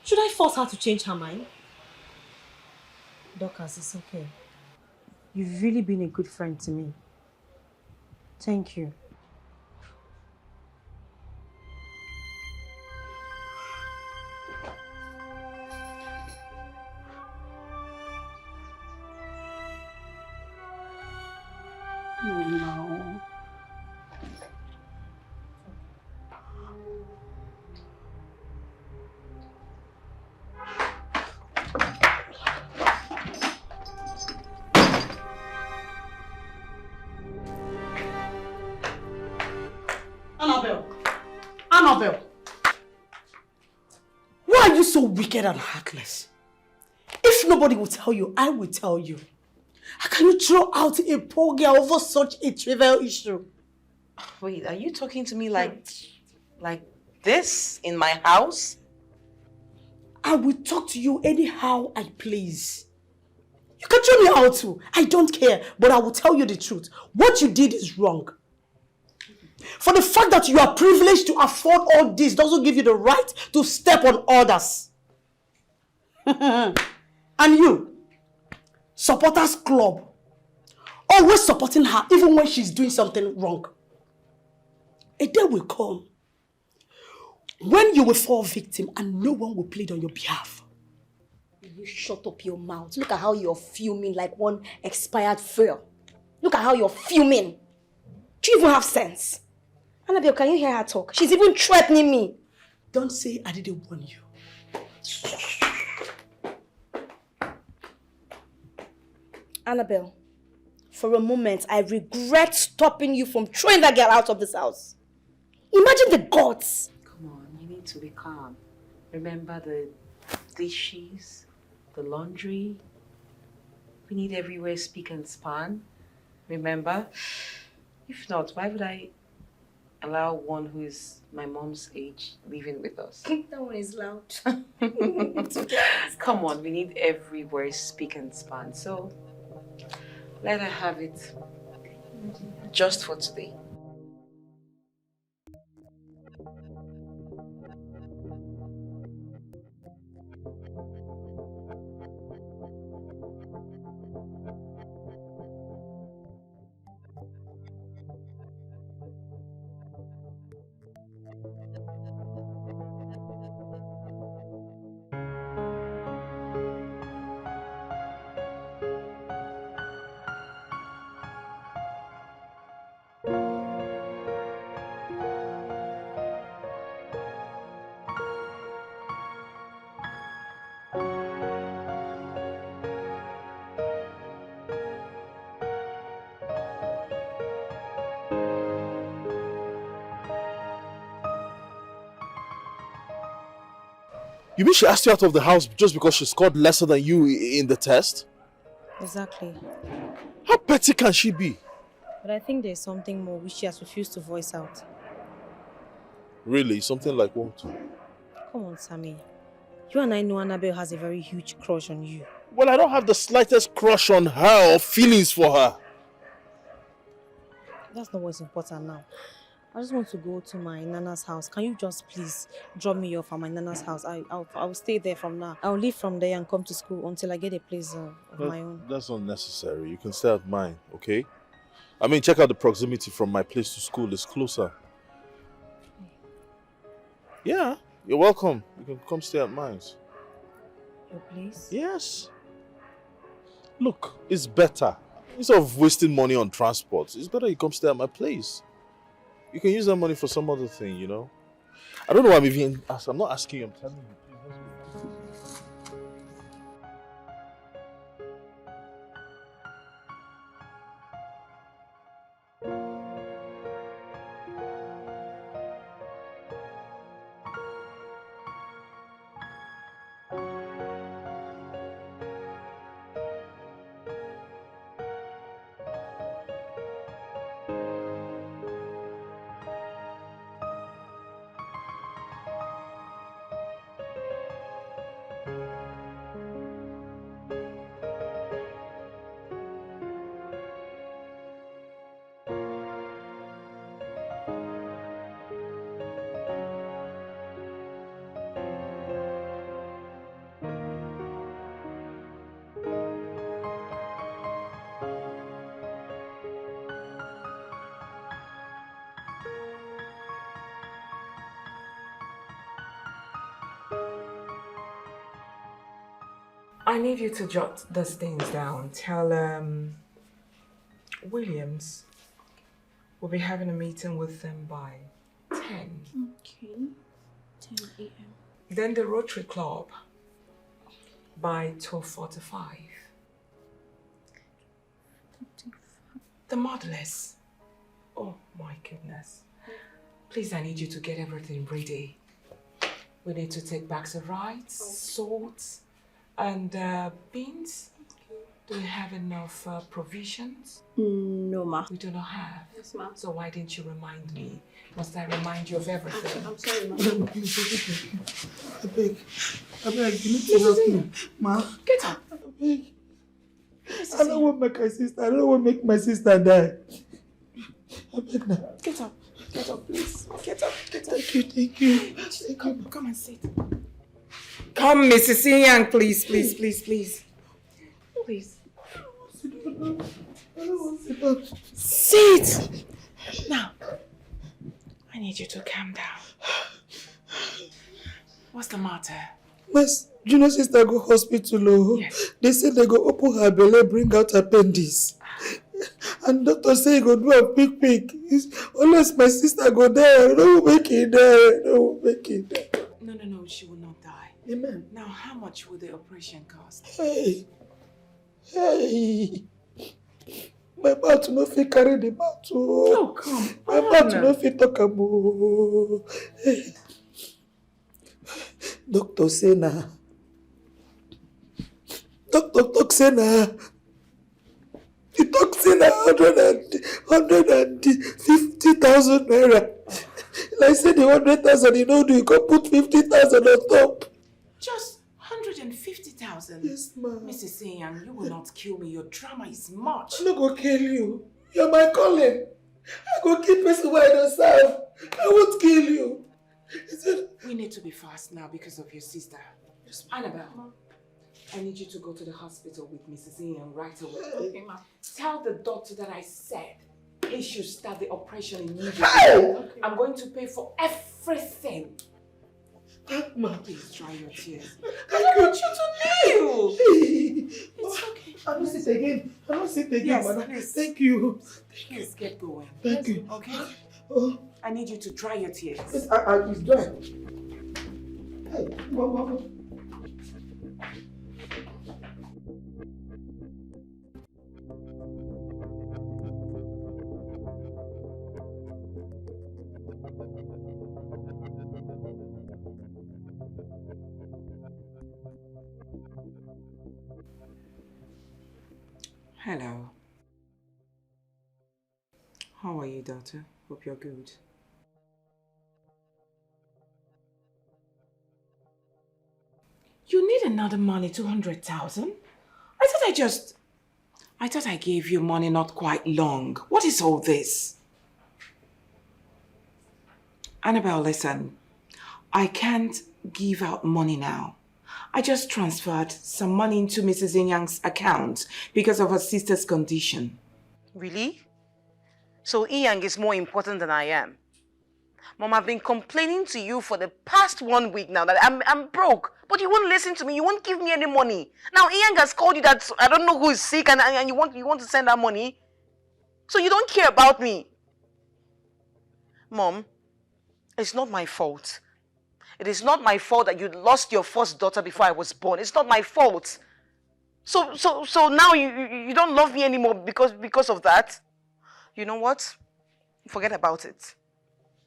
Should I force her to change her mind? Dorcas, it's okay. You've really been a good friend to me. Thank you. Oh, no. Annabelle! Annabelle! Why are you so wicked and heartless? If nobody will tell you, I will tell you. How can you throw out a poor girl over such a trivial issue? Wait, are you talking to me like this in my house? I will talk to you anyhow I please. You can throw me out too. I don't care, but I will tell you the truth. What you did is wrong. For the fact that you are privileged to afford all this doesn't give you the right to step on others. And you, supporters club, always supporting her even when she's doing something wrong. A day will come when you will fall victim and no one will plead on your behalf. You shut up your mouth. Look at how you're fuming like one expired fuel. Look at how you're fuming. Do you even have sense? Annabelle, can you hear her talk? She's even threatening me. Don't say I didn't warn you. Annabelle, For a moment, I regret stopping you from throwing that girl out of this house. Imagine the gods. Come on, you need to be calm. Remember the dishes, the laundry. We need everywhere speak and span. Remember? If not, why would I allow one who is my mom's age living with us? That one is loud. Come on, we need everywhere speak and span. So let her have it just for today. You mean she asked you out of the house just because she scored lesser than you in the test? Exactly. How petty can she be? But I think there's something more which she has refused to voice out. Really? Something like what? Come on, Sammy. You and I know Annabelle has a very huge crush on you. Well, I don't have the slightest crush on her or feelings for her. That's not what's important now. I just want to go to my Nana's house. Can you just please drop me off at my Nana's house? I will stay there from now. I'll leave from there and come to school until I get a place of my own. That's not necessary. You can stay at mine, okay? I mean, check out the proximity from my place to school. It's closer. Yeah, you're welcome. You can come stay at mine. Your place? Yes. Look, it's better. Instead of wasting money on transport, it's better you come stay at my place. You can use that money for some other thing, you know? I don't know why I'm even asking. I'm not asking you, I'm telling you. I need you to jot these things down. Tell Williams we'll be having a meeting with them by 10. Okay. 10 a.m. Then the Rotary Club by 12:45. The Motherless. Oh my goodness. Please, I need you to get everything ready. We need to take bags of rice, salt, and beans. Do we have enough provisions? No, ma. We do not have. Yes, ma. So why didn't you remind me? Must I remind you of everything? I'm sorry, ma. I beg, you need to help me. Ma. Get up. I beg. I don't want to make my sister. I don't want to make my sister die. I beg now. Get up. Get up, please. Get up. Get up. Thank you. Come and sit. Come, Mrs. Young, please. Please. I don't want to sit down. Sit! Now, I need you to calm down. What's the matter? My junior sister go hospital. Oh. Yes. They say they go open her belly, bring out appendix. And doctor say he go do a quick. Unless my sister go there, no make it there. No make it there. No, she will not die. Amen. Now, how much will the operation cost? Hey. My mouth no fit carry the mouth. Oh, come My on. mouth no fit talk about. Doctor say na. Doctor talk say na. He talk say na 150,000 naira. Like say the 100,000 you know do, you go put 50,000 on top. Just 150,000? Yes, ma'am. Mrs. Iyan, you will not kill me. Your drama is much. I no go kill you. You're my calling. I go kill person where I don't serve. I won't kill you. We need to be fast now because of your sister. Yes, Annabelle, I need you to go to the hospital with Mrs. Ian right away. Okay, ma'am. Tell the doctor that I said he should start the operation immediately. Hey! Okay. I'm going to pay for everything. Ma'am. Please dry your tears. I don't want you to kneel. It's okay. I don't sit again. I don't sit again, Yes, madam. please. Thank you. Please get going. Thank you. Okay? Oh. I need you to dry your tears. Yes, it's dry. Hey, mama. Hello. How are you, daughter? Hope you're good. You need another money, 200,000? I thought I gave you money not quite long. What is all this? Annabelle, listen. I can't give out money now. I just transferred some money into Mrs. Inyang's account because of her sister's condition. Really? So Iyang is more important than I am? Mom, I've been complaining to you for the past 1 week now that I'm broke. But you won't listen to me. You won't give me any money. Now Iyang has called you that I don't know who is sick and you want to send her money. So you don't care about me. Mom, it's not my fault. It is not my fault that you lost your first daughter before I was born. It's not my fault. So now you don't love me anymore because of that? You know what? Forget about it.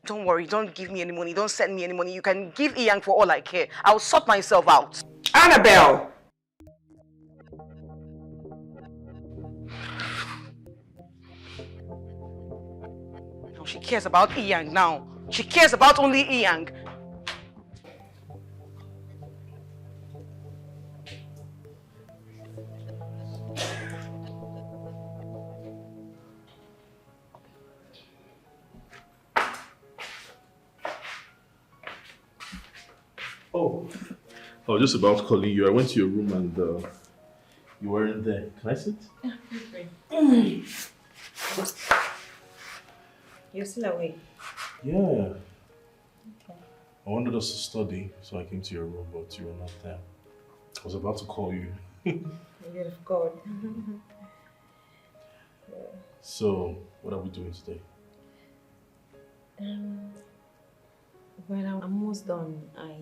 Don't worry, don't give me any money. Don't send me any money. You can give Iyang for all I care. I'll sort myself out. Annabelle! No, she cares about Iyang now. She cares about only Iyang. Oh, I was just about calling you. I went to your room and you weren't there. Can I sit? You're still awake? Yeah. Okay. I wanted us to study, so I came to your room, but you were not there. I was about to call you. You're of God. So, what are we doing today? Well, I'm almost done. I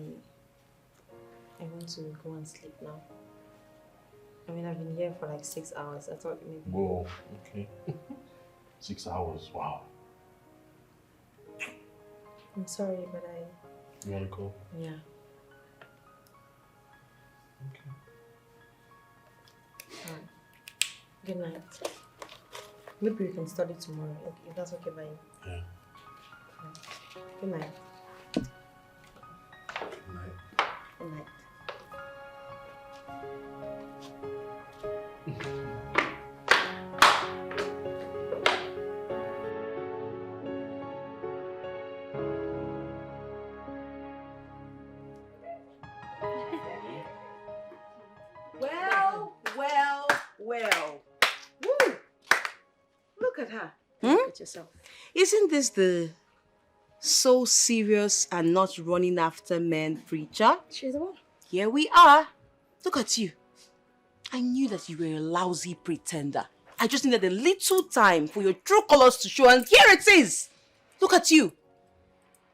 want to go and sleep now. I mean, I've been here for like 6 hours. I thought maybe... Whoa, okay. 6 hours, wow. I'm sorry, but You want to go? Yeah. Okay. Alright. Good night. Maybe we can study tomorrow, if that's okay by you. Yeah. Good night. Good night. Good night. Well. Woo. Look at her. Look at yourself. Isn't this the so serious and not running after men preacher? She's the one. Here we are. Look at you. I knew that you were a lousy pretender. I just needed a little time for your true colors to show, and here it is. Look at you.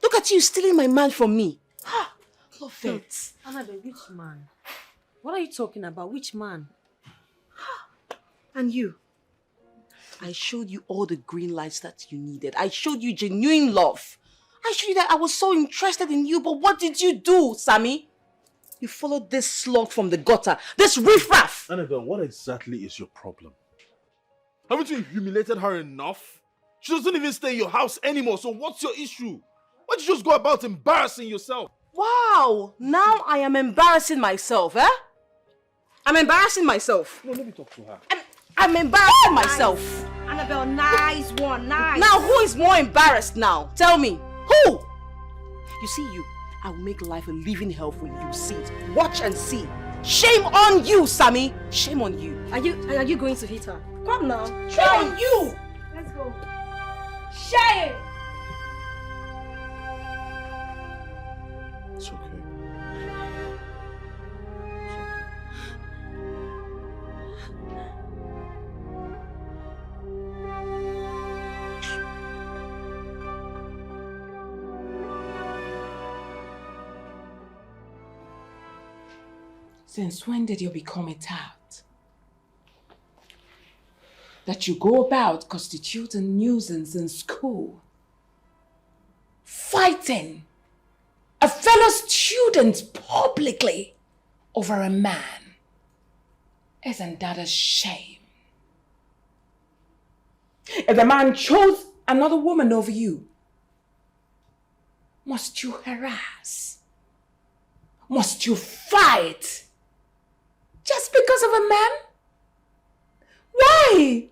Look at you stealing my man from me. Love it. Annabelle, which man? What are you talking about? Which man? And you. I showed you all the green lights that you needed. I showed you genuine love. I showed you that I was so interested in you, but what did you do, Sammy? You followed this slug from the gutter, this riffraff. Annabelle, what exactly is your problem? Haven't you humiliated her enough? She doesn't even stay in your house anymore, so what's your issue? Why don't you just go about embarrassing yourself? Wow, now I am embarrassing myself, eh? I'm embarrassing myself. No, let me talk to her. I'm embarrassing myself. Annabelle, nice one, nice. Now, who is more embarrassed now? Tell me. Who? You see you. I will make life a living hell for you. See it. Watch and see. Shame on you, Sammy. Shame on you. Are you going to hit her? Come now. Shame on you. Let's go. Shame! It's okay. Since when did you become a tout? That you go about constituting a nuisance in school, fighting a fellow student publicly over a man. Isn't that a shame? If the man chose another woman over you, must you harass? Must you fight? Just because of a man? Why?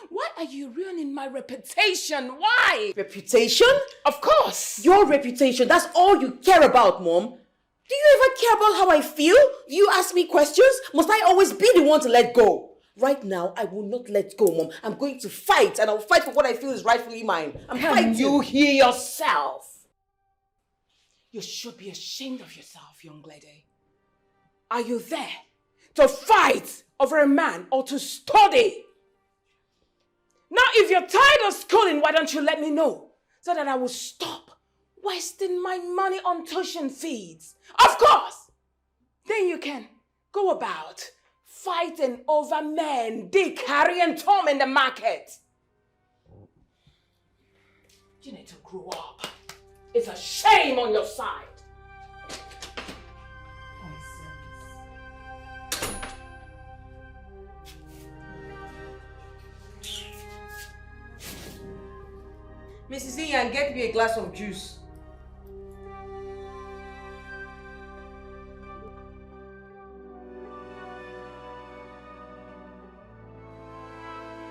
Why are you ruining my reputation? Why? Reputation? Of course. Your reputation, that's all you care about, Mom. Do you ever care about how I feel? Do you ask me questions? Must I always be the one to let go? Right now, I will not let go, Mom. I'm going to fight, and I'll fight for what I feel is rightfully mine. I'm fighting. You hear yourself? You should be ashamed of yourself, young lady. Are you there to fight over a man or to study? Now, if you're tired of schooling, why don't you let me know so that I will stop wasting my money on tuition fees? Of course! Then you can go about fighting over men, Dick, Harry, and Tom in the market. You need to grow up. It's a shame on your side. Mrs. Ian, get me a glass of juice.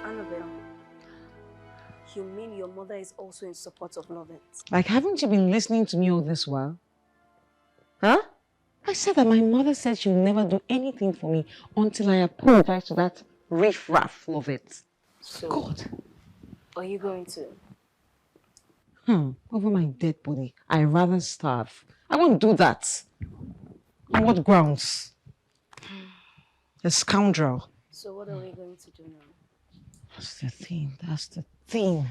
Annabelle, you mean your mother is also in support of Lovett? Like, haven't you been listening to me all this while? Huh? I said that my mother said she'll never do anything for me until I apologize to that riffraff Lovett. So, God. Are you going to? Over my dead body. I'd rather starve. I won't do that. On what grounds? A scoundrel. So what are we going to do now? That's the thing. That's the thing.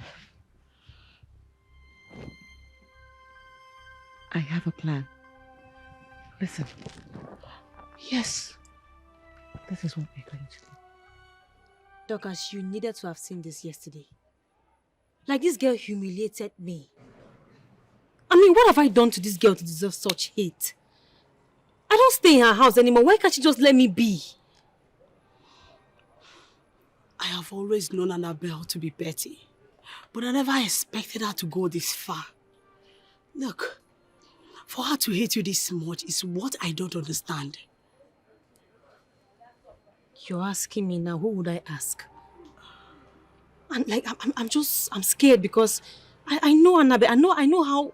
I have a plan. Listen. Yes. This is what we're going to do. Dorcas, you needed to have seen this yesterday. Like, this girl humiliated me. I mean, what have I done to this girl to deserve such hate? I don't stay in her house anymore. Why can't she just let me be? I have always known Annabelle to be petty, but I never expected her to go this far. Look, for her to hate you this much is what I don't understand. You're asking me now, who would I ask? And like, I'm scared because I know Annabelle. I know how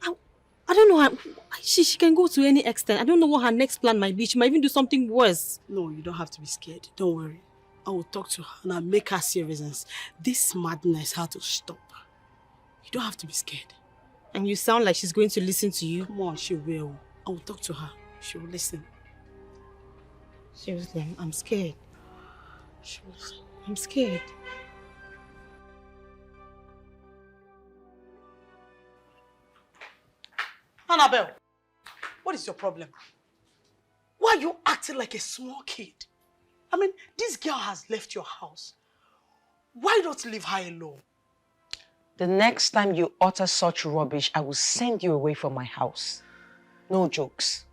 I don't know how she can go to any extent. I don't know what her next plan might be. She might even do something worse. No, you don't have to be scared. Don't worry. I will talk to her and I'll make her see reasons. This madness has to stop. You don't have to be scared. And you sound like she's going to listen to you. Come on, she will. I will talk to her. She will listen. Seriously, I'm scared. She will listen. I'm scared. Annabelle, what is your problem? Why are you acting like a small kid? I mean, this girl has left your house. Why not leave her alone? The next time you utter such rubbish, I will send you away from my house. No jokes.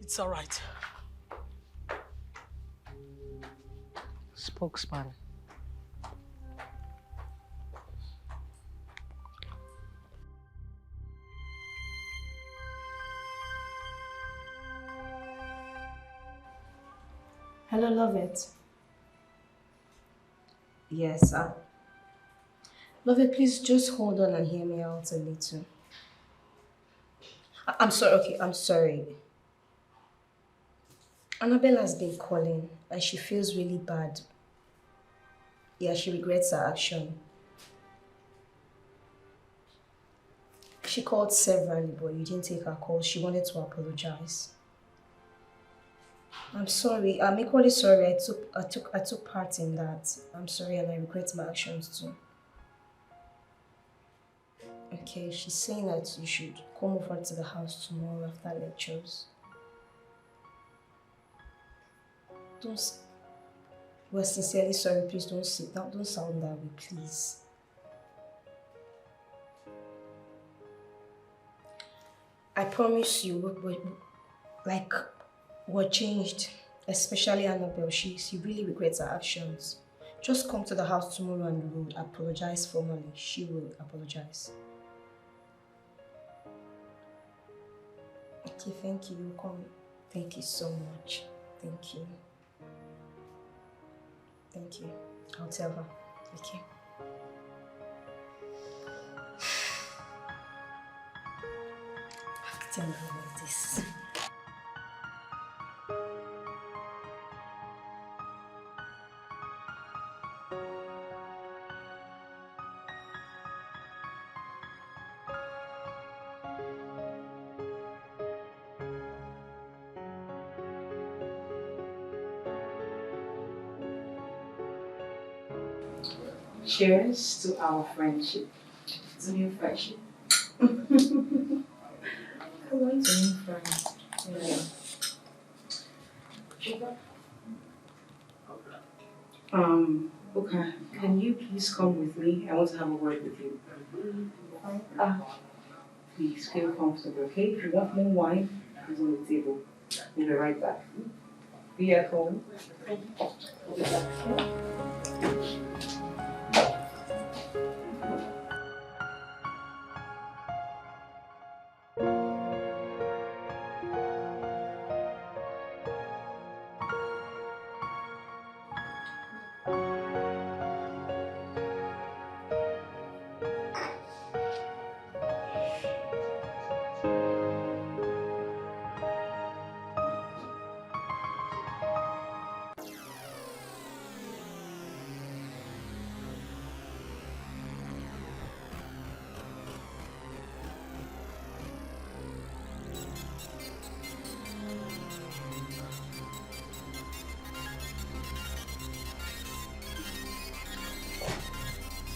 It's all right. Spokesman. Hello, love it. Yes, love it, please just hold on and hear me out a little. I'm sorry, okay, I'm sorry. Annabelle has been calling and she feels really bad. Yeah, she regrets her action. She called severally, but you didn't take her call. She wanted to apologize. I'm sorry. I'm equally sorry. I took part in that. I'm sorry and I regret my actions too. Okay, she's saying that you should come over to the house tomorrow after lectures. We're sincerely sorry. Please don't sit down. Don't sound that way, please. I promise you, we're changed. Especially Annabelle. She really regrets her actions. Just come to the house tomorrow and we'll apologize formally. She will apologize. Okay, thank you. Come. Thank you so much. Thank you. Thank you. I'll tell her. Okay. Tell her about this. Cheers to our friendship. To new friendship. Come on, to new friends. Yeah. Sugar? Okay. Can you please come with me? I want to have a word with you. Please feel comfortable, okay? If you want more wine, it's on the table. We'll be right back. Be at home. We'll be back, okay?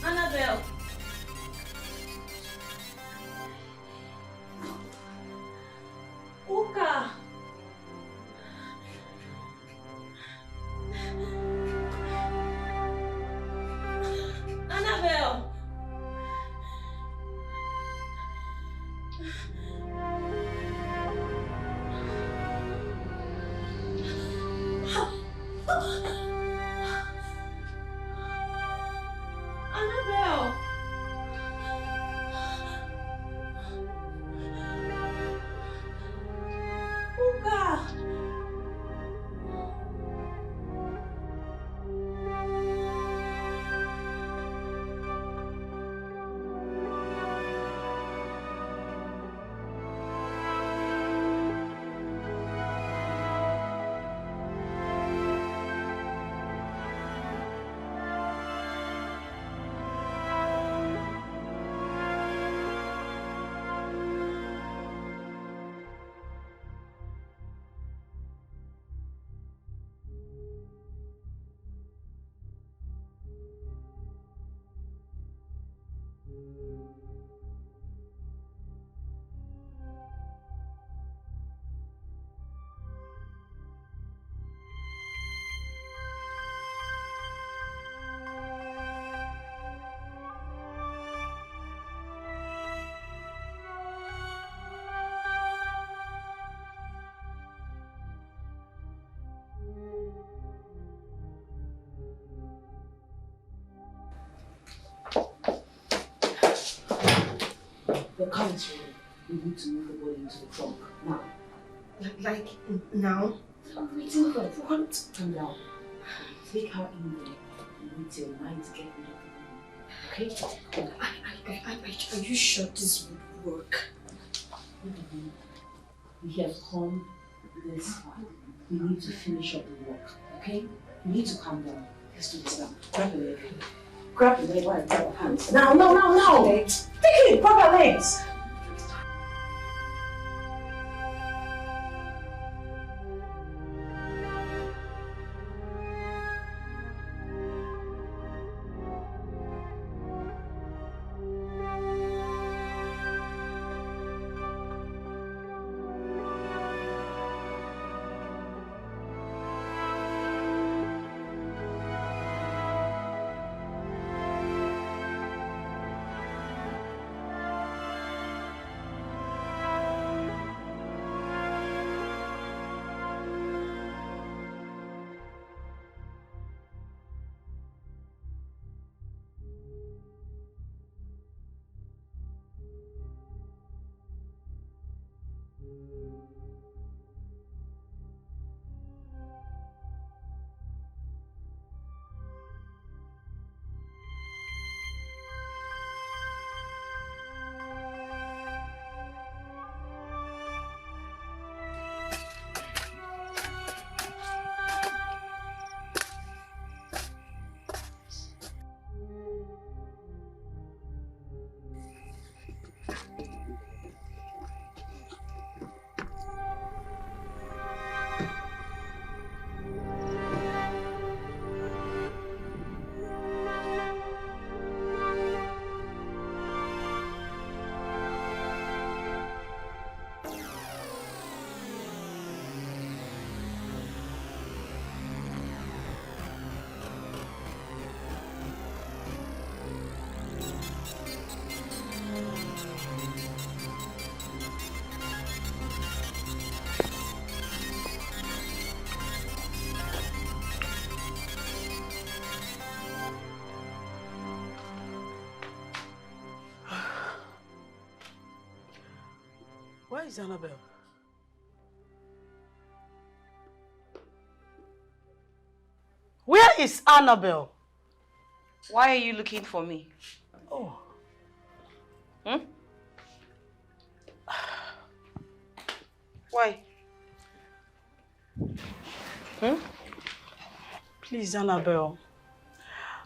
Annabelle. Uka. Annabelle. Annabelle. Uka. The car is ready. We need to move the body into the trunk. Now. Like, now? I'm waiting for it. What? Calm down. Take her in there and wait till night to get rid of the room. Okay? Are you sure this would work? We have come this far. We need to finish up the work. Okay? You need to calm down. Let's do this now. Grab the leg. Grab the leg while I grab her hands. Now! Take it! Grab her legs! Where is Annabelle? Where is Annabelle? Why are you looking for me? Oh. Why? Please, Annabelle.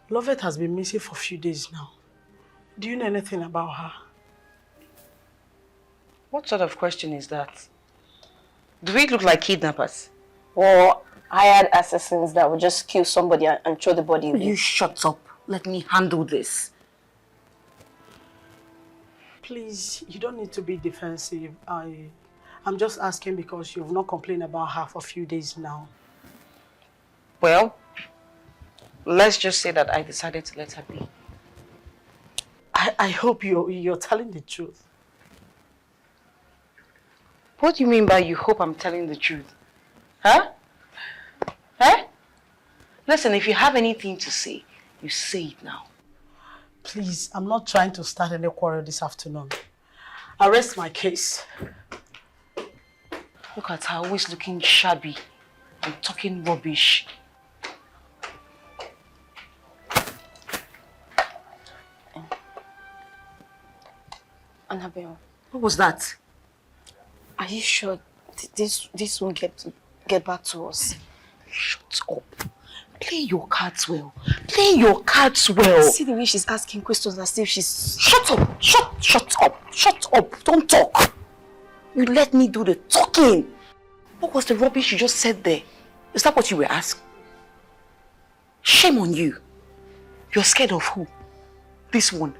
Lovett has been missing for a few days now. Do you know anything about her? What sort of question is that? Do we look like kidnappers? Or hired assassins that would just kill somebody and throw the body away? You shut up. Let me handle this. Please, you don't need to be defensive. I'm just asking because you've not complained about her for a few days now. Well, let's just say that I decided to let her be. I hope you're telling the truth. What do you mean by you hope I'm telling the truth? Huh? Huh? Listen, if you have anything to say, you say it now. Please, I'm not trying to start any quarrel this afternoon. I rest my case. Look at her, always looking shabby and talking rubbish. Annabelle. What was that? Are you sure this won't get back to us? Shut up. Play your cards well. Play your cards well. See the way she's asking questions as if she's... Shut up! Shut up! Shut up! Don't talk! You let me do the talking. What was the rubbish you just said there? Is that what you were asking? Shame on you. You're scared of who? This one.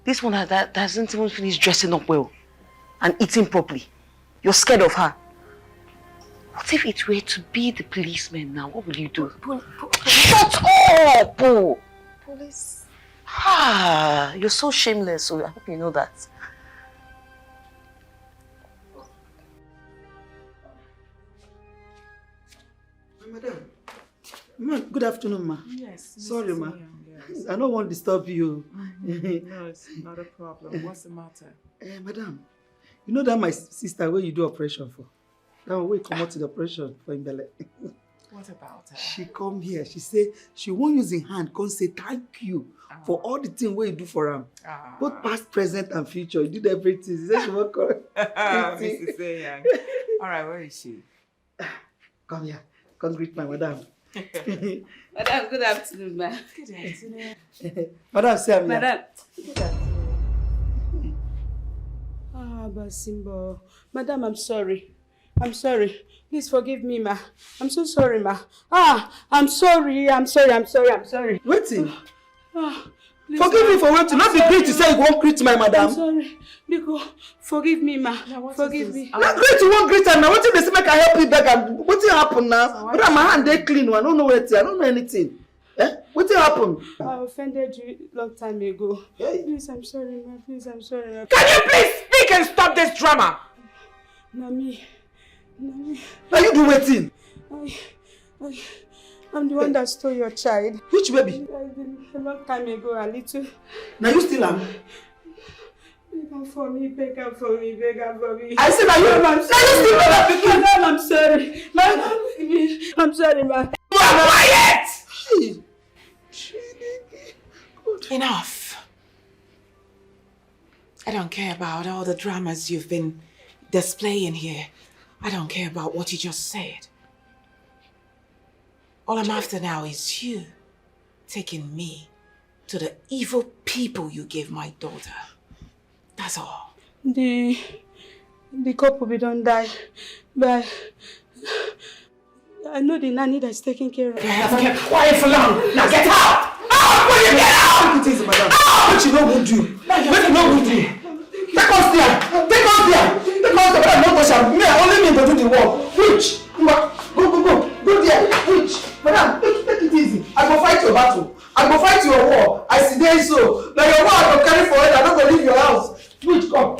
This one that hasn't even finished dressing up well and eating properly. You're scared of her. What if it were to be the policeman now? What would you do? Shut up! Police. Ah, you're so shameless, so I hope you know that. Madam. Good afternoon, ma. Yes. Sorry, ma. I don't want to disturb you. No, it's not a problem. What's the matter? Madam, you know that my sister where you do operation for? That one where you come out to the operation for Imbele. What about her? She come here. She say she won't use her hand. Come say thank you for all the things where you do for him. Both past, present, and future. You did everything. She said she won't come. Mrs. Young. All right, where is she? Come here. Come greet my madam. Madam, good afternoon, ma'am. Good afternoon. Madam, say I'm Madam. Good afternoon. Basimbo. Madam, I'm sorry. I'm sorry. Please forgive me, ma. I'm so sorry, ma. I'm sorry. Waiting. Forgive me for waiting. Not be great to say you won't greet my madam. I'm sorry. Biko, forgive me, ma. Forgive me. Not great, you won't greet her now. What if they say make I help you beg her? What will happen now? But my hand they clean. I don't know what I don't know anything. What will happen? I offended you long time ago. Hey. Please, I'm sorry, ma. Please, I'm sorry. Ma. Can you please speak and stop this drama? Nami. Now you do waiting. I'm the one that stole your child. Which baby? A long time ago, a little. Now you still am? Beg her for me, beg her for me, beg her for me. I said now you. I'm sorry. Madam, I'm sorry. Madam, I'm sorry, ma. You are quiet! Enough. I don't care about all the dramas you've been displaying here. I don't care about what you just said. All I'm after now is you taking me to the evil people you gave my daughter. That's all. The couple be don't die, but I know the nanny that's taking care of her. I have kept quiet for long. Now get out! Out! Will you get out? Take it easy, madam. What you know who do? What you know who do? Take us there! Take us there! Take us there! Madam, not touch her. Me, only me go do the work. Which? Go there. Which? Madam, take it easy. I go fight your battle. I go fight your war. I see there so. Now your war I go carry for it. I don't go leave your house. Which? Come.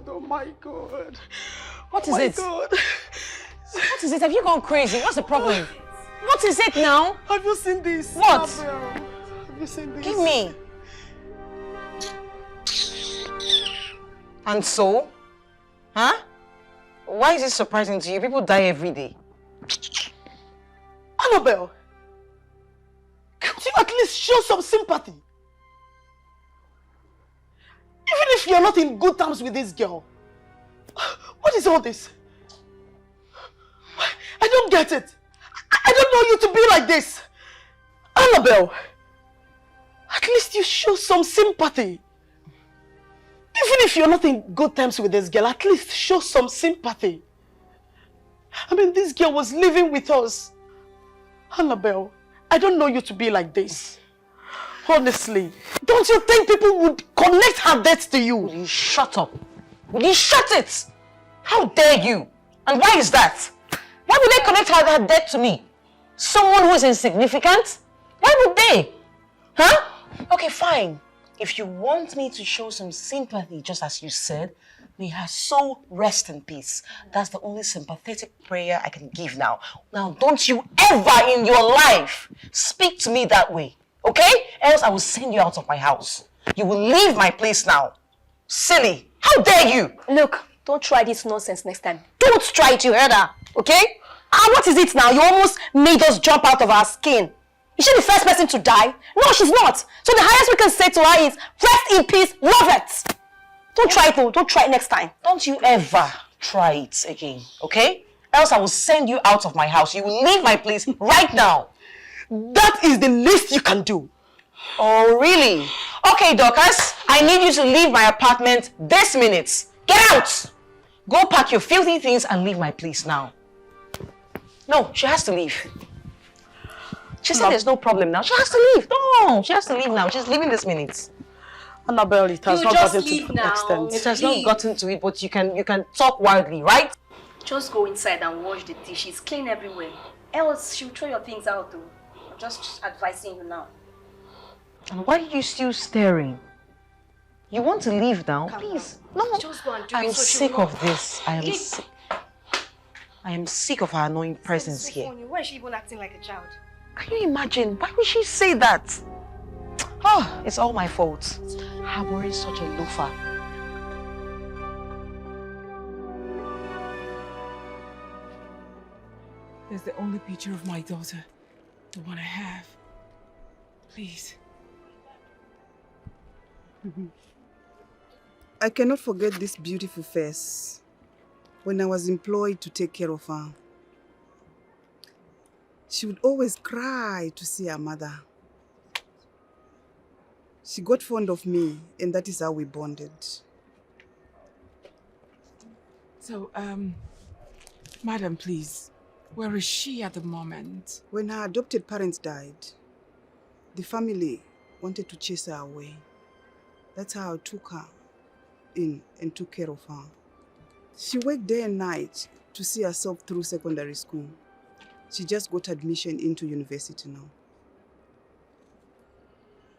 Oh my God. What is it? God. What is it? Have you gone crazy? What's the problem? What is it now? Have you seen this? What? Have you seen this? Give me. And so? Huh? Why is it surprising to you? People die every day. Annabelle, could you at least show some sympathy? Even if you're not in good terms with this girl. What is all this? I don't get it. I don't know you to be like this. Annabelle, at least you show some sympathy. Even if you're not in good terms with this girl, at least show some sympathy. I mean, this girl was living with us. Annabelle, I don't know you to be like this. Honestly, don't you think people would connect her death to you? Will you shut up? Will you shut it? How dare you? And why is that? Why would they connect her death to me? Someone who is insignificant? Why would they? Huh? Okay, fine. If you want me to show some sympathy, just as you said, may her soul rest in peace. That's the only sympathetic prayer I can give now. Now, don't you ever in your life speak to me that way, okay? Else I will send you out of my house. You will leave my place now. Silly. How dare you? Look, don't try this nonsense next time. Don't try it, you heard her, okay? What is it now? You almost made us jump out of our skin. Is she the first person to die? No, she's not. So the highest we can say to her is, rest in peace, love it. Don't try it though. Don't try it next time. Don't you ever try it again, okay? Else I will send you out of my house. You will leave my place right now. That is the least you can do. Oh, really? Okay, Dorcas, I need you to leave my apartment this minute. Get out! Go pack your filthy things and leave my place now. No, she has to leave. She said there's no problem now. She has to leave. No, she has to leave now. She's leaving this minute. Annabelle, it has You not just gotten leave to now. that extent. It has not gotten to it, but you can talk wildly, right? Just go inside and wash the dishes. Clean everywhere. Else she'll throw your things out though. I'm just advising you now. And why are you still staring? You want to leave now? Please. No. Just go and do I'm it so sick of this. I am Leave. sick. I am sick of her annoying presence So here. funny. Why is she even acting like a child? Can you imagine? Why would she say that? Oh, it's all my fault. Harboring such a loafer. There's the only picture of my daughter. The one I have. Please. I cannot forget this beautiful face when I was employed to take care of her. She would always cry to see her mother. She got fond of me, and that is how we bonded. So, madam, please, where is she at the moment? When her adopted parents died, the family wanted to chase her away. That's how I took her in and took care of her. She worked day and night to see herself through secondary school. She just got admission into university now.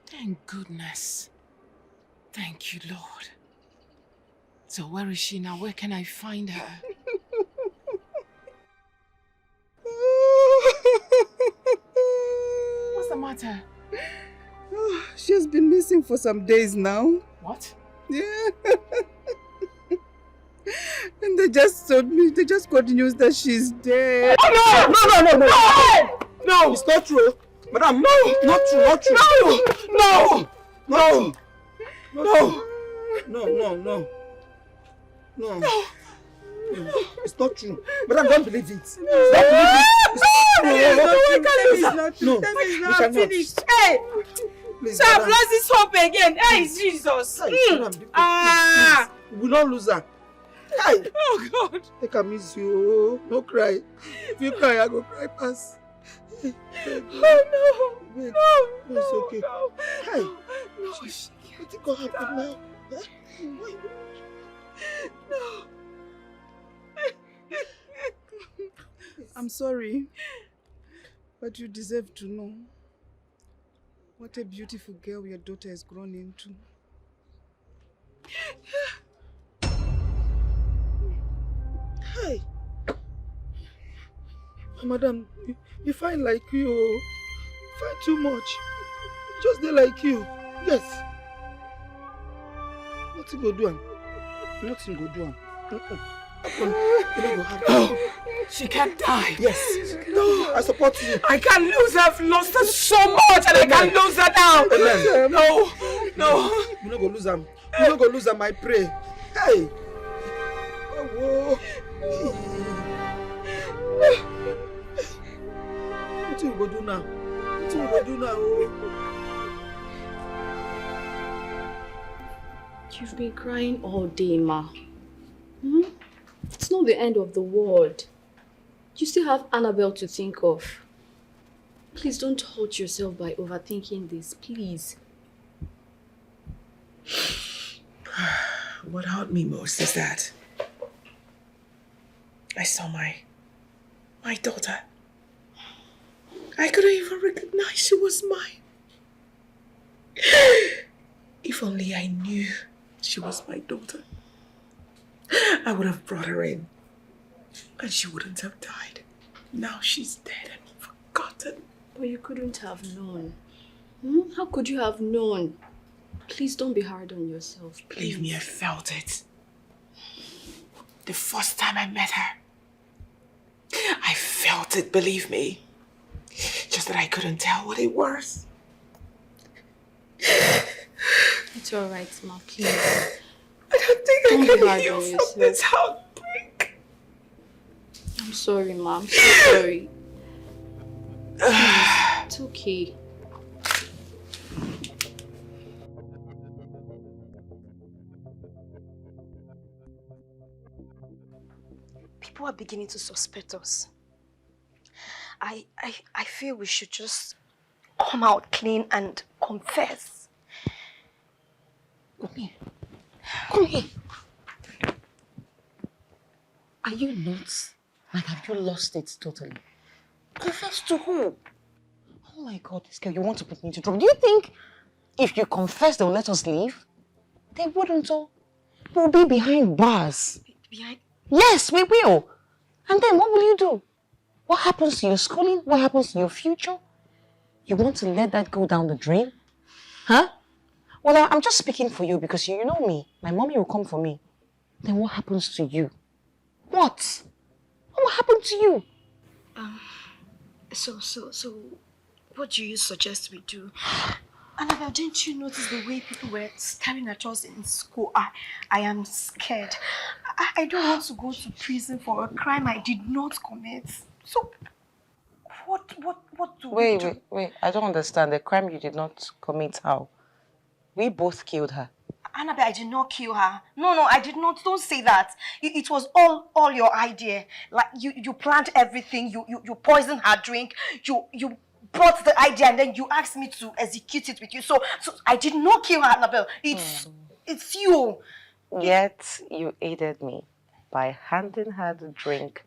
Thank goodness. Thank you, Lord. So where is she now? Where can I find her? What's the matter? She has been missing for some days now. What? Yeah. And they just told me, they just got news that she's dead. Oh, no! No! It's not true. Madam, no! Not true, not true. No! No! No! No! No! It's not true. Madam, don't believe it. Don't believe it. It's not true. Tell me it's You not cannot. finished. Hey! Please, So I've madam. lost this hope again. Hey, Jesus. Madam, please. We will not lose her. Hey! Oh, God. Take a miss you. No cry. If you cry, I go cry pass. Oh, no. Wait. No, It's okay. no. Hey! No. What is going to happen now? No. I'm sorry, but you deserve to know what a beautiful girl your daughter has grown into. Hey! Madam, you find like you. Find too much. Just they like you. Yes. Nothing go do am. Nothing go do am. No, she can't die. Yes. No, I support you. I can't lose her. I've lost her so much and I can't lose her now. Amen. No. You no go lose am. You no go lose am, I pray. Hey. Oh, whoa. What you go do now? What you go do now? Oh. You've been crying all day, Ma. It's not the end of the world. You still have Annabelle to think of. Please don't hurt yourself by overthinking this, please. What hurt me most is that I saw my daughter. I couldn't even recognize she was mine. If only I knew she was my daughter, I would have brought her in and she wouldn't have died. Now she's dead and forgotten. But you couldn't have known. How could you have known? Please don't be hard on yourself. Believe me, I felt it. The first time I met her, I felt it, believe me. Just that I couldn't tell what it was. It's alright, Ma, please. I don't think Don't I be can hard heal on from yourself. this heartbreak. I'm sorry, Ma. I'm so sorry. Please, it's okay. People are beginning to suspect us. I feel we should just come out clean and confess. Come here. Come here. Are you nuts? Like, have you lost it totally? Confess to who? Oh my God, this girl, you want to put me into trouble. Do you think if you confess, they'll let us leave? They wouldn't, oh. We'll be behind bars. Behind? Yes, we will. And then what will you do? What happens to your schooling? What happens to your future? You want to let that go down the drain? Huh? Well, I'm just speaking for you because you know me. My mommy will come for me. Then what happens to you? What? What happened to you? So, what do you suggest we do? Annabelle, didn't you notice the way people were staring at us in school? I am scared. I don't want to go to prison for a crime I did not commit. So, what do we do? Wait. I don't understand. The crime you did not commit, how? We both killed her. Annabelle, I did not kill her. No, I did not. Don't say that. It was all your idea. Like, you planned everything. You poisoned her drink. You brought the idea and then you asked me to execute it with you. So I did not kill her, Annabelle. It's you. Yet you aided me by handing her the drink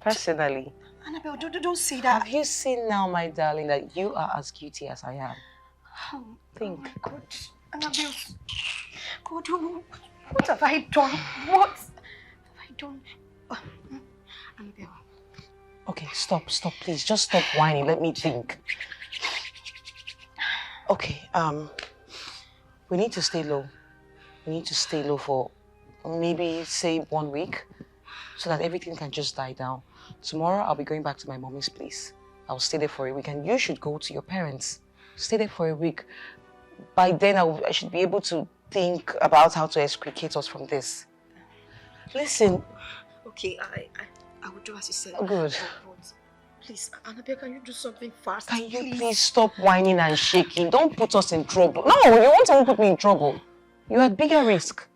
personally. Annabelle, don't say that. Have you seen now, my darling, that you are as guilty as I am? Think. Oh my God. Annabelle, God, what have I done? What have I done? Annabelle. Okay, stop, please. Just stop whining. Let me think. Okay, we need to stay low. We need to stay low for maybe, say, 1 week so that everything can just die down. Tomorrow, I'll be going back to my mommy's place. I'll stay there for a week and you should go to your parents. Stay there for a week. By then, I should be able to think about how to extricate us from this. Listen. Okay, I will do as you said. Good. But please, Annabelle, can you do something fast? Can you please stop whining and shaking? Don't put us in trouble. No, you won't even put me in trouble. You're at bigger risk.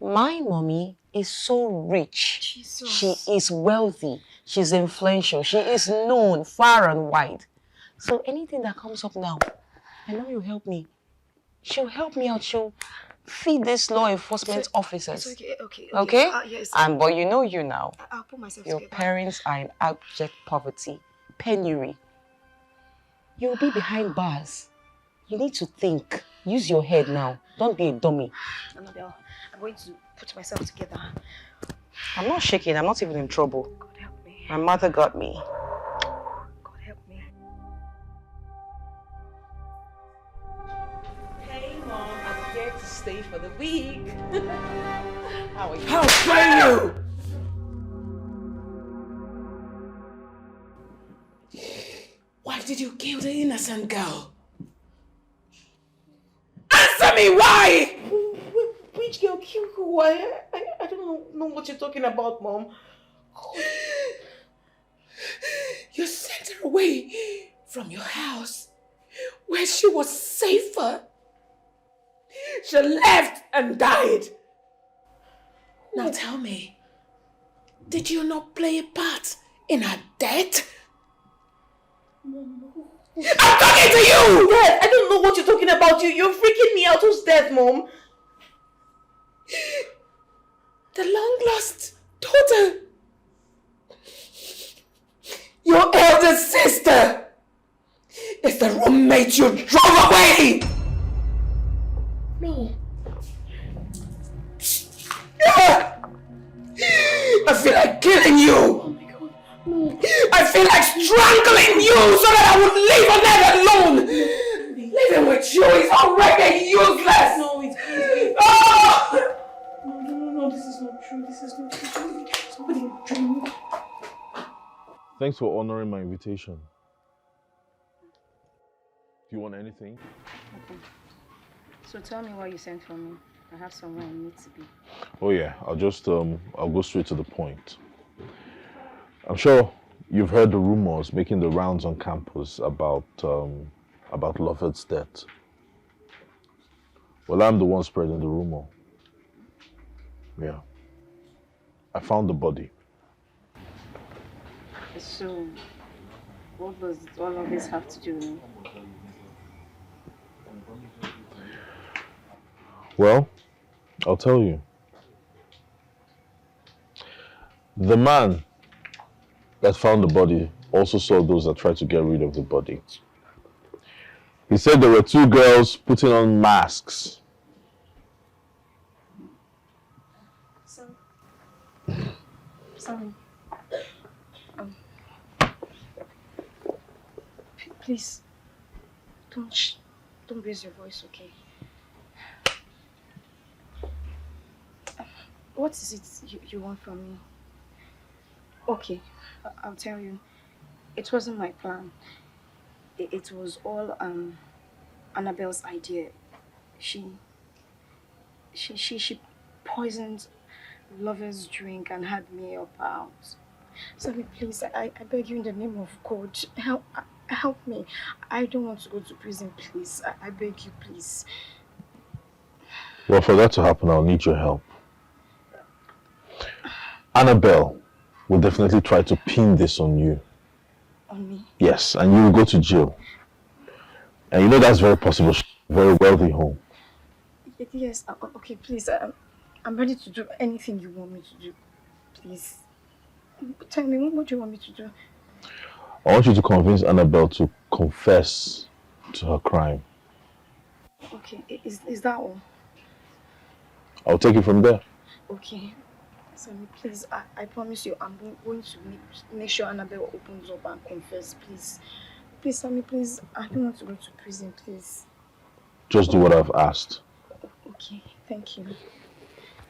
My mommy is so rich. Jesus. She is wealthy. She's influential. She is known far and wide. So anything that comes up now, I know you'll help me. She'll help me out. She'll feed these law enforcement officers. It's okay. Okay? Yes. But you know you now. I'll put myself Your together. parents are in abject poverty, penury. You'll be behind bars. You need to think. Use your head now. Don't be a dummy. Annabelle, I'm going to put myself together. I'm not shaking. I'm not even in trouble. God help me. My mother got me. God help me. Hey, Mom, I'm here to stay for the week. How are you? How dare you! Why did you kill the innocent girl? Answer me, why? Which girl killed who? I don't know what you're talking about, Mom. You sent her away from your house where she was safer. She left and died. Now tell me, did you not play a part in her death? I'm talking to you! Dad, I don't know what you're talking about. You're freaking me out. Who's dead, Mom? The long-lost daughter. Your elder sister is the roommate you drove away! No. I feel like killing you! Oh my God. No. I feel like strangling you so that I would leave Annette alone! Living with you is already useless! No, it's Oh! No, this is not true. This is not true. Somebody dreamed. Thanks for honoring my invitation. Do you want anything? Okay. So tell me why you sent for me. I have somewhere I need to be. Oh yeah, I'll go straight to the point. I'm sure you've heard the rumors making the rounds on campus about Lovett's death. Well, I'm the one spreading the rumor. Yeah. I found the body. So, What does all of this have to do with me? Well, I'll tell you. The man that found the body also saw those that tried to get rid of the body. He said there were two girls putting on masks. Sorry. Please, don't raise your voice, okay? What is it you want from me? Okay, I'll tell you. It wasn't my plan. It was all Annabelle's idea. She poisoned Lover's drink and had me up out. Sorry, please, I beg you in the name of God, help me. I don't want to go to prison, please. I beg you, please. Well, for that to happen, I'll need your help. Annabelle will definitely try to pin this on you. On me? Yes, and you will go to jail. And you know that's very possible. She's a very wealthy home. Yes, okay, please. I'm ready to do anything you want me to do. Please. Tell me, what do you want me to do? I want you to convince Annabelle to confess to her crime. Okay, is that all? I'll take it from there. Okay. Sammy, please, I promise you, I'm going to make sure Annabelle opens up and confess, please. Please, Sammy, please, I don't want to go to prison, please. Just do what I've asked. Okay, thank you.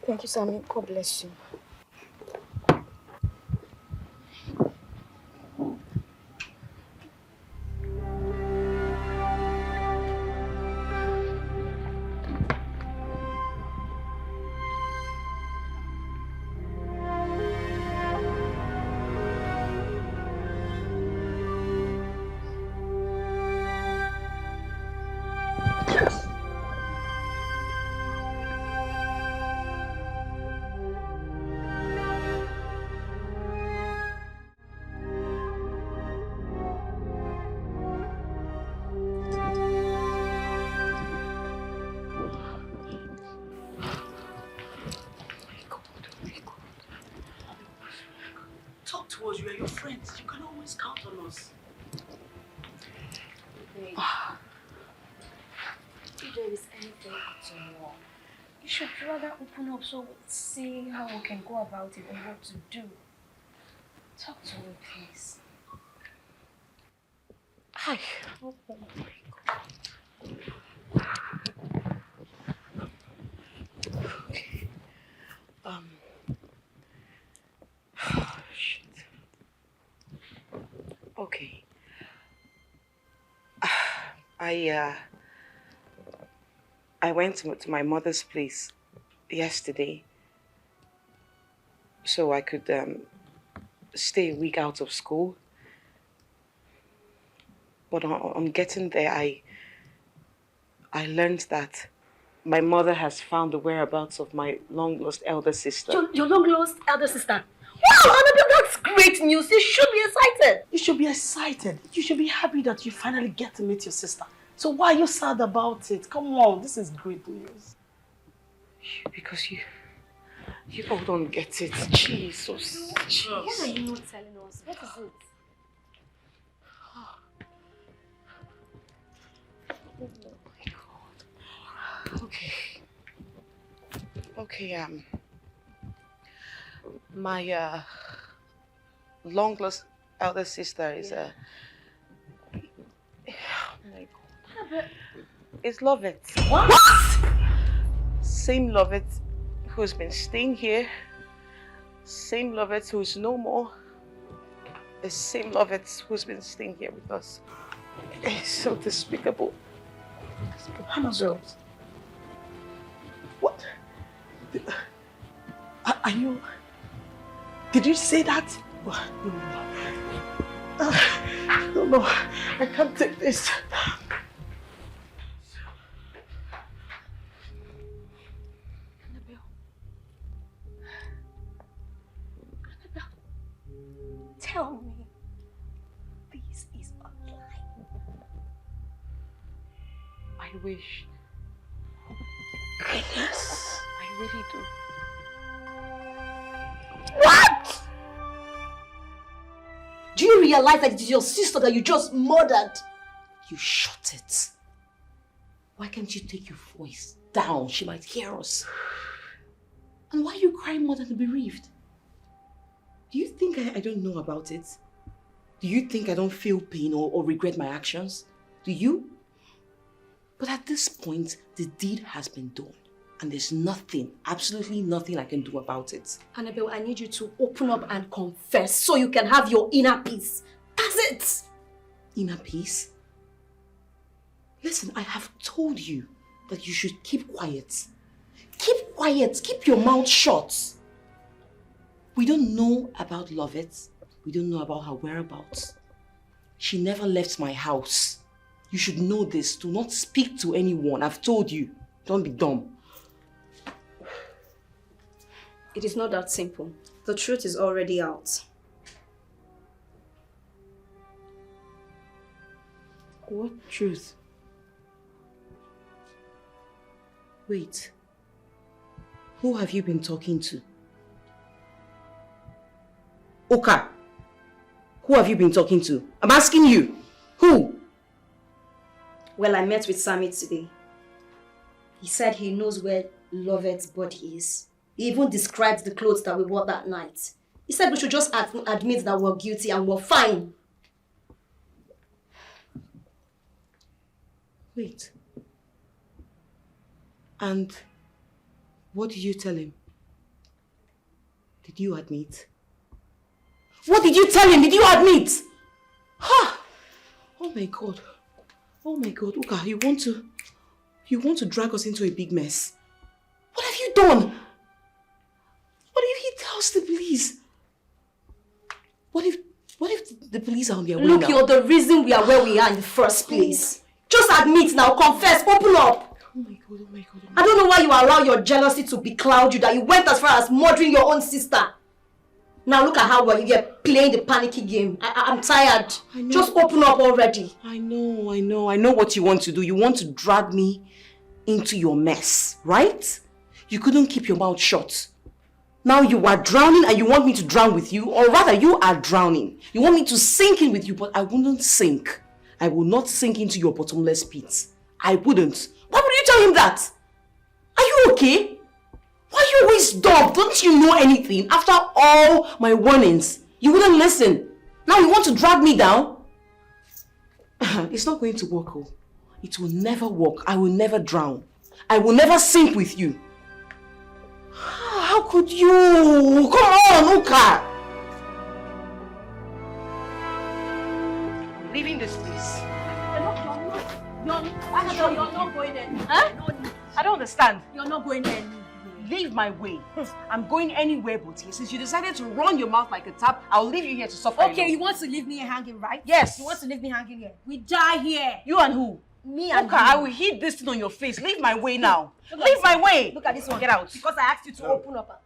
Thank you, Sammy. God bless you. Talk to us, we are your friends. You can always count on us. Babe, if there is anything at all, you should rather open up so we see how we can go about it and what to do. Talk to me, please. Hi. Okay. Shit. Okay. I went to my mother's place yesterday so I could stay a week out of school. But on getting there, I learned that my mother has found the whereabouts of my long-lost elder sister. Your long-lost elder sister? Wow, Annabelle, that's great news. You should be excited. You should be excited. You should be happy that you finally get to meet your sister. So why are you sad about it? Come on, this is great news. Because you all don't get it. Jesus. Why are you not telling us? What is it? Oh my God. Okay, my long-lost elder sister is oh my God. It's Lovett. What? Same Lovett who's been staying here. Same Lovett who's no more. The same Lovett who's been staying here with us. It's so despicable. Annabelle. What? Are you... Did you say that? No, I can't take this. Tell me, this is wish. Goodness. I really do. What? Do you realize that it is your sister that you just murdered? You shut it. Why can't you take your voice down? She might hear us. And why are you crying more than the bereaved? Do you think I don't know about it? Do you think I don't feel pain or regret my actions? Do you? But at this point, the deed has been done. And there's nothing, absolutely nothing I can do about it. Annabelle, I need you to open up and confess so you can have your inner peace. That's it. Inner peace? Listen, I have told you that you should keep quiet. Keep quiet. Keep your mouth shut. We don't know about Lovett. We don't know about her whereabouts. She never left my house. You should know this. Do not speak to anyone. I've told you. Don't be dumb. It is not that simple. The truth is already out. What truth? Wait. Who have you been talking to? Oka. Who have you been talking to? I'm asking you. Who? Well, I met with Sammy today. He said he knows where Lovett's body is. He even described the clothes that we wore that night. He said we should just admit that we're guilty and we're fine. Wait. And what did you tell him? Did you admit? What did you tell him? Did you admit? Ha! Oh my God. Oh my God. Uka, you want to drag us into a big mess. What have you done? What if he tells the police? What if the police are on their way now? Look, you're the reason we are where we are in the first place. Just admit now, confess, open up. Oh my God, oh my God. Oh my God. I don't know why you allow your jealousy to becloud you, that you went as far as murdering your own sister. Now look at how well you're playing the panicky game. I'm tired. Just open up already. I know what you want to do. You want to drag me into your mess, right? You couldn't keep your mouth shut. Now you are drowning and you want me to drown with you, or rather you are drowning. You want me to sink in with you, but I wouldn't sink. I will not sink into your bottomless pit. I wouldn't. Why would you tell him that? Are you okay? Why are you always dumb? Don't you know anything? After all my warnings, you wouldn't listen. Now you want to drag me down? It's not going to work, oh. It will never work. I will never drown. I will never sink with you. How could you? Come on, Uka! Leaving this place. You're not going anywhere. Huh? I don't understand. You're not going anywhere. Leave my way. I'm going anywhere but here. Since you decided to run your mouth like a tap, I'll leave you here to suffer. Okay, you want to leave me hanging, right? Yes. You want to leave me hanging here. We die here. You and who? Me and Uka, you. I will hit this thing on your face. Leave my way now. Leave my way. Look at this one. Get out. Because I asked you to open up.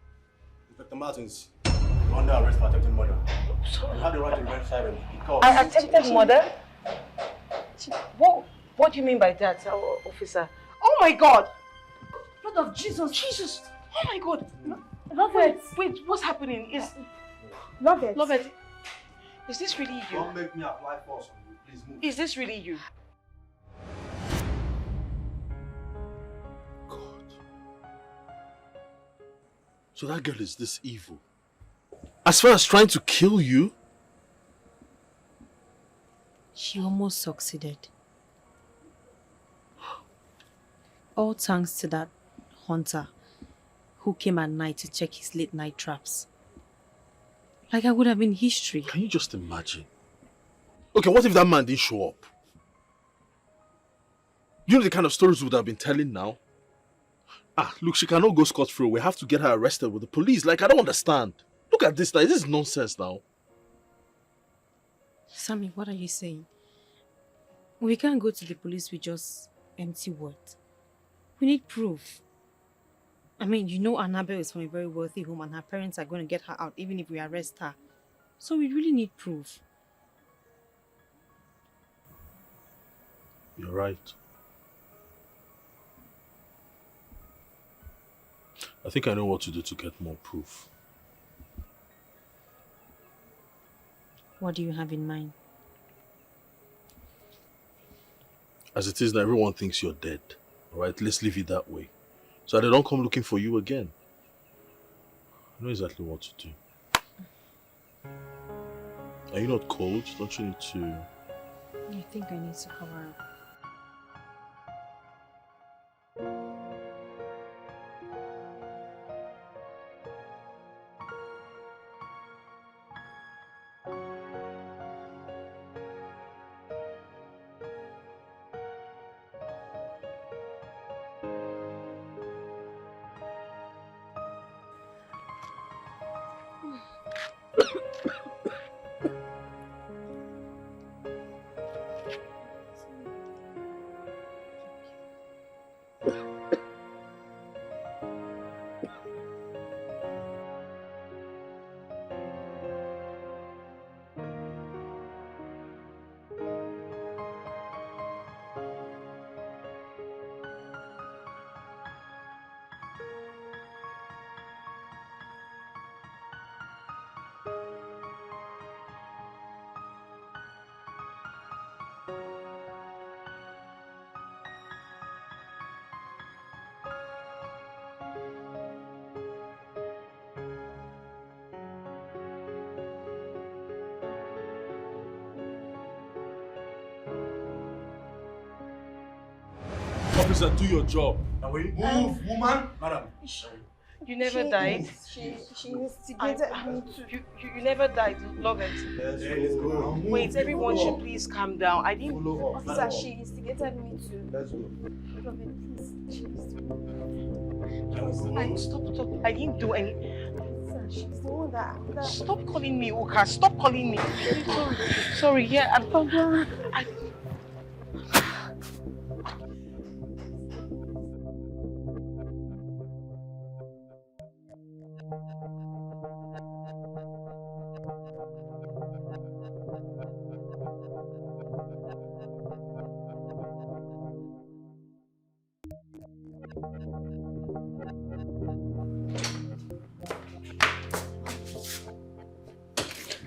Inspector Martins, you're under arrest for attempted murder. You have the right to remain silent because... I attempted murder? What do you mean by that, officer? Oh my God! Lord of Jesus. Jesus! Oh my God! Lovett. Wait, what's happening? Lovett. Lovett, is this really you? Don't make me apply force on you. Please move. Is this really you? So that girl is this evil. As far as trying to kill you? She almost succeeded. All thanks to that hunter who came at night to check his late night traps. Like I would have been history. Can you just imagine? Okay, what if that man didn't show up? You know the kind of stories we would have been telling now? Look, she cannot go scot-free. We have to get her arrested with the police. Like, I don't understand. Look at this now. This is nonsense now. Sammy, what are you saying? We can't go to the police with just empty words. We need proof. I mean, you know Annabelle is from a very wealthy home and her parents are going to get her out even if we arrest her. So we really need proof. You're right. I think I know what to do to get more proof. What do you have in mind? As it is now, everyone thinks you're dead. Alright, let's leave it that way. So they don't come looking for you again. I know exactly what to do. Are you not cold? Don't you need to... I think I need to cover up. Officer, do your job. Now we move, woman. Madam. You never died. She instigated me to. You never died, love it. Let's go. Wait, everyone should please calm down. I didn't. Officer, she instigated me to. Let's go. Love it, please. Stop. I didn't do any. Officer, she's the one that. Stop calling me Uka. Stop calling me. Sorry. Yeah, I.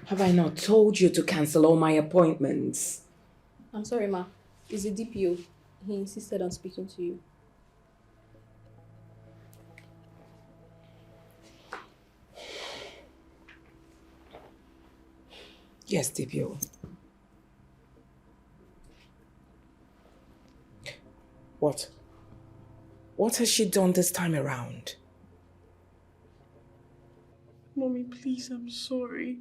Have I not told you to cancel all my appointments? I'm sorry, ma. It's the DPO. He insisted on speaking to you. Yes, DPO. What? What has she done this time around? Mommy, please, I'm sorry.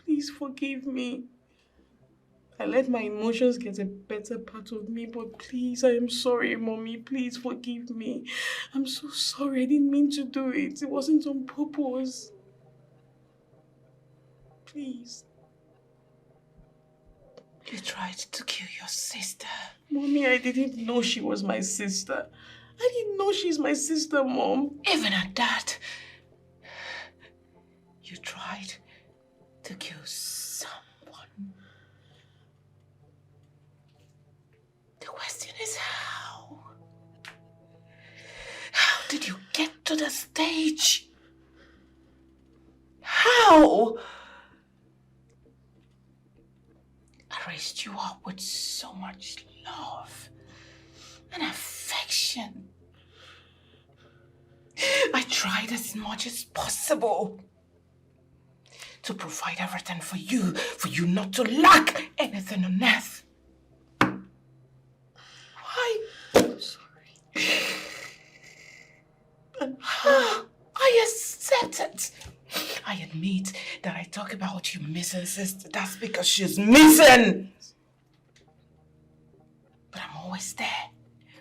Please forgive me. I let my emotions get a better part of me, but please, I am sorry, Mommy. Please forgive me. I'm so sorry. I didn't mean to do it. It wasn't on purpose. Please. You tried to kill your sister. Mommy, I didn't know she was my sister. I didn't know she's my sister, Mom. Even at that, you tried to kill someone. The question is how? How did you get to the stage? How? I raised you up with so much love and affection. I tried as much as possible to provide everything for you not to lack anything on earth. Why? I'm sorry. I accept it. I admit that I talk about you missing sister. That's because she's missing. But I'm always there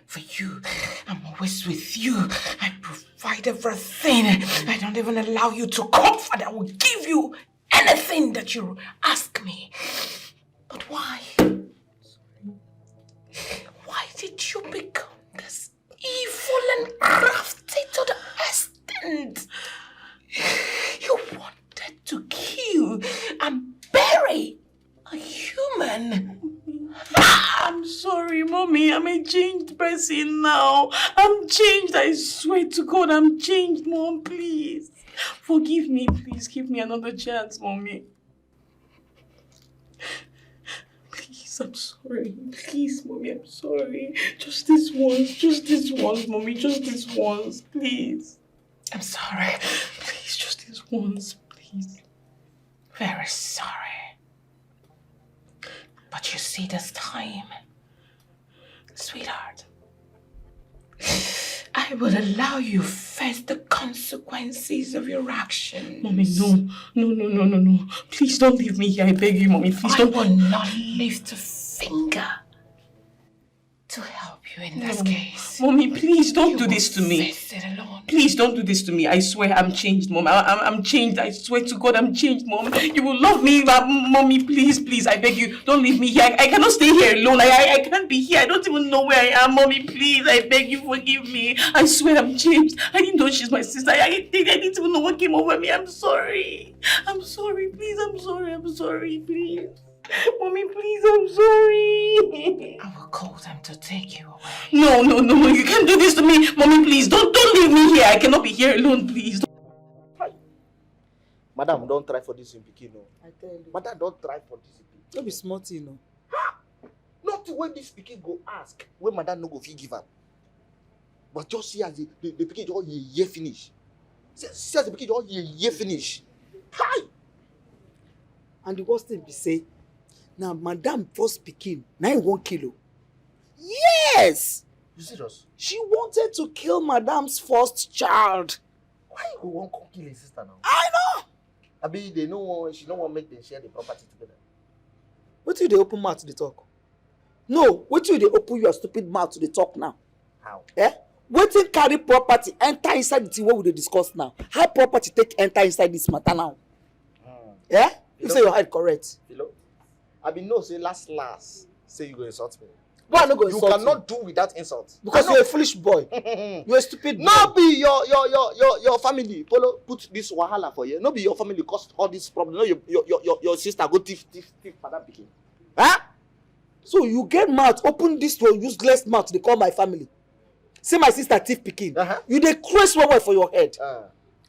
for you. I'm always with you. I provide everything. I don't even allow you to comfort. I will give you anything that you ask me. But why? Why did you become this evil and crafty to the extent? You wanted to kill and bury a human. I'm sorry. sorry, Mommy. I'm a changed person now. I'm changed. I swear to God, I'm changed, Mom. Please. Forgive me. Please give me another chance, Mommy. Please, I'm sorry. Please, Mommy, I'm sorry. Just this once. Just this once, Mommy. Just this once. Please. I'm sorry. Please, just this once. Please. Very sorry. But you see, this time, sweetheart, I will allow you face the consequences of your actions. Mommy, no. Please don't leave me here. I beg you, Mommy. Please don't. I will not lift a finger to help you in this case. Mommy, please don't do this to me. Face it alone. Please don't do this to me. I swear I'm changed, Mom. I'm changed. I swear to God I'm changed, Mom. You will love me, Mommy. Please, I beg you. Don't leave me here. I cannot stay here alone. I can't be here. I don't even know where I am, Mommy. Please, I beg you, forgive me. I swear I'm changed. I didn't know she's my sister. I didn't even know what came over me. I'm sorry. I'm sorry. Please, I'm sorry. Please. Mommy, please, I'm sorry. I will call them to take you away. No, you can't do this to me. Mommy, please, don't leave me here. I cannot be here alone, please. Madam, don't try for this in Pikin, no. I tell you. Madam, don't try for this in Pikin. Don't be smart, you know. Not when this Pikin go ask, when Madam no go fit give am. But just see as the Pikin just ye finish. See as the Pikin just ye finish. Hi! And the worst thing be say, now Madam first Pikin, now 1 kilo. Yes! You serious? She wanted to kill Madam's first child. Why you go want to kill his sister now? I know! Abi, they know she don't want to make them share the property together. What do they open mouth to the talk? No, what do they open your stupid mouth to the talk now? How? Eh? Waiting carry property enter inside the thing what we dey discuss now. How property take enter inside this matter now? Yeah? You say your head correct. Philo, I be know say last say you go insult me. Why no go insult you? You cannot do without insult. Because you're a foolish boy. You're a stupid boy. No be your family. Polo put this wahala for you. No be your family cause all this problem. No, your sister go thief father pikin. Huh? So you get mouth, open this to useless mouth, they call my family. Say my sister thief pikin. You dey crazy well for your head.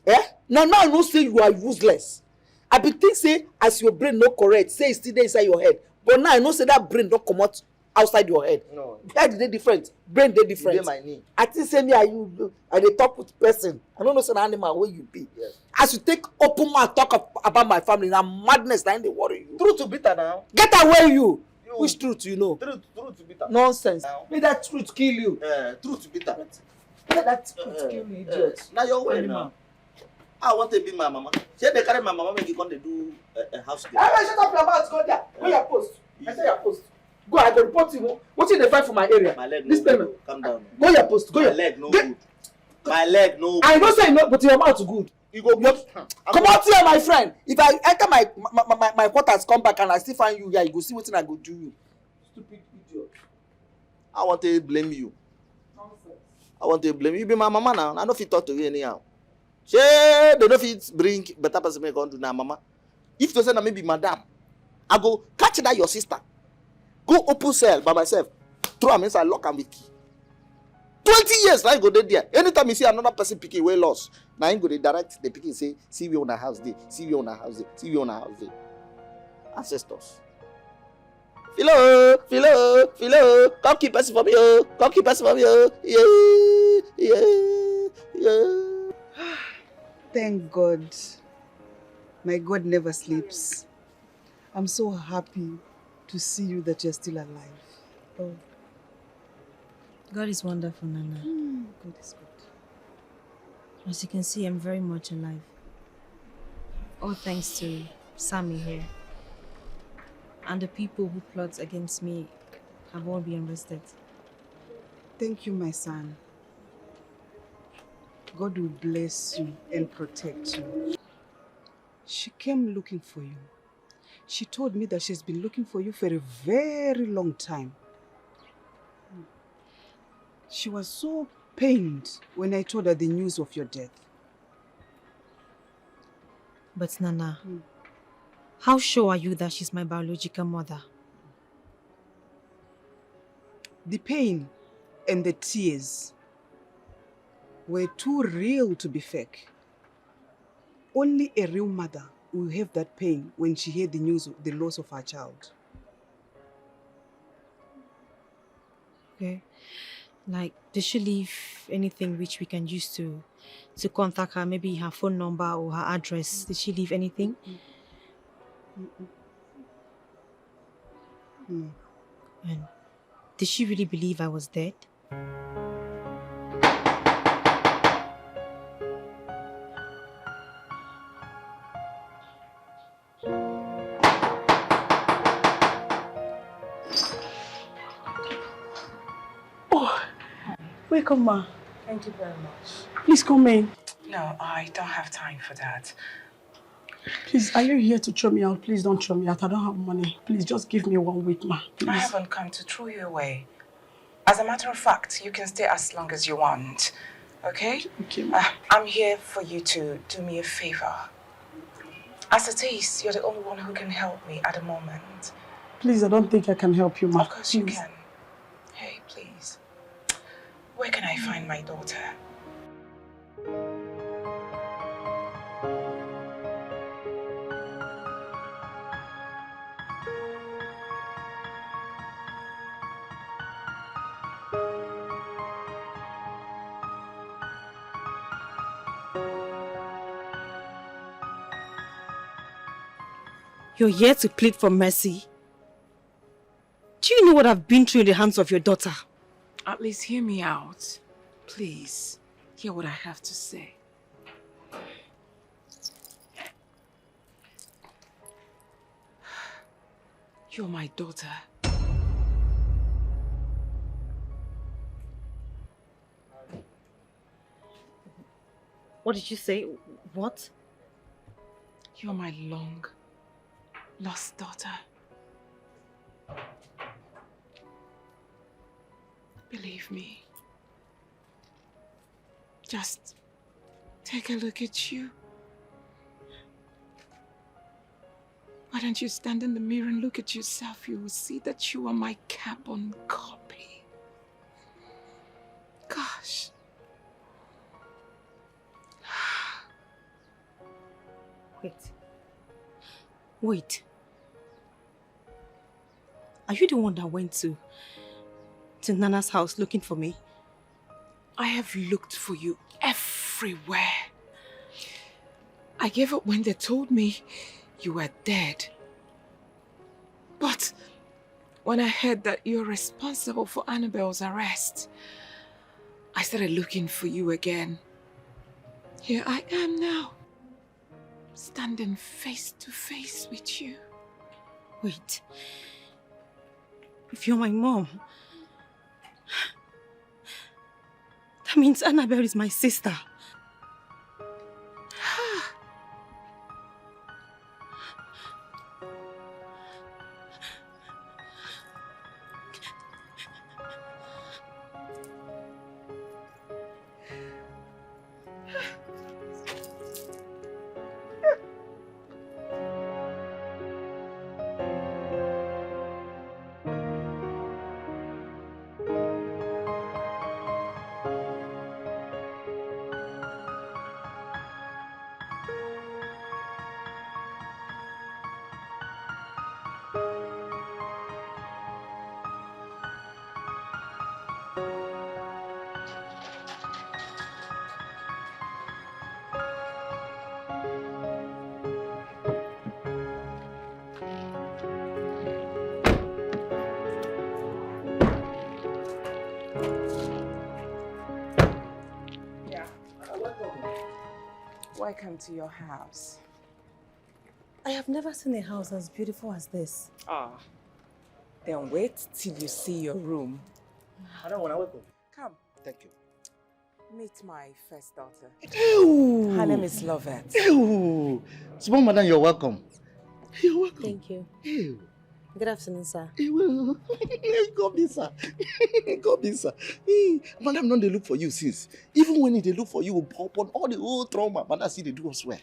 Eh? Now I know say you are useless. I be think say as your brain no correct, say it's still there inside your head. But now I know say that brain don't come out outside your head. No. Head they different, brain they different. You dey my knee. I think say me and you, I dey talk with person. I don't know say an animal where you be. Yes. As you take open mouth talk about my family, now madness na dey worry you. Truth to bitter now. Get away you. Which truth you know? Truth to bitter. Nonsense. May that truth kill you. Truth to bitter. May that truth kill you, idiot. Now your way now. I want to be my mama. Say they carry my mama make you come to do a house girl. Hey, shut up your mouth, go there. Go your post. I say your post. Go, I go report you. What you dey find for my area? My leg this no good. Calm down. Go your post. Go my your leg no good. My leg no good. I don't say no, but your mouth good. You go good. Come out here, my friend. If I enter my quarters, come back and I still find you here, you go see what I go do you. Stupid idiot. I want to blame you. I want to blame you. You be my mama now. I don't fit talk to you anyhow. Say they don't fit bring better person make on do now, mama. If you say na maybe madam, I go catch that your sister. Go open cell by myself. Throw am inside, lock am with key. 20 years now you go there. Anytime you see another person picking way lost, now you go dey direct the picking say, see we on our house day, see we on our house day, see we on our house day. Ancestors. Philo, come keep person for me, oh. Come keep person for me, oh. Yeah. Thank God. My God never sleeps. I'm so happy to see you that you're still alive. Oh. God is wonderful, Nana. God is good. As you can see, I'm very much alive. All thanks to Sammy here. And the people who plot against me have all been arrested. Thank you, my son. God will bless you and protect you. She came looking for you. She told me that she's been looking for you for a very long time. She was so pained when I told her the news of your death. But Nana, how sure are you that she's my biological mother? The pain and the tears were too real to be fake. Only a real mother will have that pain when she heard the news of the loss of her child. Okay. Like, did she leave anything which we can use to contact her? Maybe her phone number or her address. Did she leave anything? No. And did she really believe I was dead? Oh, welcome, ma. Thank you very much. Please come in. No, I don't have time for that. Please, are you here to throw me out? Please don't throw me out. I don't have money. Please just give me 1 week, ma. Please. I haven't come to throw you away. As a matter of fact, you can stay as long as you want. Okay? Okay, ma. I'm here for you to do me a favor. As it is, you're the only one who can help me at the moment. Please, I don't think I can help you, ma. Of course you can. Hey, please. Where can I find my daughter? You're here to plead for mercy? Do you know what I've been through in the hands of your daughter? At least hear me out. Please, hear what I have to say. You're my daughter. What did you say? What? You're my long lost daughter. Believe me. Just take a look at you. Why don't you stand in the mirror and look at yourself? You will see that you are my carbon copy. Gosh. Wait. Are you the one that went to Nana's house looking for me? I have looked for you everywhere. I gave up when they told me you were dead. But when I heard that you're responsible for Annabelle's arrest, I started looking for you again. Here I am now, standing face to face with you. Wait. If you're my mom, that means Annabelle is my sister. Welcome to your house. I have never seen a house as beautiful as this. Ah, then wait till you see your room. I don't want to welcome. Come. Thank you. Meet my first daughter. Ew. Her name is Lovett. Ew. Small madam, you're welcome. You're welcome. Thank you. Ew. Good afternoon, sir. Come in, sir. Come in, sir. Madam, don't they look for you since? Even when they look for you, upon all the old trauma, madam, see they do us well.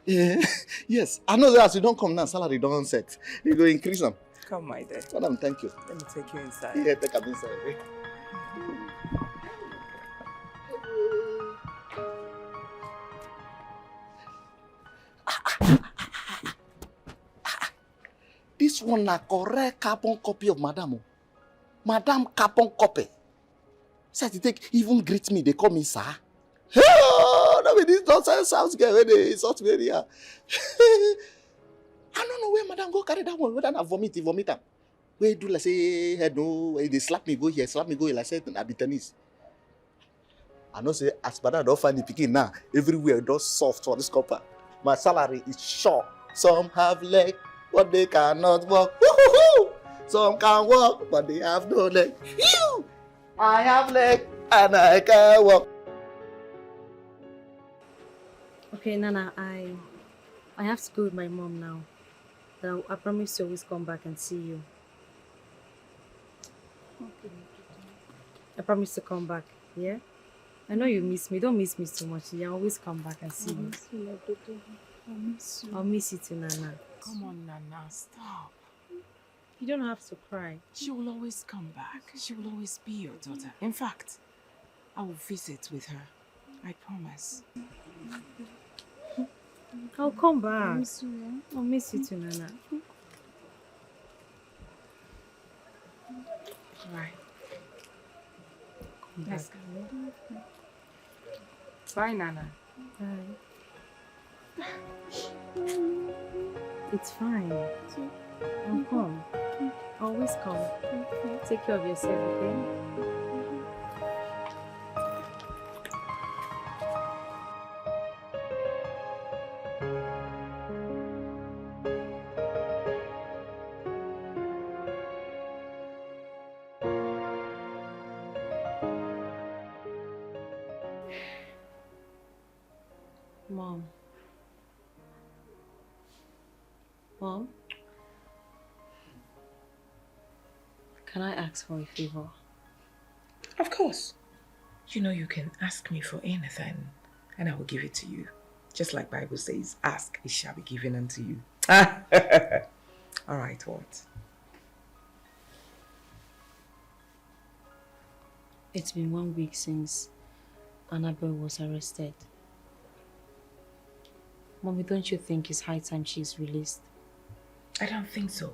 Yes, I know that as you don't come now, salary don't set. They go increase them. Come, my dear. Madam, thank you. Let me take you inside. Yeah, take him inside. This one na correct carbon copy of Madam. Oh. Madam carbon copy. Said to take even greet me, they call me sir. Oh, no, this nonsense sounds good when they insult me here. I don't know where Madam go carry that one. Whether I vomit am. Where do like say head no, where they slap me go here, like say I be tennis. I know say as Madam don't find the picking now. Everywhere does soft for this copper. My salary is short. Some have leg, but they cannot walk. Woo-hoo-hoo! Some can walk, but they have no leg. Phew! I have leg and I can walk. Okay, Nana, I have to go with my mom now. But I promise to always come back and see you. Okay. I promise to come back, yeah? I know you miss me. Don't miss me too much. Yeah, always come back and see me. I'll miss you. I'll miss you too, Nana. Come on, Nana, stop. You don't have to cry. She will always come back. She will always be your daughter. In fact, I will visit with her. I promise. I'll come back. I'll miss you. I'll miss you too, Nana. Right. Come Let's back. go. Bye, Nana. Bye. It's fine. I'll come. Always come. Take care of yourself, okay? Mom. Mom? Can I ask for a favor? Of course. You know you can ask me for anything, and I will give it to you. Just like Bible says, ask, it shall be given unto you. All right, what? It's been 1 week since Annabelle was arrested. Mommy, don't you think it's high time she's released? I don't think so.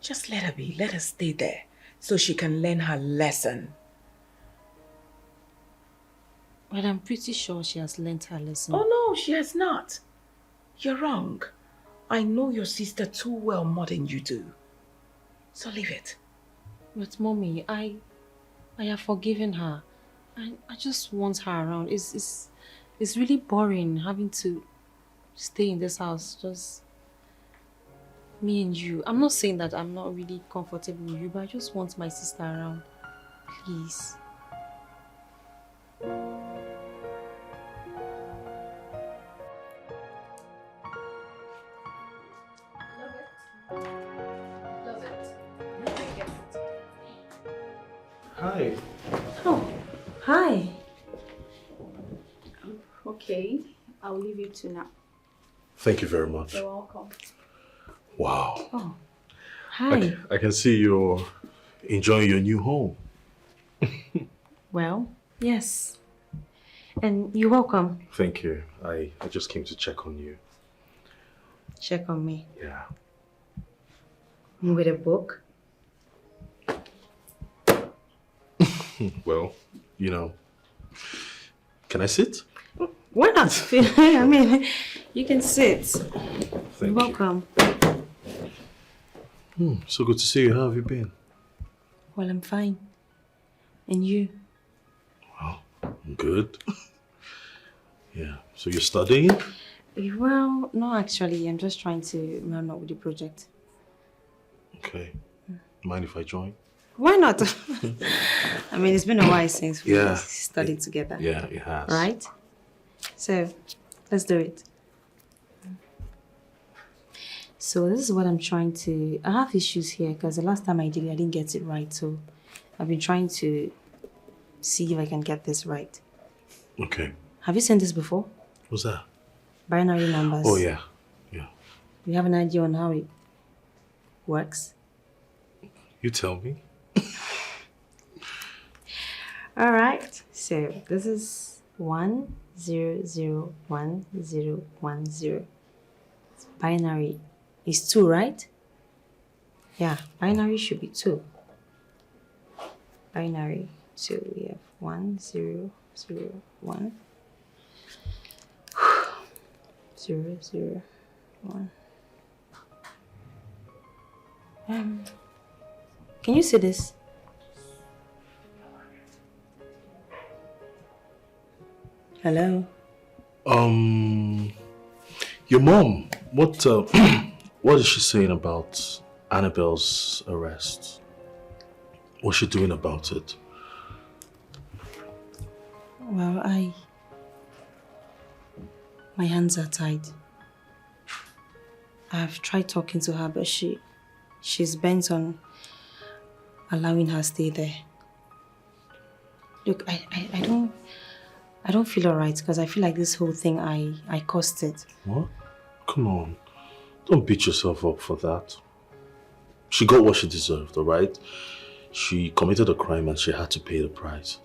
Just let her be. Let her stay there so she can learn her lesson. But I'm pretty sure she has learnt her lesson. Oh no, she has not. You're wrong. I know your sister too well more than you do. So leave it. But Mommy, I have forgiven her. I just want her around. It's really boring having to stay in this house, just me and you. I'm not saying that I'm not really comfortable with you, but I just want my sister around. Please. Hi. Oh, hi. Okay, I'll leave you to now. Thank you very much. You're welcome. Wow. Oh, hi. I can see you're enjoying your new home. Well, yes. And you're welcome. Thank you. I just came to check on you. Check on me. Yeah. With a book? Well, you know. Can I sit? Why not? I mean, you can sit. Thank You're welcome. So good to see you. How have you been? Well, I'm fine. And you? Well, I'm good. Yeah. So you're studying? Well, no, actually. I'm just trying to run up with the project. Okay. Mind if I join? Why not? I mean, it's been a while since we Yeah. studied together. Yeah, it has. Right? So, let's do it. So this is what I'm trying to... I have issues here because the last time I did it, I didn't get it right. So I've been trying to see if I can get this right. Okay. Have you seen this before? What's that? Binary numbers. Oh, yeah. Yeah. You have an idea on how it works? You tell me. All right. So this is 1001010. Binary is 2, right? Yeah, binary should be 2. Binary. So we have 1001 001. Can you see this? Hello. Your mom. What what is she saying about Annabelle's arrest? What's she doing about it? Well, my hands are tied. I've tried talking to her, but she's bent on allowing her stay there. Look, I don't feel alright because I feel like this whole thing I caused it. What? Come on. Don't beat yourself up for that. She got what she deserved, alright? She committed a crime and she had to pay the price.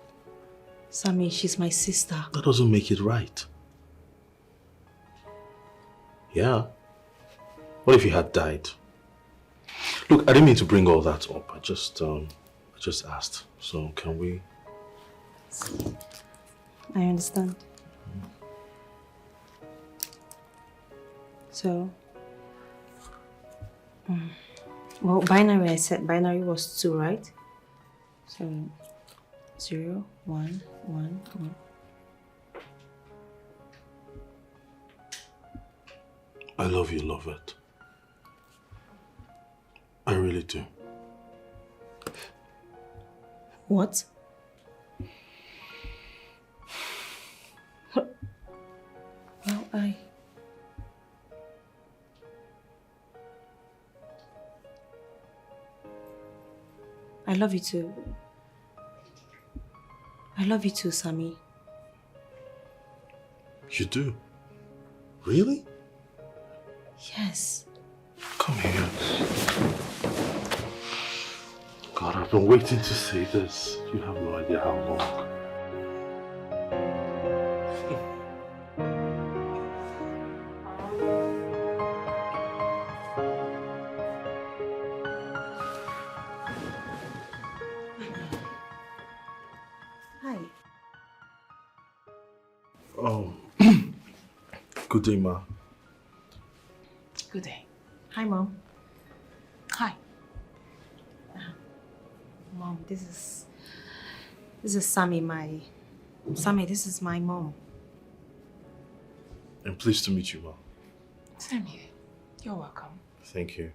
Sammy, she's my sister. That doesn't make it right. Yeah. What if you had died? Look, I didn't mean to bring all that up. I just asked. So can we? I understand. So, well, binary, I said binary was 2, right? So, 0, 1, 1, 1. I love you, love it. I really do. What? Well, I love you too. I love you too, Sammy. You do? Really? Yes. Come here. God, I've been waiting to say this. You have no idea how long. Hi. Oh. Good day, Ma. Good day. Hi, Mom. Hi. Mom, this is Sammy, Sammy, this is my mom. I'm pleased to meet you, Ma. Same here. You're welcome. Thank you.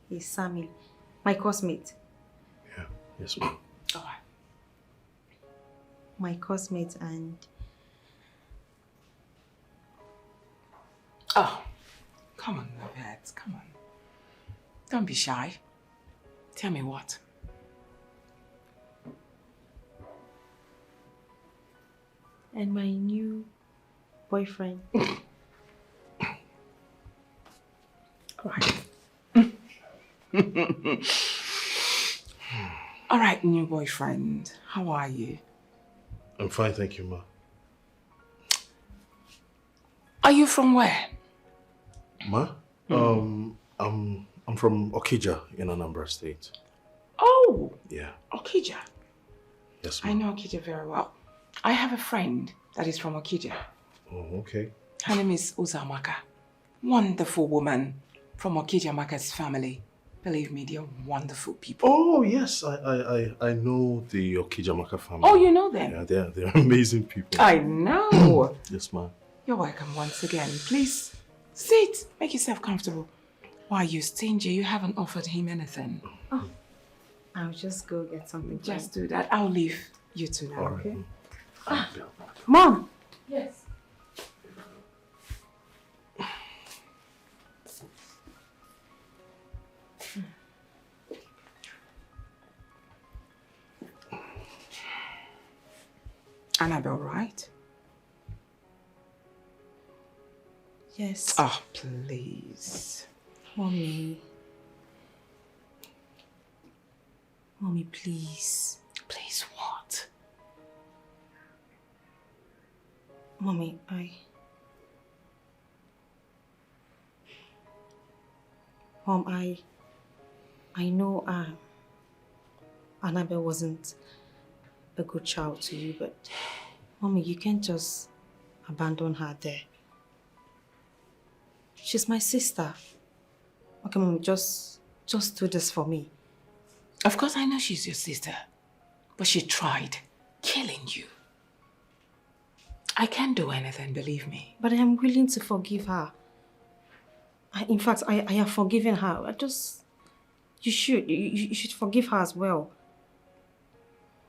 He's Sammy, my cosmate. Yeah. Yes, Ma. All right. My cosmate and... Oh, come on, Lovette. Come on. Don't be shy. Tell me what. And my new boyfriend. All right. All right, new boyfriend. How are you? I'm fine, thank you, Ma. Are you from where? Ma? I'm from Okija in Anambra State. Oh! Yeah. Okija. Yes, Ma. I know Okija very well. I have a friend that is from Okija. Oh, okay. Her name is Uzamaka. Wonderful woman from Okija Maka's family. Believe me, they're wonderful people. Oh, yes. I know the Okijamaka family. Oh, you know them? Yeah, they're amazing people. I know. Yes, Ma. You're welcome once again. Please, sit. Make yourself comfortable. Why are you stingy? You haven't offered him anything. Oh, I'll just go get something. Just do that. I'll leave you two now, All right. okay? Mom! Yes. Annabelle, right? Yes. Oh, please. Mommy. Mommy, please. Please what? Mommy, Mom, I know Annabelle wasn't a good child to you, but Mommy, you can't just abandon her there. She's my sister. Okay, Mommy, just do this for me. Of course I know she's your sister, but she tried killing you. I can't do anything, believe me. But I am willing to forgive her. In fact, I have forgiven her. You should forgive her as well.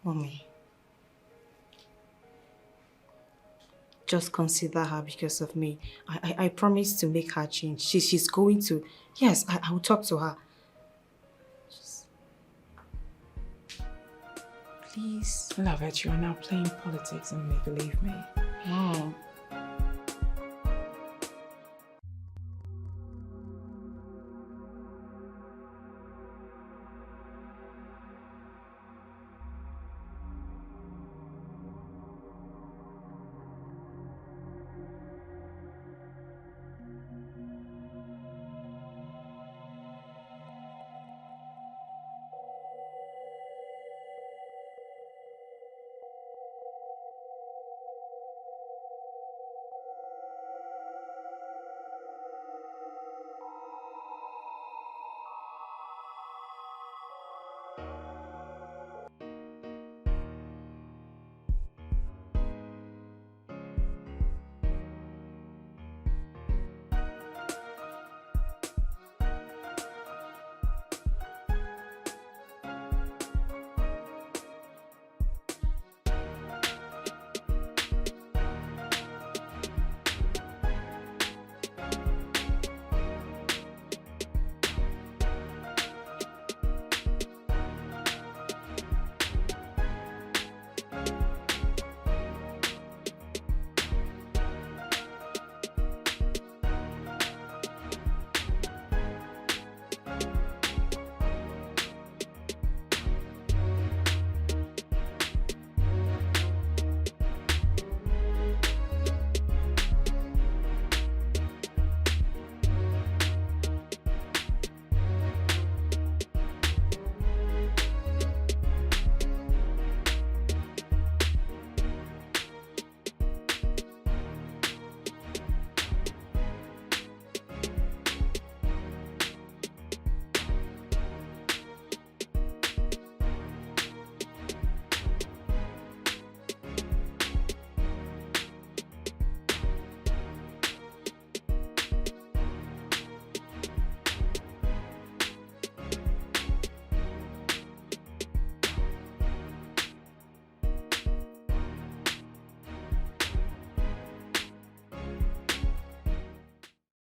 Mommy. Just consider her because of me. I promise to make her change. She's going to. Yes, I will talk to her. Please. Love it, you are now playing politics and make-believe me. No.